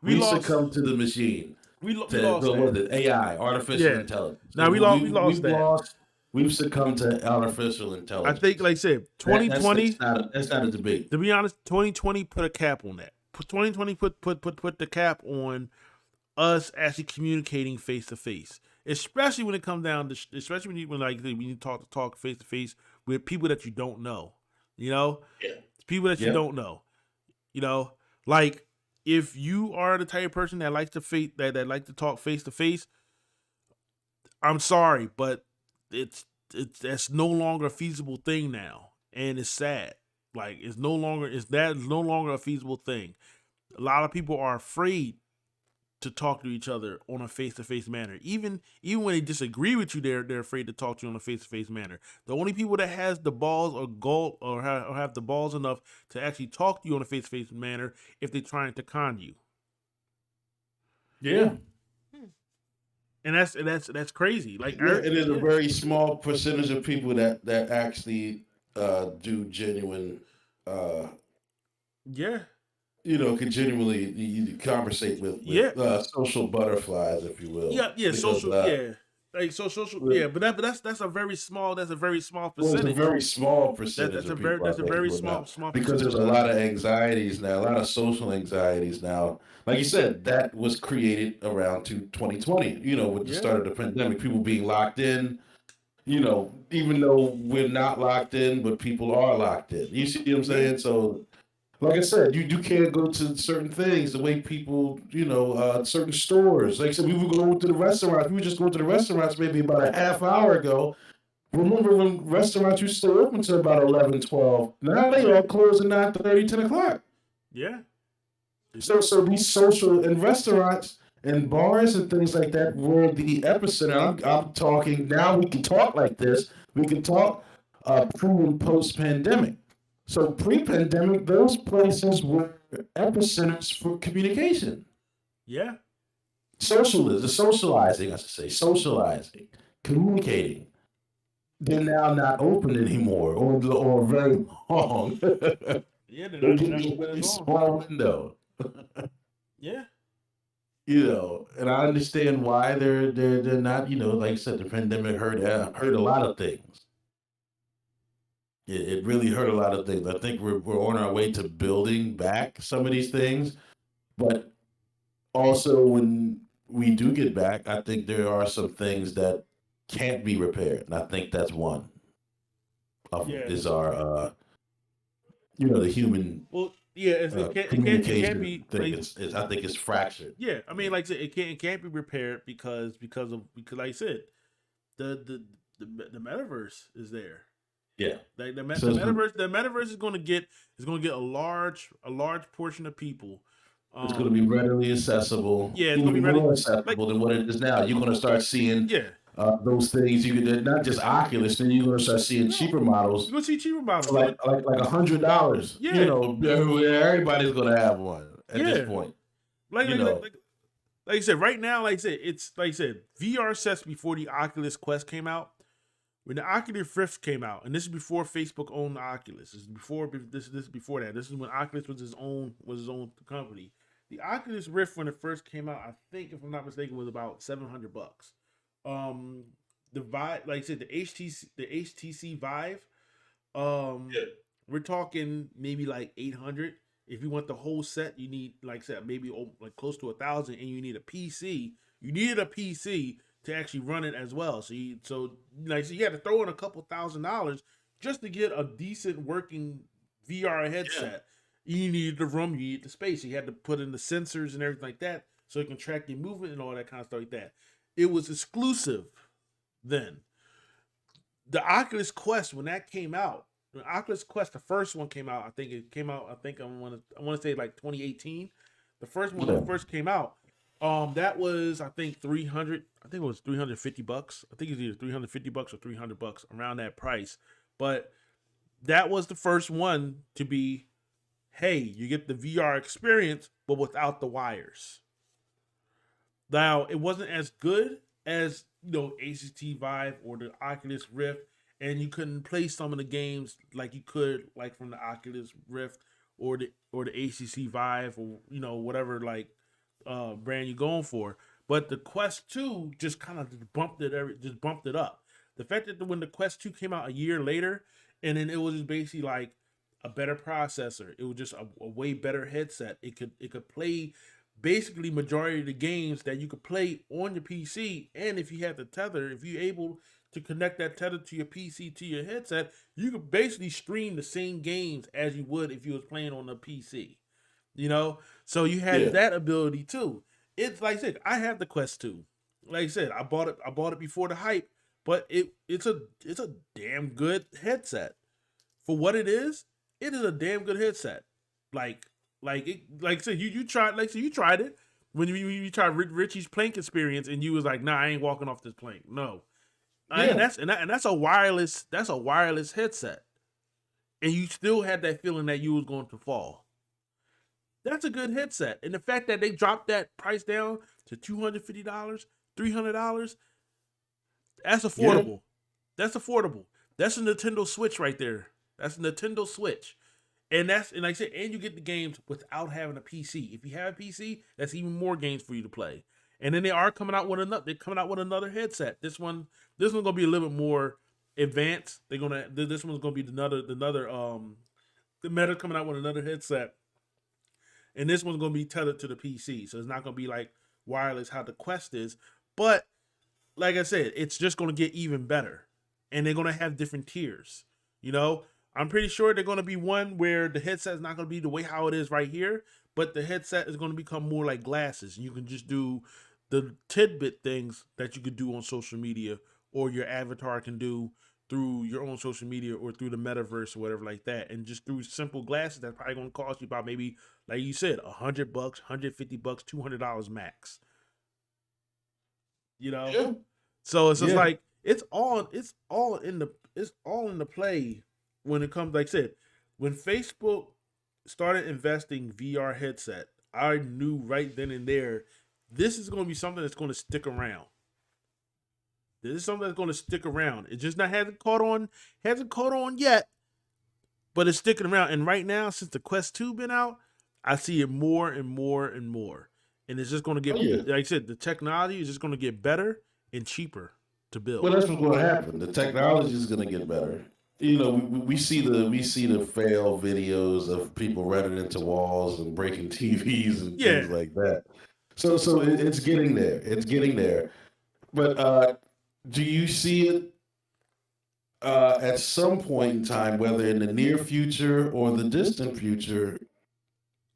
We We've lost succumbed to the machine. we To lost what that. was it? AI, artificial Yeah. intelligence. Now we lost We've that. lost. We've succumbed to artificial I think, intelligence. like I said, 2020, That's not a debate. to be honest, 2020 put a cap on that. 2020 put the cap on us actually communicating face to face, especially when it comes down to, especially when you talk face to face with people that you don't know, you know, Yeah. people that you Yeah. don't know, you know, like if you are the type of person that likes to that like to talk face to face, I'm sorry, but it's that's no longer a feasible thing now, and it's sad. Like it's no longer a feasible thing. A lot of people are afraid to talk to each other on a face to face manner. Even when they disagree with you, they're afraid to talk to you on a face to face manner. The only people that has the balls or have the balls enough to actually talk to you on a face to face manner if they're trying to con you. Yeah. And that's crazy. Like Yeah, it is a yeah. very small percentage of people that actually do genuine Yeah. can genuinely you conversate with Yeah. social butterflies, if you will. Yeah, Because, social, yeah, like social, yeah, but that's a very small, well, it's a percentage. very small percentage That's a of very people I think who are not, small because there's percentage. a lot of anxieties now, a lot of social anxieties now. Like you said, that was created around 2020. With the Yeah, start of the pandemic, people being locked in. Even though we're not locked in, but people are locked in. You see what I'm yeah, saying? So Like I said, you can't go to certain things the way people, certain stores. Like I said, we would go to the restaurants. We would just go to the restaurants maybe about a half hour ago. Remember when restaurants used to stay open until about 11, 12? Now they all close at 9:30, 10 o'clock. Yeah. So these social and restaurants and bars and things like that were the epicenter. I'm talking now. We can talk like this. We can talk pre and post pandemic. So pre-pandemic, those places were epicenters for communication, Yeah. socializing. I should say socializing, communicating. They're now not open anymore, or very long. Yeah, they're They not, give they're not you a open very as long. small window. Yeah. And I understand why they're not. Like I said, the pandemic hurt a lot of things. It really hurt a lot of things. I think we're on our way to building back some of these things, but also when we do get back, I think there are some things that can't be repaired, and I think that's one of them, Yeah. is our the human Well, yeah, it can't communication be thing. like, I think it's fractured. yeah. I mean, like I said, it can't be repaired because like I said, the metaverse is there. Yeah. Like the So metaverse is going to get a large portion of people. It's going to be readily accessible. Yeah, it's going to even be ready. more accessible than what it is now. You're going to start seeing Yeah, those things. You could not just Oculus. Then you're going to start seeing cheaper models, you're going to see cheaper models. for like $100. Yeah. Everybody's going to have one at Yeah. this point. Like I said, right now, like I said, it's like I said, VR sets before the Oculus Quest came out. When the Oculus Rift came out, and this is before Facebook owned the Oculus. This is before that. This is when Oculus was his own company. The Oculus Rift, when it first came out, I think, if I'm not mistaken, was about $700. The Vive, like I said, the HTC Vive, we're talking maybe like 800. If you want the whole set, you need, like I said, maybe like close to 1,000, and you need a PC. You needed a PC to actually run it as well. So you had to throw in a couple $1,000 just to get a decent working VR headset. You needed the room, you needed the space. You had to put in the sensors and everything like that so it can track your movement and all that kind of stuff like that. It was exclusive then. The Oculus Quest, when that came out, the Oculus Quest, the first one came out. I want to say like 2018. The first one when it first came out. That was, I think, 300. I think it was $350. I think it's either $350 or $300 around that price. But that was the first one to be, hey, you get the VR experience, but without the wires. Now, it wasn't as good as ACT Vive or the Oculus Rift, and you couldn't play some of the games like you could like from the Oculus Rift or the ACC Vive or whatever brand you're going for. But the Quest 2 just kind of bumped it up. The fact that when the Quest 2 came out a year later, and then it was just basically like a better processor. It was just a way better headset. It could play basically majority of the games that you could play on your PC. And if you had the tether, if you're able to connect that tether to your PC to your headset, you could basically stream the same games as you would if you was playing on a PC. So you had that ability too. It's like I said, I have the Quest 2. Like I said, I bought it before the hype, but it's a damn good headset. For what it is a damn good headset. Like I said, you tried it when you tried Richie's plank experience, and you was like, nah, I ain't walking off this plank. No. And that's a wireless headset. And you still had that feeling that you was going to fall. That's a good headset. And the fact that they dropped that price down to $250, $300, that's affordable. Yeah. That's affordable. That's a Nintendo Switch right there. That's a Nintendo Switch. And like I said, and you get the games without having a PC. If you have a PC, that's even more games for you to play. And then they're coming out with another headset. This one's gonna be a little bit more advanced. This one's gonna be the Meta coming out with another headset. And this one's gonna be tethered to the PC. So it's not gonna be like wireless how the Quest is. But like I said, it's just gonna get even better. And they're gonna have different tiers. I'm pretty sure they're going to be one where the headset is not going to be the way how it is right here, but the headset is going to become more like glasses. And you can just do the tidbit things that you could do on social media or your avatar can do through your own social media or through the metaverse or whatever like that. And just through simple glasses, that's probably going to cost you about maybe, like you said, $100, $150, $200 max. You know? Yeah. So it's just Yeah. like it's all in the play when it comes, like I said, when Facebook started investing VR headset, I knew right then and there this is going to be something that's going to stick around. This is something that's going to stick around. It just not hasn't caught on yet, but it's sticking around. And right now, since the Quest 2 been out, I see it more and more and more. And it's just going to get, Oh, yeah. like I said, the technology is just going to get better and cheaper to build. Well, that's what's going to happen. The technology is going to get better. You know, we see the fail videos of people running into walls and breaking TVs and Yeah. things like that. So it's getting there. It's getting there. But do you see it at some point in time, whether in the near future or the distant future?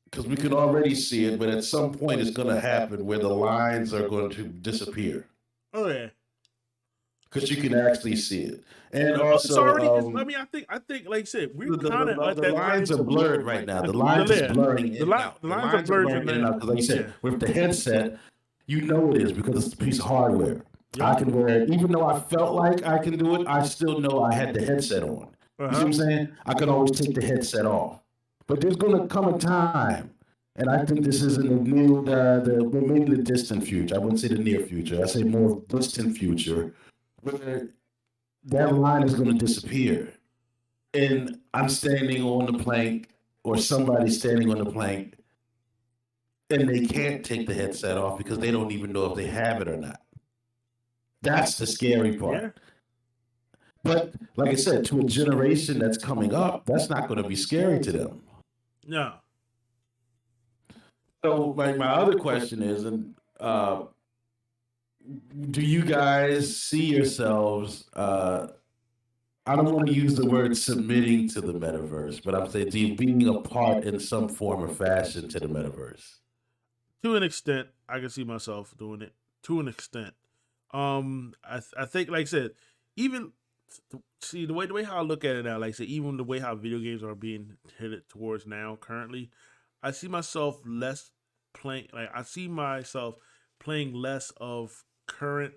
Because we can already see it, but at some point it's going to happen where the lines are going to disappear. Oh yeah. Because you can actually see it, and It's also, already. I mean, I think, like I said, we're kind of at the that lines line. are blurred right now. The lines is blurring in and out. The lines are blurred in and out. Because, like you said, Yeah. with the headset, you know it is because it's a piece of hardware. Yep. I can wear it, even though I felt like I can do it. I still know I had the headset on. You see what I'm saying? I could always take the headset off, but there's going to come a time. And I think this is in the maybe the distant future. I wouldn't say the near future. I say more distant future, where that line is going to disappear. And I'm standing on the plank, or somebody's standing on the plank, and they can't take the headset off because they don't even know if they have it or not. That's the scary part. Yeah. But like I said, to a generation that's coming up, that's not going to be scary to them. No. So, like, my other question is, and do you guys see yourselves? I don't want to use the word submitting to the metaverse, but I'm saying, do you being a part in some form or fashion to the metaverse? To an extent, I can see myself doing it. To an extent, I think, like I said, even see the way how I look at it now, like I said, even the way how video games are being headed towards now currently, I see myself less playing. Like I see myself playing less of current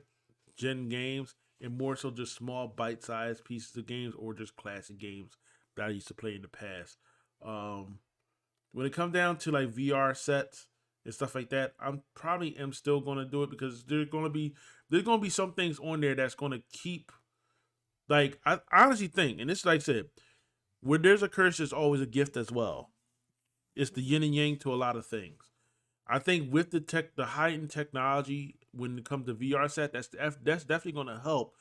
gen games and more so just small bite-sized pieces of games or just classic games that I used to play in the past. When it comes down to like VR sets and stuff like that, I'm probably am still gonna do it because there's gonna be some things on there that's gonna keep, like, I honestly think, and this, like I said, where there's a curse, there's always a gift as well. It's the yin and yang to a lot of things. I think with the heightened technology when it comes to VR set, that's definitely going to help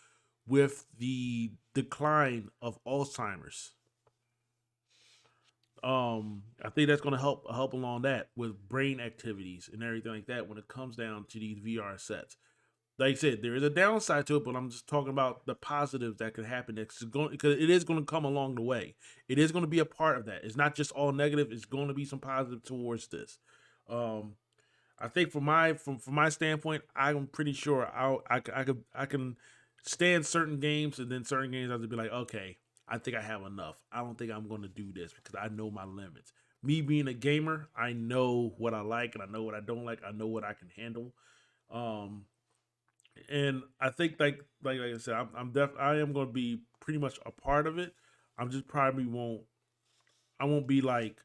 with the decline of Alzheimer's. I think that's going to help along that with brain activities and everything like that when it comes down to these VR sets. Like I said, there is a downside to it, but I'm just talking about the positives that could happen. Because it is going to come along the way. It is going to be a part of that. It's not just all negative. It's going to be some positive towards this. I think from my standpoint, I'm pretty sure I can stand certain games, and then certain games I have to be like, okay, I think I have enough. I don't think I'm going to do this because I know my limits. Me being a gamer, I know what I like and I know what I don't like. I know what I can handle. And I think like I said, I am going to be pretty much a part of it. I'm just probably I won't be like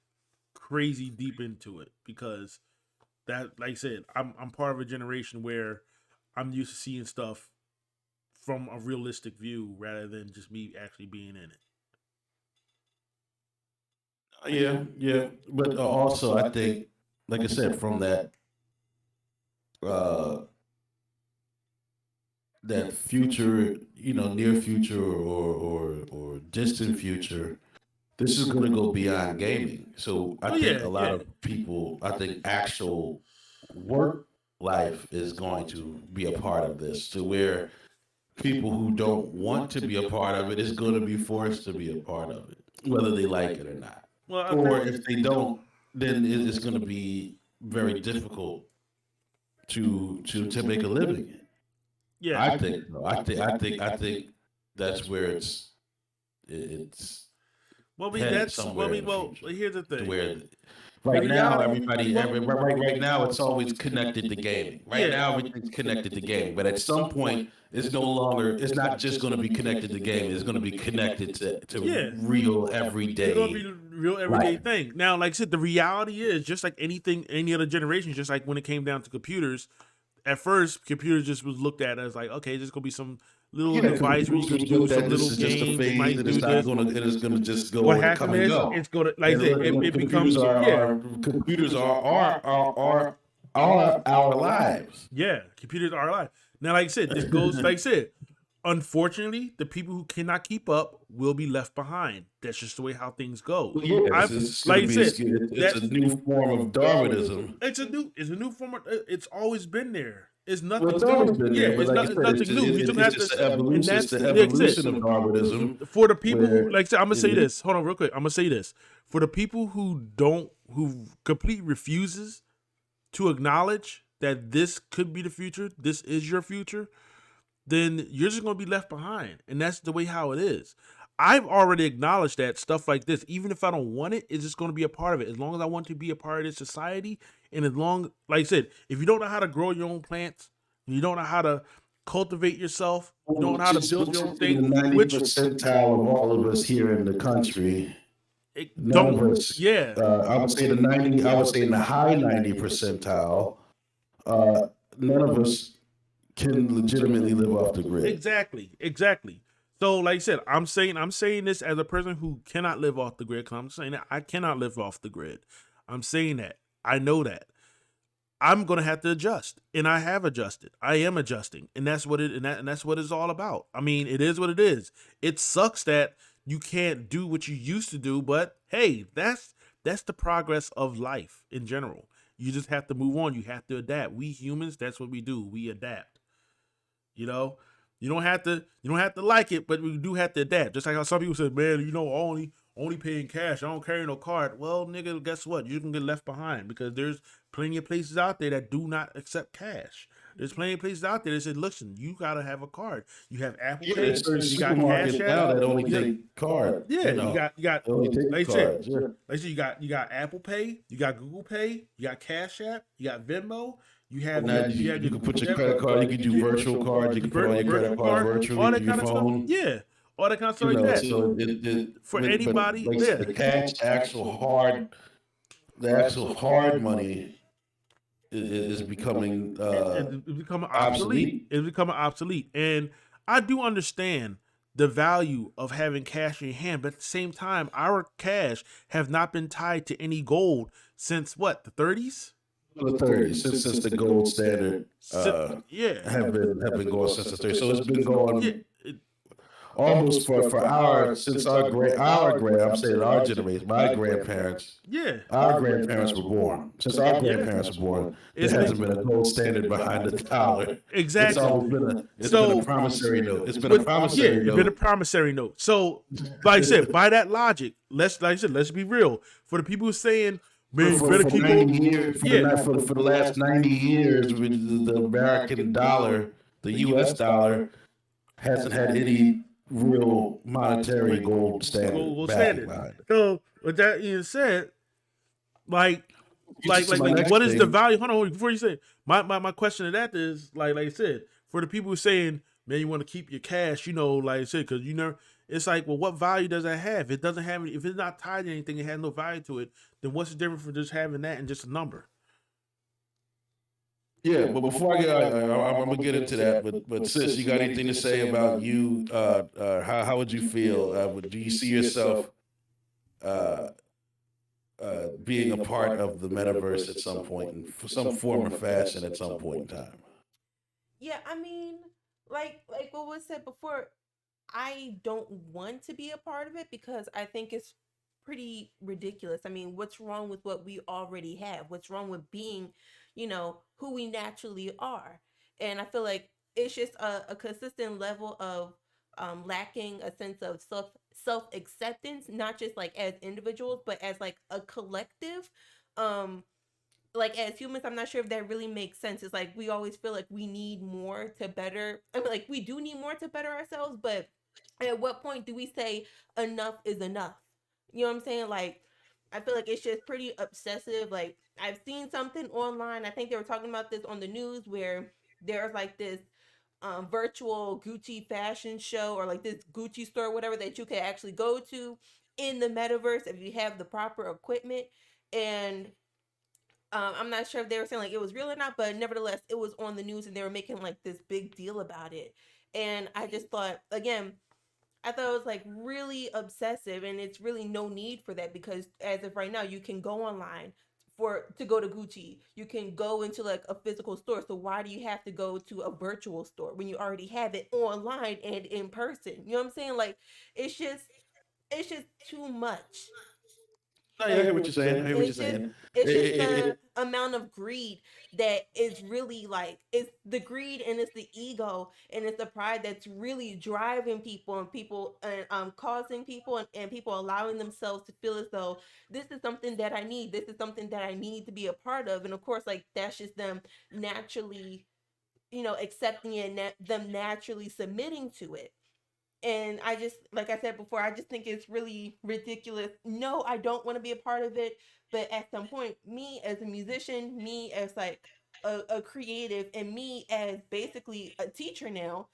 crazy deep into it because that, like I said, I'm part of a generation where I'm used to seeing stuff from a realistic view rather than just me actually being in it. Yeah. But also, I think, like I said, from uh, that future, near future or distant future, this is going to go beyond gaming. So I think a lot of people, I think actual work life is going to be a part of this, to where people who don't want to be a part of it is going to be forced to be a part of it. whether they like it or not. Well, I Or think if they don't, then it's going to be very difficult to make a living in. yeah. I think so. I think that's where it's Well, I mean headed that's well, I somewhere in mean, the well. future. Here's the To thing. where The right now reality, right now it's always connected to gaming. Right Yeah. now everything's connected to gaming, but at some point it's no longer. It's not just going to be connected to gaming. It's going to be connected to Yeah. real It's gonna everyday be the real everyday life. thing. Now, like I said, the reality is just like anything, any other generation. Just like when it came down to computers, at first, computers just was looked at as like, okay, just gonna be some little Yeah, device where you computers can was do looked some at this little is just a games. You phase, might and do this. it is going to just What go and come happened and is go. it's gonna, like I And said, it computers becomes computers are our lives. yeah, computers are alive. Now, like I said, this goes like I said. Unfortunately, the people who cannot keep up will be left behind. That's just the way how things go. Well, yes, it's going Like to I be said, it's a new form of Darwinism. it's a new form of. It's always been there. It's Well, nothing it's new. always been Yeah, there, but like I it's said, nothing new. You just have it's to, the evolution. and It's that's the like I said, evolution of Darwinism. for the people who, Where like I said, I'm gonna say this. Hold on, real quick. I'm gonna say this for the people who completely refuses to acknowledge that this could be the future. This is your future. Then you're just going to be left behind. And that's the way how it is. I've already acknowledged that stuff like this, even if I don't want it, it's just going to be a part of it. As long as I want to be a part of this society, and as long, like I said, if you don't know how to grow your own plants, you don't know how to cultivate yourself, you don't know how to build your own in the thing, 90 which percentile of all of us here in the country, it none of don't, us. yeah, I would say the 90. I would say in the high 90 percentile. None of us can legitimately live off the grid. exactly. So, like I said, I'm saying this as a person who cannot live off the grid. Cause I'm saying that I cannot live off the grid. I'm saying that I know that I'm gonna have to adjust, and I have adjusted. I am adjusting, and that's what that's what it's all about. I mean, it is what it is. It sucks that you can't do what you used to do, but hey, that's the progress of life in general. You just have to move on. You have to adapt. We humans, that's what we do. We adapt. You know, you don't have to like it, but we do have to adapt. Just like how some people say, man, only paying cash. I don't carry no card. Well, nigga, guess what? You can get left behind because there's plenty of places out there that do not accept cash. There's plenty of places out there that say, listen, you gotta have a card. You have Apple Yeah, Pay, there's certain you got Cash supermarkets App. now that only Yeah. take card. Yeah, you know, you got they only take like I said, cards. Yeah. like I said, you got Apple Pay, you got Google Pay, you got Cash App, you got Venmo, you have Now you have you can put your have- credit card. You can do virtual cards. You can put on your credit card virtually all to that your kind of stuff. phone. Yeah, all that kind of stuff You like know, that. so For but anybody, like yeah. the cash, the actual hard money is becoming It's becoming obsolete. obsolete. It's becoming obsolete. And I do understand the value of having cash in your hand, but at the same time, our cash have not been tied to any gold since what, the 30s? The 30s, since the gold standard Yeah. have been going since the 30s. So it's been Yeah. going almost for our since I'm saying our generation, my grandparents. Yeah. Our grandparents were born. Since our grandparents were born, there It's hasn't been- been a gold standard behind the dollar. Exactly. It's always been So- a promissory note. It's been But, a promissory yeah, it's note. been a promissory note. So, like I said, by that logic, let's be real. For the people who saying, man, you better for keep 90 on. years, for the last 90 years, with the American dollar, the U.S. dollar, hasn't had any real monetary gold standard. Gold backing standard. behind it. So, with that being said, like to my next what is the thing. value? Hold on, before you say it, my question to that is like I said, for the people who saying, man, you want to keep your cash, like I said, because it's like, well, what value does that have? It doesn't have any. If it's not tied to anything, it has no value to it. Then what's the difference for just having that and just a number? Yeah, but before I get, I'm gonna get into that. But sis, you got anything to say about you? How would you feel? Do you see yourself uh, being a part of the metaverse at some point, in some form or fashion, at some point in time? Yeah, I mean, like what was said before, I don't want to be a part of it because I think it's pretty ridiculous. I mean, what's wrong with what we already have? What's wrong with being, who we naturally are? And I feel like it's just a consistent level of lacking a sense of self acceptance, not just like as individuals, but as like a collective. Um, like as humans, I'm not sure if that really makes sense. It's like we always feel like we need more to better. I mean, like we do need more to better ourselves, but at what point do we say enough is enough? You know what I'm saying? Like, I feel like it's just pretty obsessive. Like, I've seen something online. I think they were talking about this on the news where there's like this virtual Gucci fashion show or like this Gucci store, whatever, that you can actually go to in the metaverse if you have the proper equipment. And I'm not sure if they were saying like it was real or not, but nevertheless, it was on the news and they were making like this big deal about it. And I just thought, again, I thought it was like really obsessive, and it's really no need for that because as of right now, you can go online to go to Gucci. You can go into like a physical store. So why do you have to go to a virtual store when you already have it online and in person? You know what I'm saying? Like it's just it's just too much. No, yeah, I hear what you're saying. I hear what you're It's just saying. it's just the It- amount of greed that is really like it's the greed and it's the ego and it's the pride that's really driving people and people and causing people and people allowing themselves to feel as though this is something that I need, this is something that I need to be a part of. And of course, like that's just them naturally, accepting it and them naturally submitting to it. And I just, like I said before, I just think it's really ridiculous. No, I don't want to be a part of it. But at some point, me as a musician, me as like a creative, and me as basically a teacher now,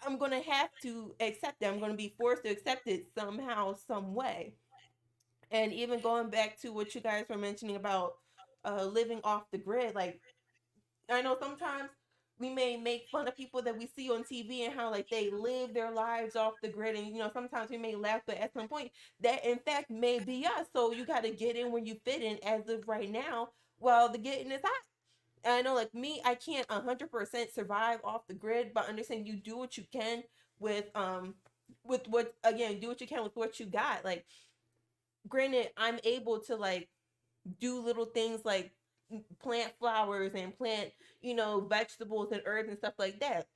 I'm going to have to accept it. I'm going to be forced to accept it somehow, some way. And even going back to what you guys were mentioning about living off the grid, like I know sometimes we may make fun of people that we see on TV and how like they live their lives off the grid, and sometimes we may laugh, but at some point that in fact may be us. So you got to get in where you fit in. As of right now, while the getting is hot. And I know, like me, I can't 100% survive off the grid, but understand you do what you can with what, again, do what you can with what you got. Like, granted, I'm able to like do little things like plant flowers and plant, vegetables and herbs and stuff like that.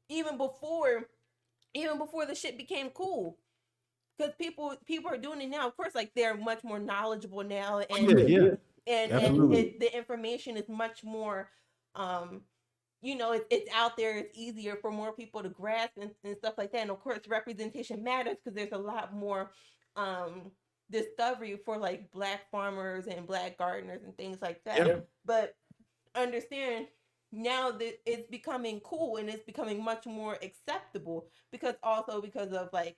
Even before even before the shit became cool. Because people are doing it now. Of course, like they're much more knowledgeable now, and yeah, yeah, absolutely. the information is much more um it's out there, it's easier for more people to grasp and stuff like that. And of course representation matters because there's a lot more um discovery for like black farmers and black gardeners and things like that. Yeah, But understand now that it's becoming cool and it's becoming much more acceptable because of like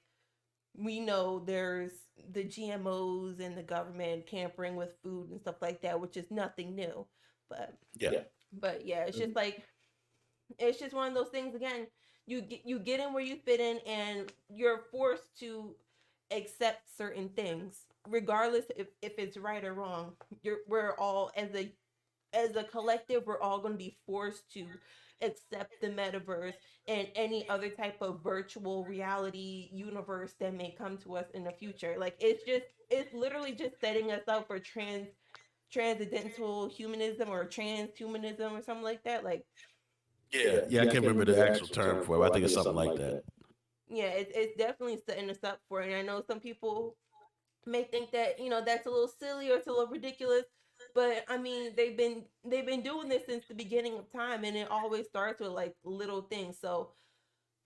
we know there's the GMOs and the government tampering with food and stuff like that, which is nothing new. But yeah, yeah, it's just one of those things. Again, you get in where you fit in, and you're forced to accept certain things, regardless if it's right or wrong. We're all as a collective, we're all going to be forced to accept the metaverse and any other type of virtual reality universe that may come to us in the future. Like it's literally just setting us up for transcendental humanism or transhumanism or something like that. Like yeah, yeah. I can't remember the actual term for it, but I think it's something like that. yeah, it's definitely setting us up for it. And I know some people may think that that's a little silly or it's a little ridiculous, but I mean they've been doing this since the beginning of time, and it always starts with like little things. So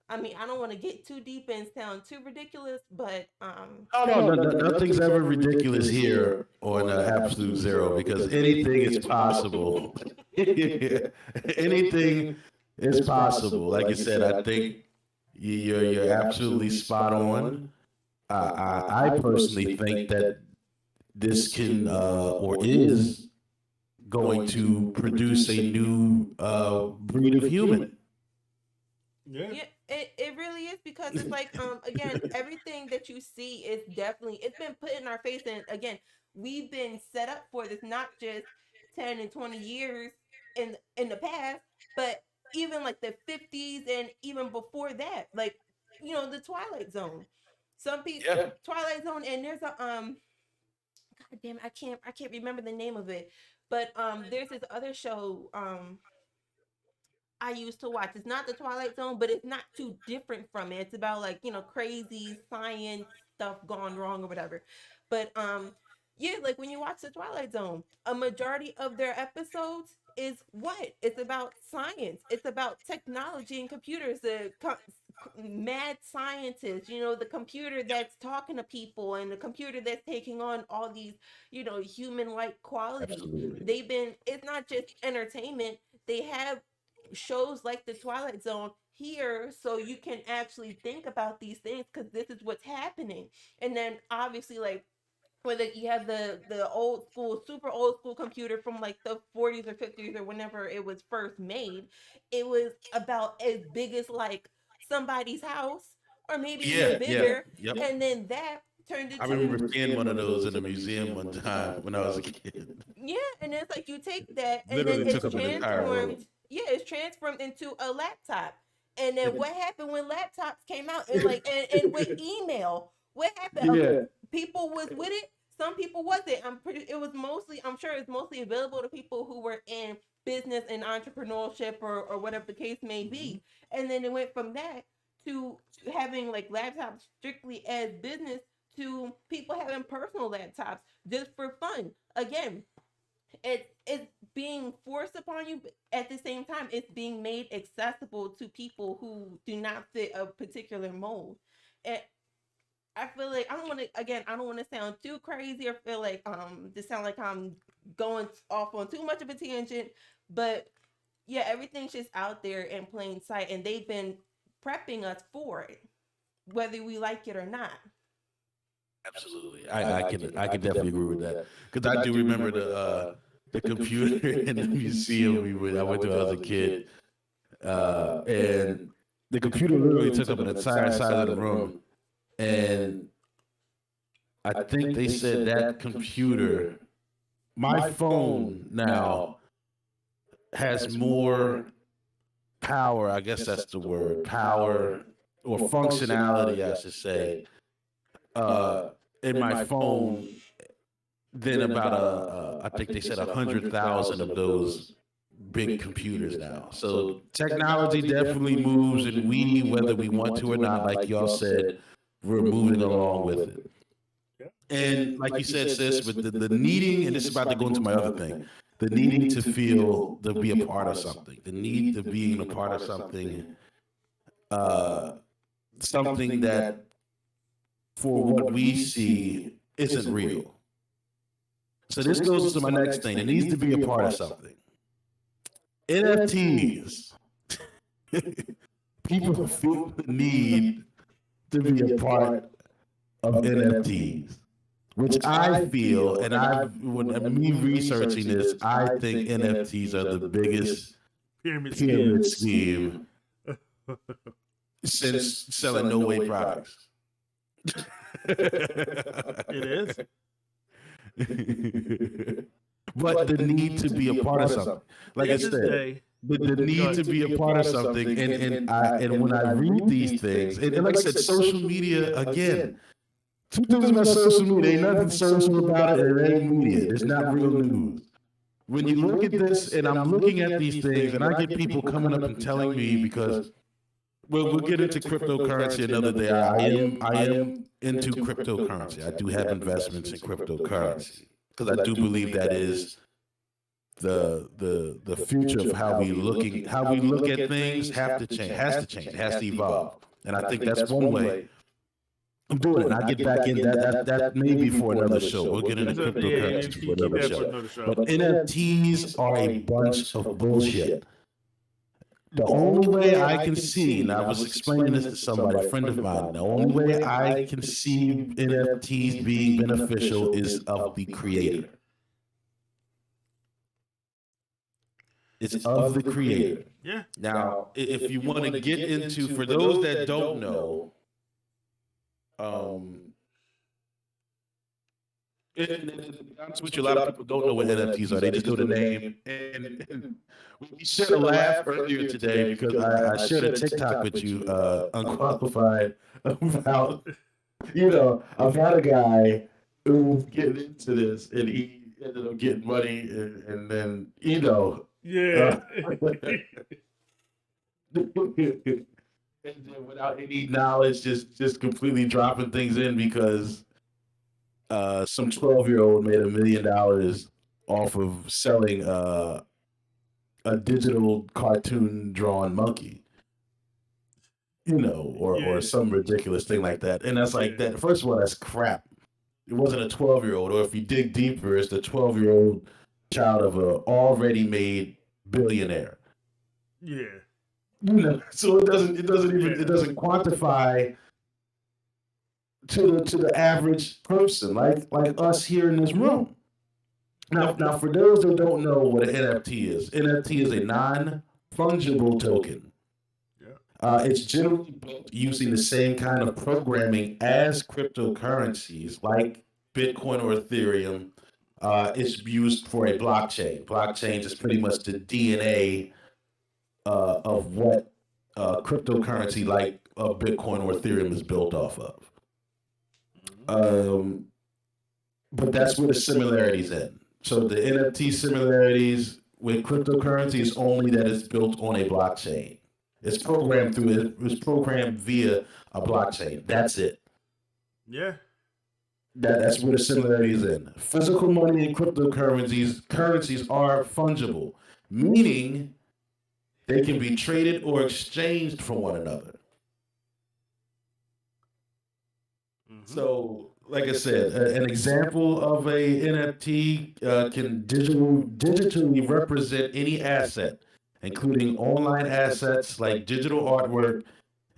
I mean, I don't want to get too deep and sound too ridiculous, but Oh no, nothing's ever ridiculous here on Absolute Zero because anything is possible. Anything is possible. Like you said, I think you're absolutely spot on. I personally think that this can or is going to produce a new breed of human. Yeah. yeah, it really is, because it's like again, everything that you see is definitely, it's been put in our face. And again, we've been set up for this, not just 10 and 20 years in the past, but even like the 50s and even before that. Like, the Twilight Zone. Some people Yeah. Twilight Zone, and there's a god damn it, I can't remember the name of it. But there's this other show, I used to watch. It's not the Twilight Zone, but it's not too different from it. It's about like, crazy science stuff gone wrong or whatever. But yeah, like when you watch the Twilight Zone, a majority of their episodes is what? It's about science. It's about technology and computers. Mad scientists, the computer that's talking to people and the computer that's taking on all these, human like qualities. Absolutely. It's not just entertainment. They have shows like the Twilight Zone here so you can actually think about these things because this is what's happening. And then obviously, like, whether you have the old school, super old school computer from like the 40s or 50s or whenever it was first made, it was about as big as like somebody's house or maybe even Yeah, yeah, bigger. yep. And then that turned I into, remember seeing one of those in a museum one time when I was a kid. yeah, and it's like you take that and then Literally it's took up an entire room. transformed, yeah, it's transformed into a laptop. And then what happened when laptops came out and like and with email? What happened? Yeah. People was with it. Some people wasn't. I'm sure it's mostly available to people who were in business and entrepreneurship or whatever the case may be. And then it went from that to having like laptops strictly as business to people having personal laptops just for fun. Again, it's being forced upon you, but at the same time it's being made accessible to people who do not fit a particular mold. And I feel like I don't want to sound too crazy or feel like to sound like I'm going off on too much of a tangent, but yeah, everything's just out there in plain sight and they've been prepping us for it whether we like it or not. Absolutely. I can definitely agree with that. Because I do remember the computer in the museum I went to when I was a kid. And the computer literally took up an entire side of the room. And I think they said that computer, my phone now has more power, I guess that's the word, power or functionality, I should say, in my phone than about I think they said 100,000 of those big computers now. So technology definitely moves, and we, whether we want to or not, like y'all said, we're moving along with it. And like you said, sis, with the needing, and this is about to go into my other thing, the needing to feel to be a part of something, the need to being a part of something, something that for what we see isn't real. So this goes to my next thing. It needs to be a part of something. NFTs. People feel the need to be a part of NFTs, which I feel, and when me researching this, I think NFTs are the biggest pyramid scheme since selling no way products. It is. But the need to be a part of something, like I said, the need to be a part of something, and when I read these things, and like I said, social media again. Two things about social media: ain't nothing social about it, and it ain't media. It's not real news. When you look at this, and I'm looking at these things, and I get people coming up and telling me because we'll get into cryptocurrency another day. I am into cryptocurrency. I do have investments in cryptocurrency because I do believe that is the future of how we look at things has to change, has to evolve. And I think that's one way. I'm doing it. And I get back in that may be for another show. We'll get into cryptocurrency for another show. But NFTs are a bunch of bullshit. The only way I can see, and I was explaining this to somebody, a friend of mine, the only way I can see NFTs being beneficial is of the creator. It's of the creator. Yeah. Now, if you want to get into, for those that don't know, a lot of people don't know what NFTs are. They just know the name. And we shared a laugh earlier today because I shared a TikTok with you, Unqualified, about, I've had a guy who was getting into this and he ended up getting money and then, Yeah. and then without any knowledge, just completely dropping things in because some 12-year-old made $1 million off of selling a digital cartoon drawn monkey, or Yeah. some ridiculous thing like that. And that's like that. First of all, that's crap. It wasn't a 12-year-old, or if you dig deeper, it's the 12-year-old child of a already made billionaire. Yeah. So it doesn't quantify to the average person like us here in this room. Now, for those that don't know what an NFT is a non-fungible token. It's generally built using the same kind of programming as cryptocurrencies like Bitcoin or Ethereum. It's used for a blockchain. Blockchain is pretty much the DNA of what cryptocurrency like Bitcoin or Ethereum is built off of. But that's where the similarities end. So the NFT similarities with cryptocurrency is only that it's built on a blockchain. It's programmed via a blockchain. That's it. Yeah. That's where the similarities end. Physical money and currencies are fungible, meaning they can be traded or exchanged for one another. So, like I said, an example of a NFT can digitally represent any asset, including online assets like digital artwork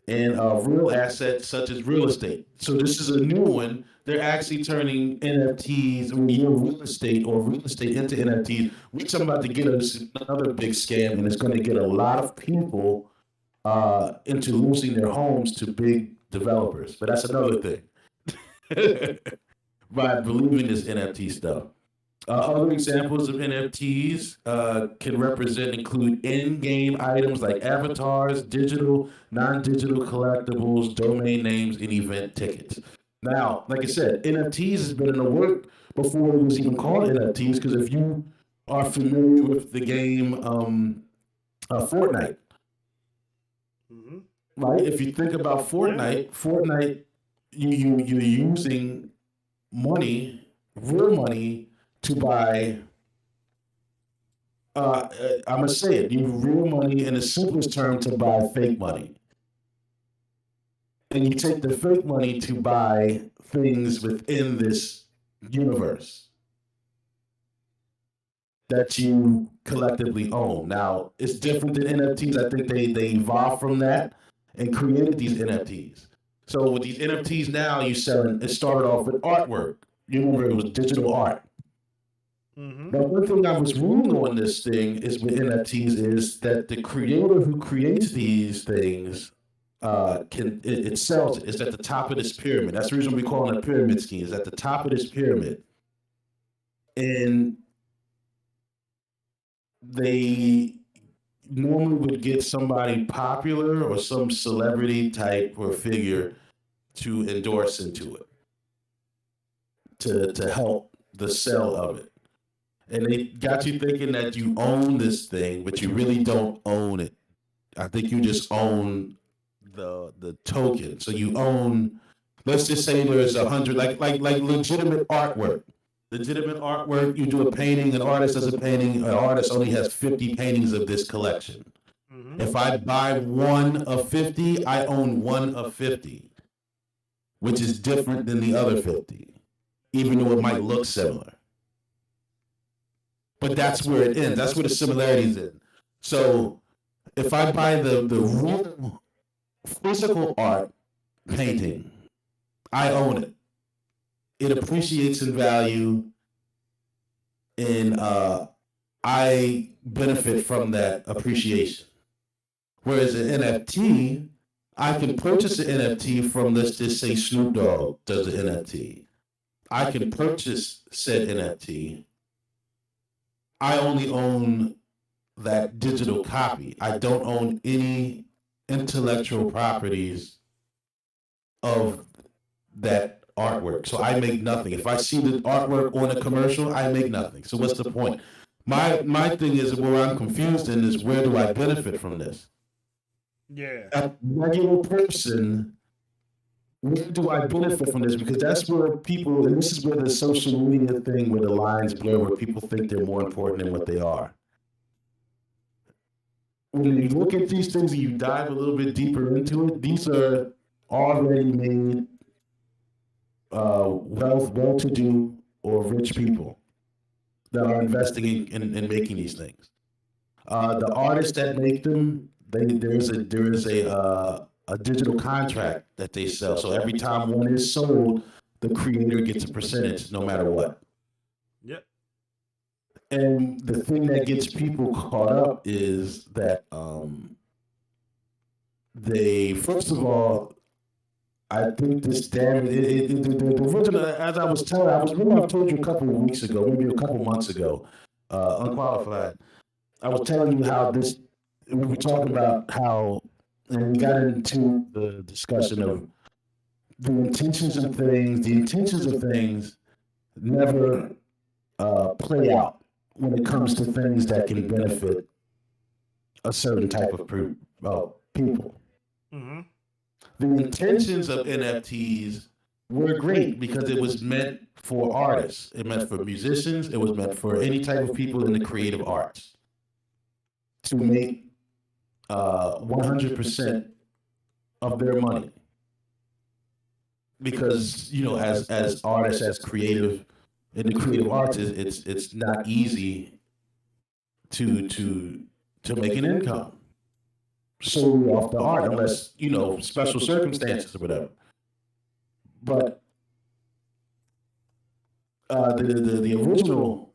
and real assets such as real estate. So this is a new one. They're actually turning NFTs or real estate into NFTs, which I'm about to get another big scam, and it's going to get a lot of people into losing their homes to big developers. But that's another thing. By believing this NFT stuff. Other examples of NFTs can include in-game items like avatars, digital, non-digital collectibles, domain names, and event tickets. Now, like I said, NFTs has been in the work before it was even called NFTs, because if you are familiar with the game Fortnite, right? If you think about Fortnite, you're using money, real money, to buy. I'm gonna say it. You use real money in the simplest term to buy fake money, and you take the fake money to buy things within this universe that you collectively own. Now, it's different than NFTs. I think they evolved from that and created these NFTs. So with these NFTs now, it started off with artwork. You remember it was digital art. Now, one thing I was ruling on this thing is with NFTs is that the creator who creates these things it sells it. It's at the top of this pyramid. That's the reason we call it a pyramid scheme. It's at the top of this pyramid, and they normally would get somebody popular or some celebrity type or figure to endorse into it to help the sale of it. And they got you thinking that you own this thing, but you really don't own it. I think you just own the token. So you own, let's just say there's 100, like legitimate artwork. Legitimate artwork, you do a painting, an artist does a painting, an artist only has 50 paintings of this collection. If I buy one of 50, I own one of 50, which is different than the other 50, even though it might look similar. But that's where it ends. That's where the similarities end. So if I buy the real physical art painting, I own it. It appreciates in value, and I benefit from that appreciation. Whereas an NFT, I can purchase an NFT from, let's just say Snoop Dogg does an NFT. I can purchase said NFT. I only own that digital copy. I don't own any intellectual properties of that artwork. So I make nothing. If I see the artwork on a commercial, I make nothing. So what's the point? My thing is, where I'm confused in is, where do I benefit from this? Yeah. A regular person, where do I benefit from this? Because that's where people, and this is where the social media thing, where the lines blur, where people think they're more important than what they are. When you look at these things and you dive a little bit deeper into it, these are already made well-to-do or rich people that are investing in making these things. The artists that make them, there is a digital contract that they sell. So every time one is sold, the creator gets a percentage, no matter what. Yep. And the thing that gets people caught up is that they, first of all, I think this damage, the original, as I was telling, I've told you a couple of weeks ago, maybe a couple months ago, Unqualified. I was telling you how this, we were talking about how, and we got into the discussion of the intentions of things. The intentions of things never play out when it comes to things that can benefit a certain type of people. Mm-hmm. The intentions of NFTs were great because it was meant for artists. It meant for musicians. It was meant for any type of people in the creative arts to make 100% of their money. Because, you know, as artists, as creative in the creative arts, it's not easy to make an income solely off the art, unless, you know, special circumstances or whatever. But the original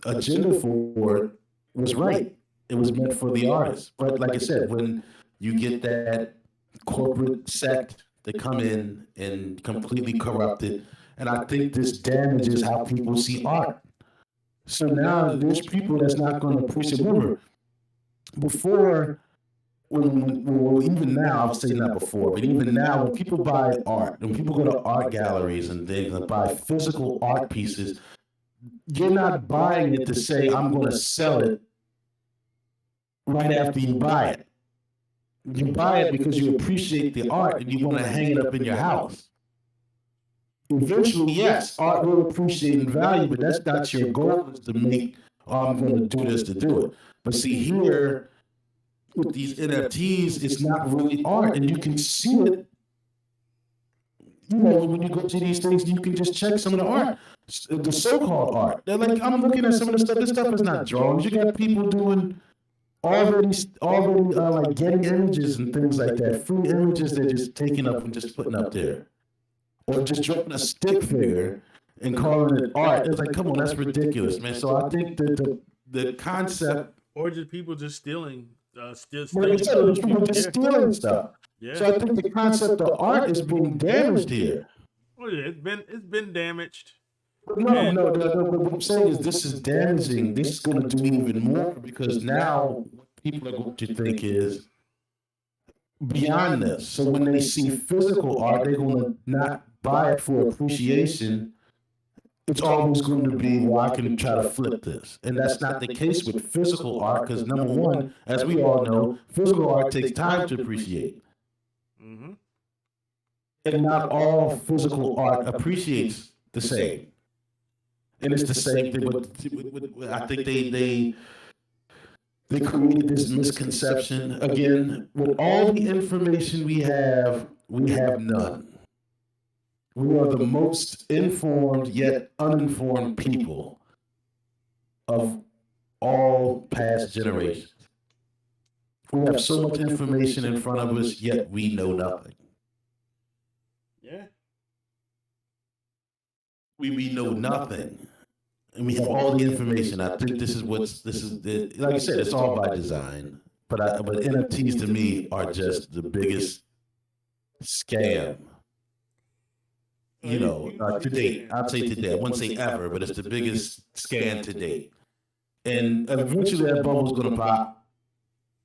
agenda for it was right. It was meant for the artist. But like I said, when you get that corporate sect that come in and completely corrupt it, and I think this damages how people see art. So now there's people that's not going to appreciate. Remember, before, well, even now, I'll say not before, but even now, when people buy art, when people go to art galleries and they buy physical art pieces, you're not buying it to say, I'm going to sell it right after you buy it. You buy it because you appreciate the art and you want to hang it up in your house. Eventually, yes, art will appreciate in value, but that's not your goal, is to make, oh, I'm going to do this to do it. But see, here, with these NFTs, it's not really art, and you can see it. You know, when you go to these things, you can just check some of the art, the so-called art. They're like, I'm looking at some of the stuff. This stuff is not drawings. You got people doing already like getting images and things like that. Free images they're just taking up and just putting up there, or just drawing a stick figure and calling it art. It's like, come on, that's ridiculous, man. So I think that the concept, or just people just stealing, people just stealing stuff. Yeah. So I think the concept of art is being damaged here. Well, yeah, it's been damaged. No. What I'm saying is this is damaging. This is going to do even more, because now what people are going to think is beyond this. So when they see physical art, they're going to not buy it for appreciation. It's always going to be, well, I can try to flip this. And that's not the case with physical art, because number one, as we all know, physical art takes time to appreciate. Mm-hmm. And not all physical art appreciates the same. And it's the same thing, but I think they created this misconception. Again, with all the information we have none. We are the most informed yet uninformed people of all past generations. We have so much information in front of us, yet we know nothing. Yeah. We know nothing. And we have all the information. I think like I said, it's all by design. But NFTs to me are just the biggest scam. You know, to date. I'd say today. I wouldn't say ever, but it's the biggest scam to date. And eventually that bubble's going to pop.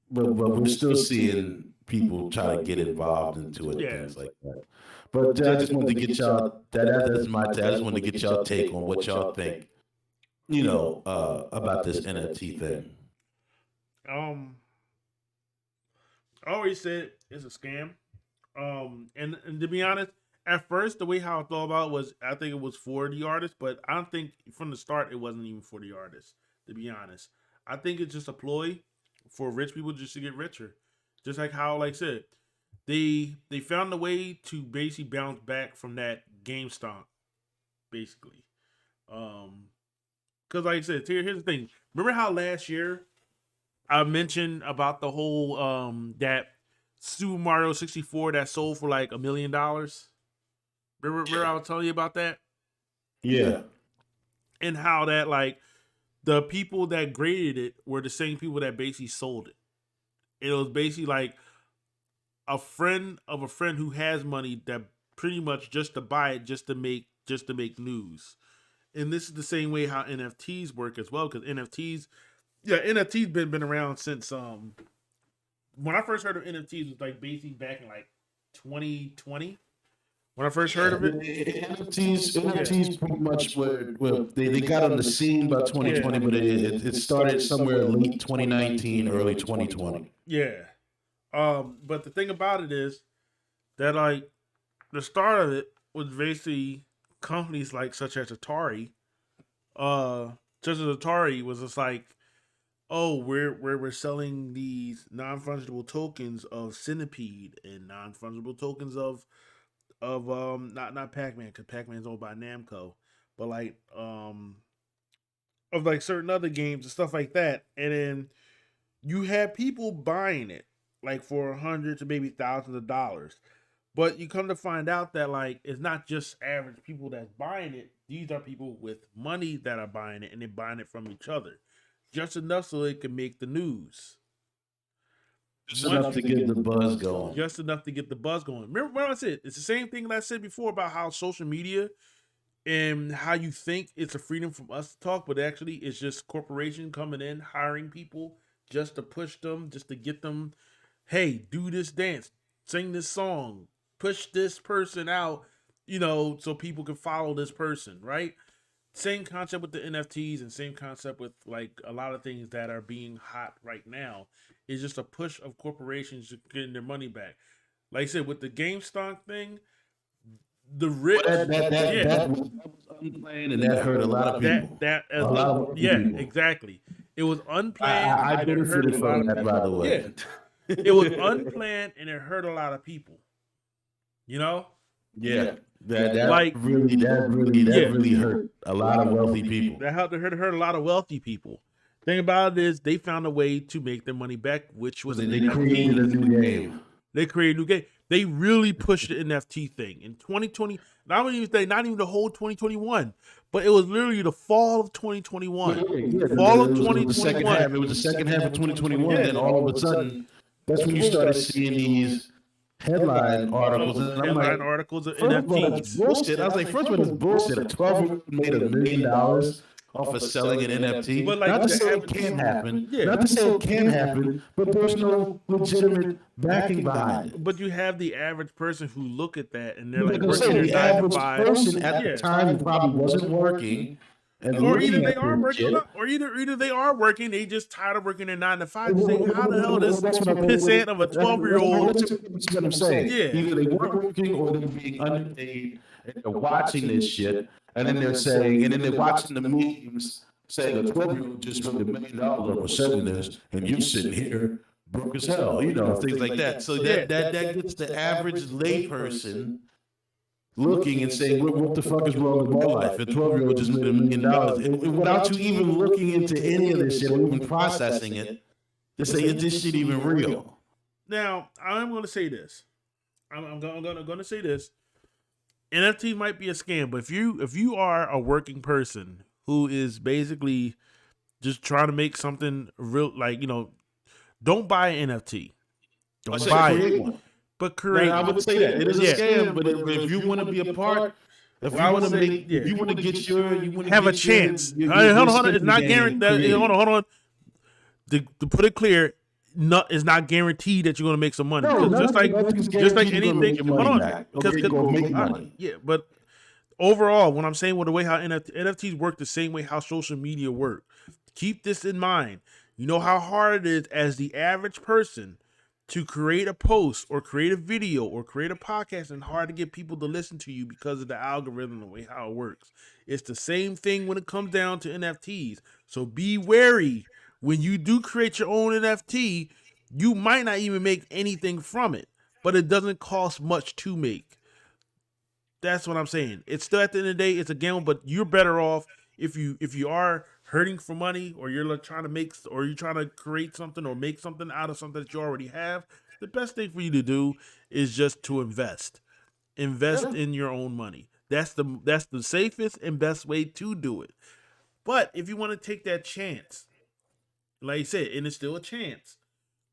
But we're still seeing people try to get involved into it, and things like that. But I just wanted to get y'all, that's my take. I just wanted to get y'all take on what y'all think, you know, about this NFT thing. I always said it's a scam. And to be honest, at first the way how I thought about it was I think it was for the artist, but I don't think from the start it wasn't even for the artist. To be honest, I think it's just a ploy for rich people just to get richer. Just like how, like I said, they found a way to basically bounce back from that GameStop, basically. Because like I said, here's the thing. Remember how last year I mentioned about the whole that Super Mario 64 that sold for like $1 million? Remember I was telling you about that? Yeah. And how that like the people that graded it were the same people that basically sold it. It was basically like a friend of a friend who has money that pretty much just to buy it just to make news. And this is the same way how NFTs work as well, because NFTs been around since when I first heard of NFTs it was like basically back in like 2020 when I first heard of it. NFTs pretty much well they got on the scene about 2020, but it started somewhere late 2019, early 2020. Yeah. But the thing about it is that like the start of it was basically companies like such as Atari. Just as Atari was just like, oh, we're selling these non-fungible tokens of Centipede and non-fungible tokens of not Pac-Man, because Pac-Man's owned by Namco, but like of like certain other games and stuff like that. And then you had people buying it like for hundreds to maybe thousands of dollars. But you come to find out that like it's not just average people that's buying it. These are people with money that are buying it, and they're buying it from each other, just enough so it can make the news. Just enough to get the buzz going. Just enough to get the buzz going. Remember what I said? It's the same thing that I said before about how social media and how you think it's a freedom from us to talk, but actually it's just corporation coming in, hiring people just to push them, just to get them, hey, do this dance, sing this song, push this person out, so people can follow this person, right? Same concept with the NFTs and same concept with like a lot of things that are being hot right now. Is just a push of corporations getting their money back. Like I said, with the GameStop thing, the rich, that was unplanned, and that hurt a lot of people. Exactly. It was unplanned. I benefited from that, by the way. Yeah. It was unplanned, and it hurt a lot of people. Yeah, that really hurt a lot of wealthy people. That hurt a lot of wealthy people. Thing about it is, they found a way to make their money back, which was they created a new game. They created a new game. They really pushed the NFT thing in 2020. I wouldn't even say not even the whole 2021, but it was literally the fall of 2021. Fall of 2021. It was the second half of 2021, and then all of a sudden, that's when you started seeing these headline articles. And I'm like, articles of NFTs. Bullshit. I was like, first of all, it's bullshit. A 12-year-old made $1 million off of selling an NFT. But like, not to say it can't happen. Not to say it can happen, but there's no legitimate backing behind it. But you have the average person who look at that and they're like, the average person at the time probably wasn't working. Or either they are working, or either they are working. They just tired of working their 9 to 5. Saying, how the hell this pissant of a 12-year-old? That's what I'm saying. Yeah. Either they weren't working or they're being underpaid and they're watching this shit, and then they're saying, and then they're watching the memes saying a 12-year-old just made $1 million over selling this, and you're sitting here broke as hell, things like that. So that gets the average layperson looking and saying, what the fuck is wrong with my life? A 12-year-old just made $1 million. Without you even looking into any of this shit or even processing it, to say, is this shit even real? Now, I'm going to say this. I'm going to say this. NFT might be a scam, but if you are a working person who is basically just trying to make something real, like, don't buy an NFT. Don't buy it. But create. I would say that it is a scam, but if you want to be a part, if you want to make, if you want to get have a chance. Hold on. It's not guaranteed. Hold on. To put it clear, it's not guaranteed that you're going to make some money. No, just like anything. Hold on. Make money. Yeah, but overall, when I'm saying the way how NFTs work, the same way how social media work. Keep this in mind. You know how hard it is as the average person to create a post or create a video or create a podcast and hard to get people to listen to you because of the algorithm, the way how it works. It's the same thing when it comes down to NFTs. So be wary when you do create your own NFT, you might not even make anything from it, but it doesn't cost much to make. That's what I'm saying. It's still, at the end of the day, it's a gamble, but you're better off if you are hurting for money, or you're trying to make, or you're trying to create something or make something out of something that you already have. The best thing for you to do is just to invest. Invest in your own money. That's the safest and best way to do it. But if you want to take that chance, like I said, and it's still a chance,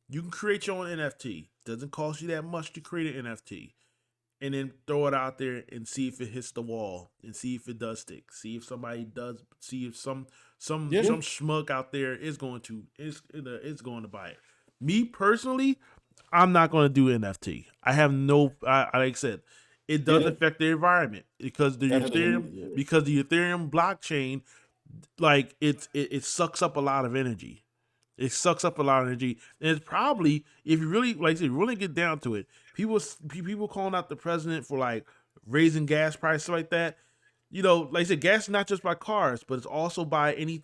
you can create your own NFT. Doesn't cost you that much to create an NFT. And then throw it out there and see if it hits the wall and see if it does stick. See if somebody does. See if some schmuck out there is going to buy it. Me personally, I'm not going to do NFT. I have no. Like I said, it does affect the environment because the Ethereum blockchain, like it sucks up a lot of energy. It sucks up a lot of energy, and it's probably, if you really, like I said, really get down to it, people calling out the president for like raising gas prices like that. You know, like I said, gas is not just by cars, but it's also by any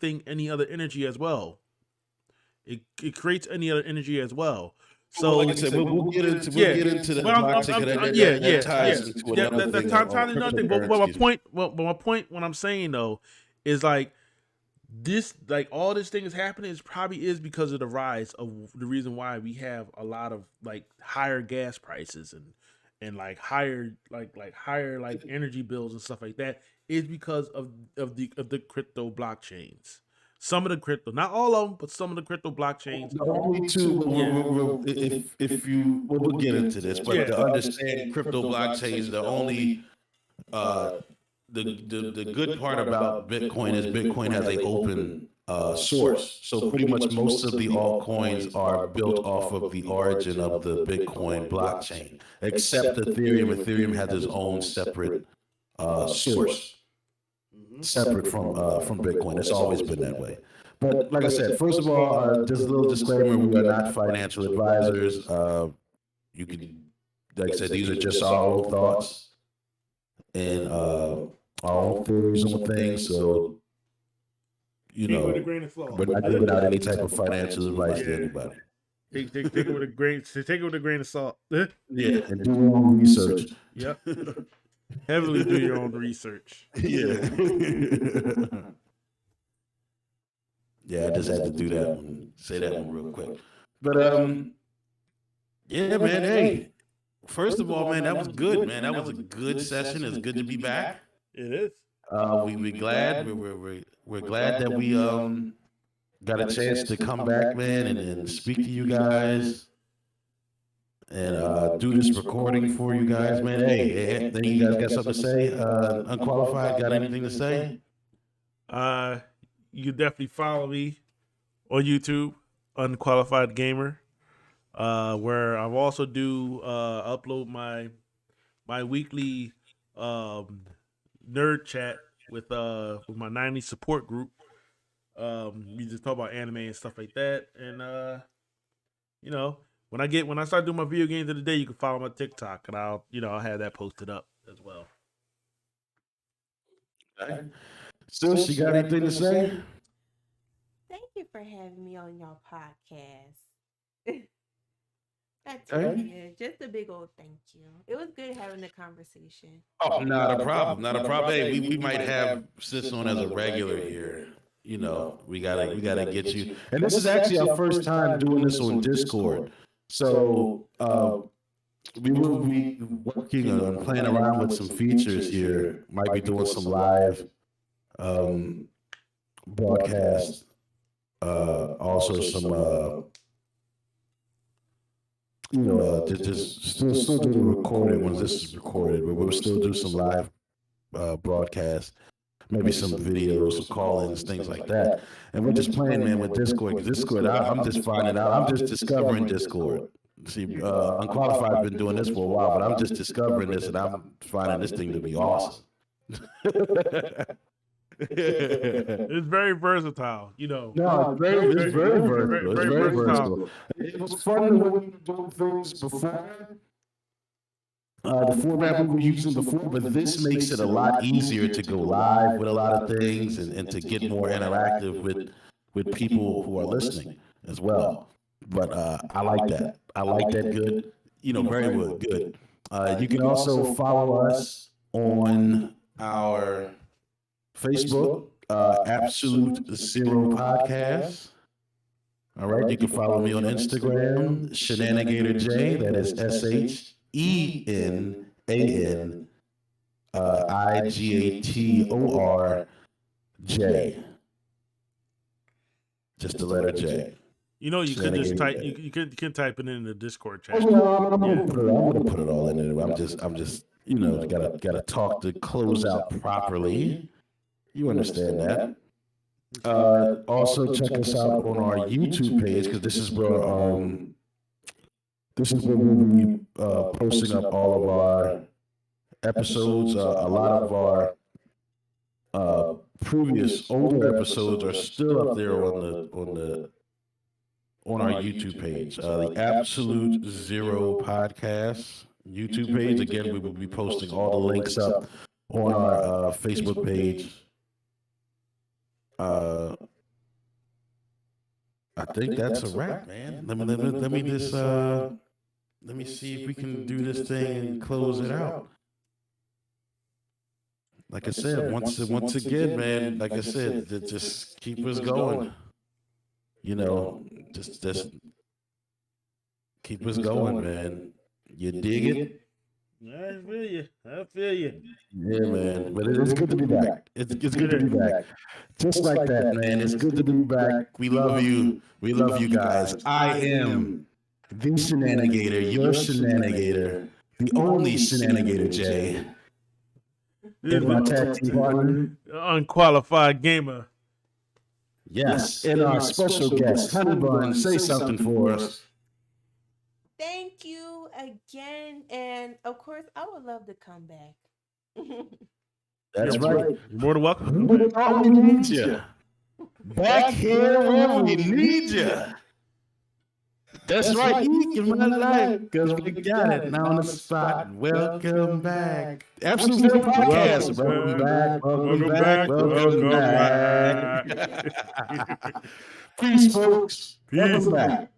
other energy as well. It creates any other energy as well. So like I said, we'll get into the blockchain. That ties into another thing. That ties into nothing. But my point, what I'm saying though, is like, this, like, all this thing is happening is probably because of the rise of the reason why we have a lot of like higher gas prices and like higher higher energy bills and stuff like that, is because of the crypto blockchains. Some of the crypto, not all of them, but some of the crypto blockchains. The only two, we'll get into this, but to understand crypto blockchains, the only the good part about Bitcoin is Bitcoin has an open source. So pretty much most of the altcoins are built off of the origin of the Bitcoin blockchain, except Ethereum. Ethereum has its own separate source, separate from Bitcoin. It's always been that way. But like I said, first of all, just a little disclaimer: we are not financial advisors. You can, like I said, these are just our own thoughts and our own theories on things. So, you know, we're not giving out any type of financial advice to anybody. Take it with a grain of salt. Yeah, and do your own research. Yep. Heavily do your own research. Yeah. Yeah, I just had to do that one, say that one real quick. But yeah, man. Hey, first of all, man, that was good, man. That was a good session. It's good to be back. It is. We're glad. We're glad that we got a chance to come back, man, and speak to you guys and do this recording for you guys, man. Hey, think you guys got something to say? Unqualified, got anything to say? You can definitely follow me on YouTube, Unqualified Gamer, where I've also do upload my weekly nerd chat with my 90s support group. We just talk about anime and stuff like that. And you know, when I start doing my video games of the day, you can follow my TikTok, and I'll have that posted up as well. Okay. Sis, you got anything to say? Thank you for having me on your podcast. That's it. Just a big old thank you. It was good having the conversation. Oh, not a problem. Not a problem. Hey, we might have Sis on as a regular here. You know, we gotta get you. And this is actually our first time doing this on Discord. So we will be working on playing around with some features here. Might be doing some live broadcast, also some just still do the recorded ones. This is recorded, but we'll still do some live broadcasts, maybe some videos, some call-ins, things like that. And we're just playing, man, with Discord. Discord, I'm just finding out. I'm just discovering Discord. See, Unqualified been doing this for a while, but I'm just discovering this, and I'm finding this thing to be awesome. It's very versatile, you know. No, it's very versatile. It's very very versatile. versatile. It was fun the way we were doing things before. The format we were using before, but this makes it a lot easier to go live with a lot of things and to get more interactive with people who are listening as well. But I like that. I like that good. You know, very well, good. You can also follow us on our Facebook, Absolute Zero Podcast. All right, you can follow me on Instagram, Shenanigator J. That is ShenanIgatorJ. Just the letter J. You know, you could just type. You can type it in the Discord chat. I'm gonna put it all in there. I'm just, you know, gotta talk to close out properly. You understand that? Also check us out on our YouTube page, because this is where we'll be posting up all of our episodes. A lot of our previous older episodes are still up there on our YouTube page. The Absolute Zero Podcast YouTube page. Again, we will be posting all the links up on our Facebook page. I think that's a wrap, man. Let me see if we can do this thing and close it out. Like I said, once again, man, like I said, just keep us going. You know, just keep us going, man. You dig it? I feel you. Yeah, man. But it's good to be back. It's good to be back. Just like that, man. It's good to be back. We love you. We love you guys. I am the Shenanigator, your Shenanigator, the only Shenanigator J. And my tag team partner, Unqualified gamer. Yes, and our special guest, Honey Bun, say something for us. Thank you again, and of course, I would love to come back. That's right. You're more than welcome. We need you. Back here where we need you. That's right. In my life, because we got it now on the spot. Welcome back. Absolute Zero Podcast. Welcome back. Welcome back. Peace, folks. Welcome back.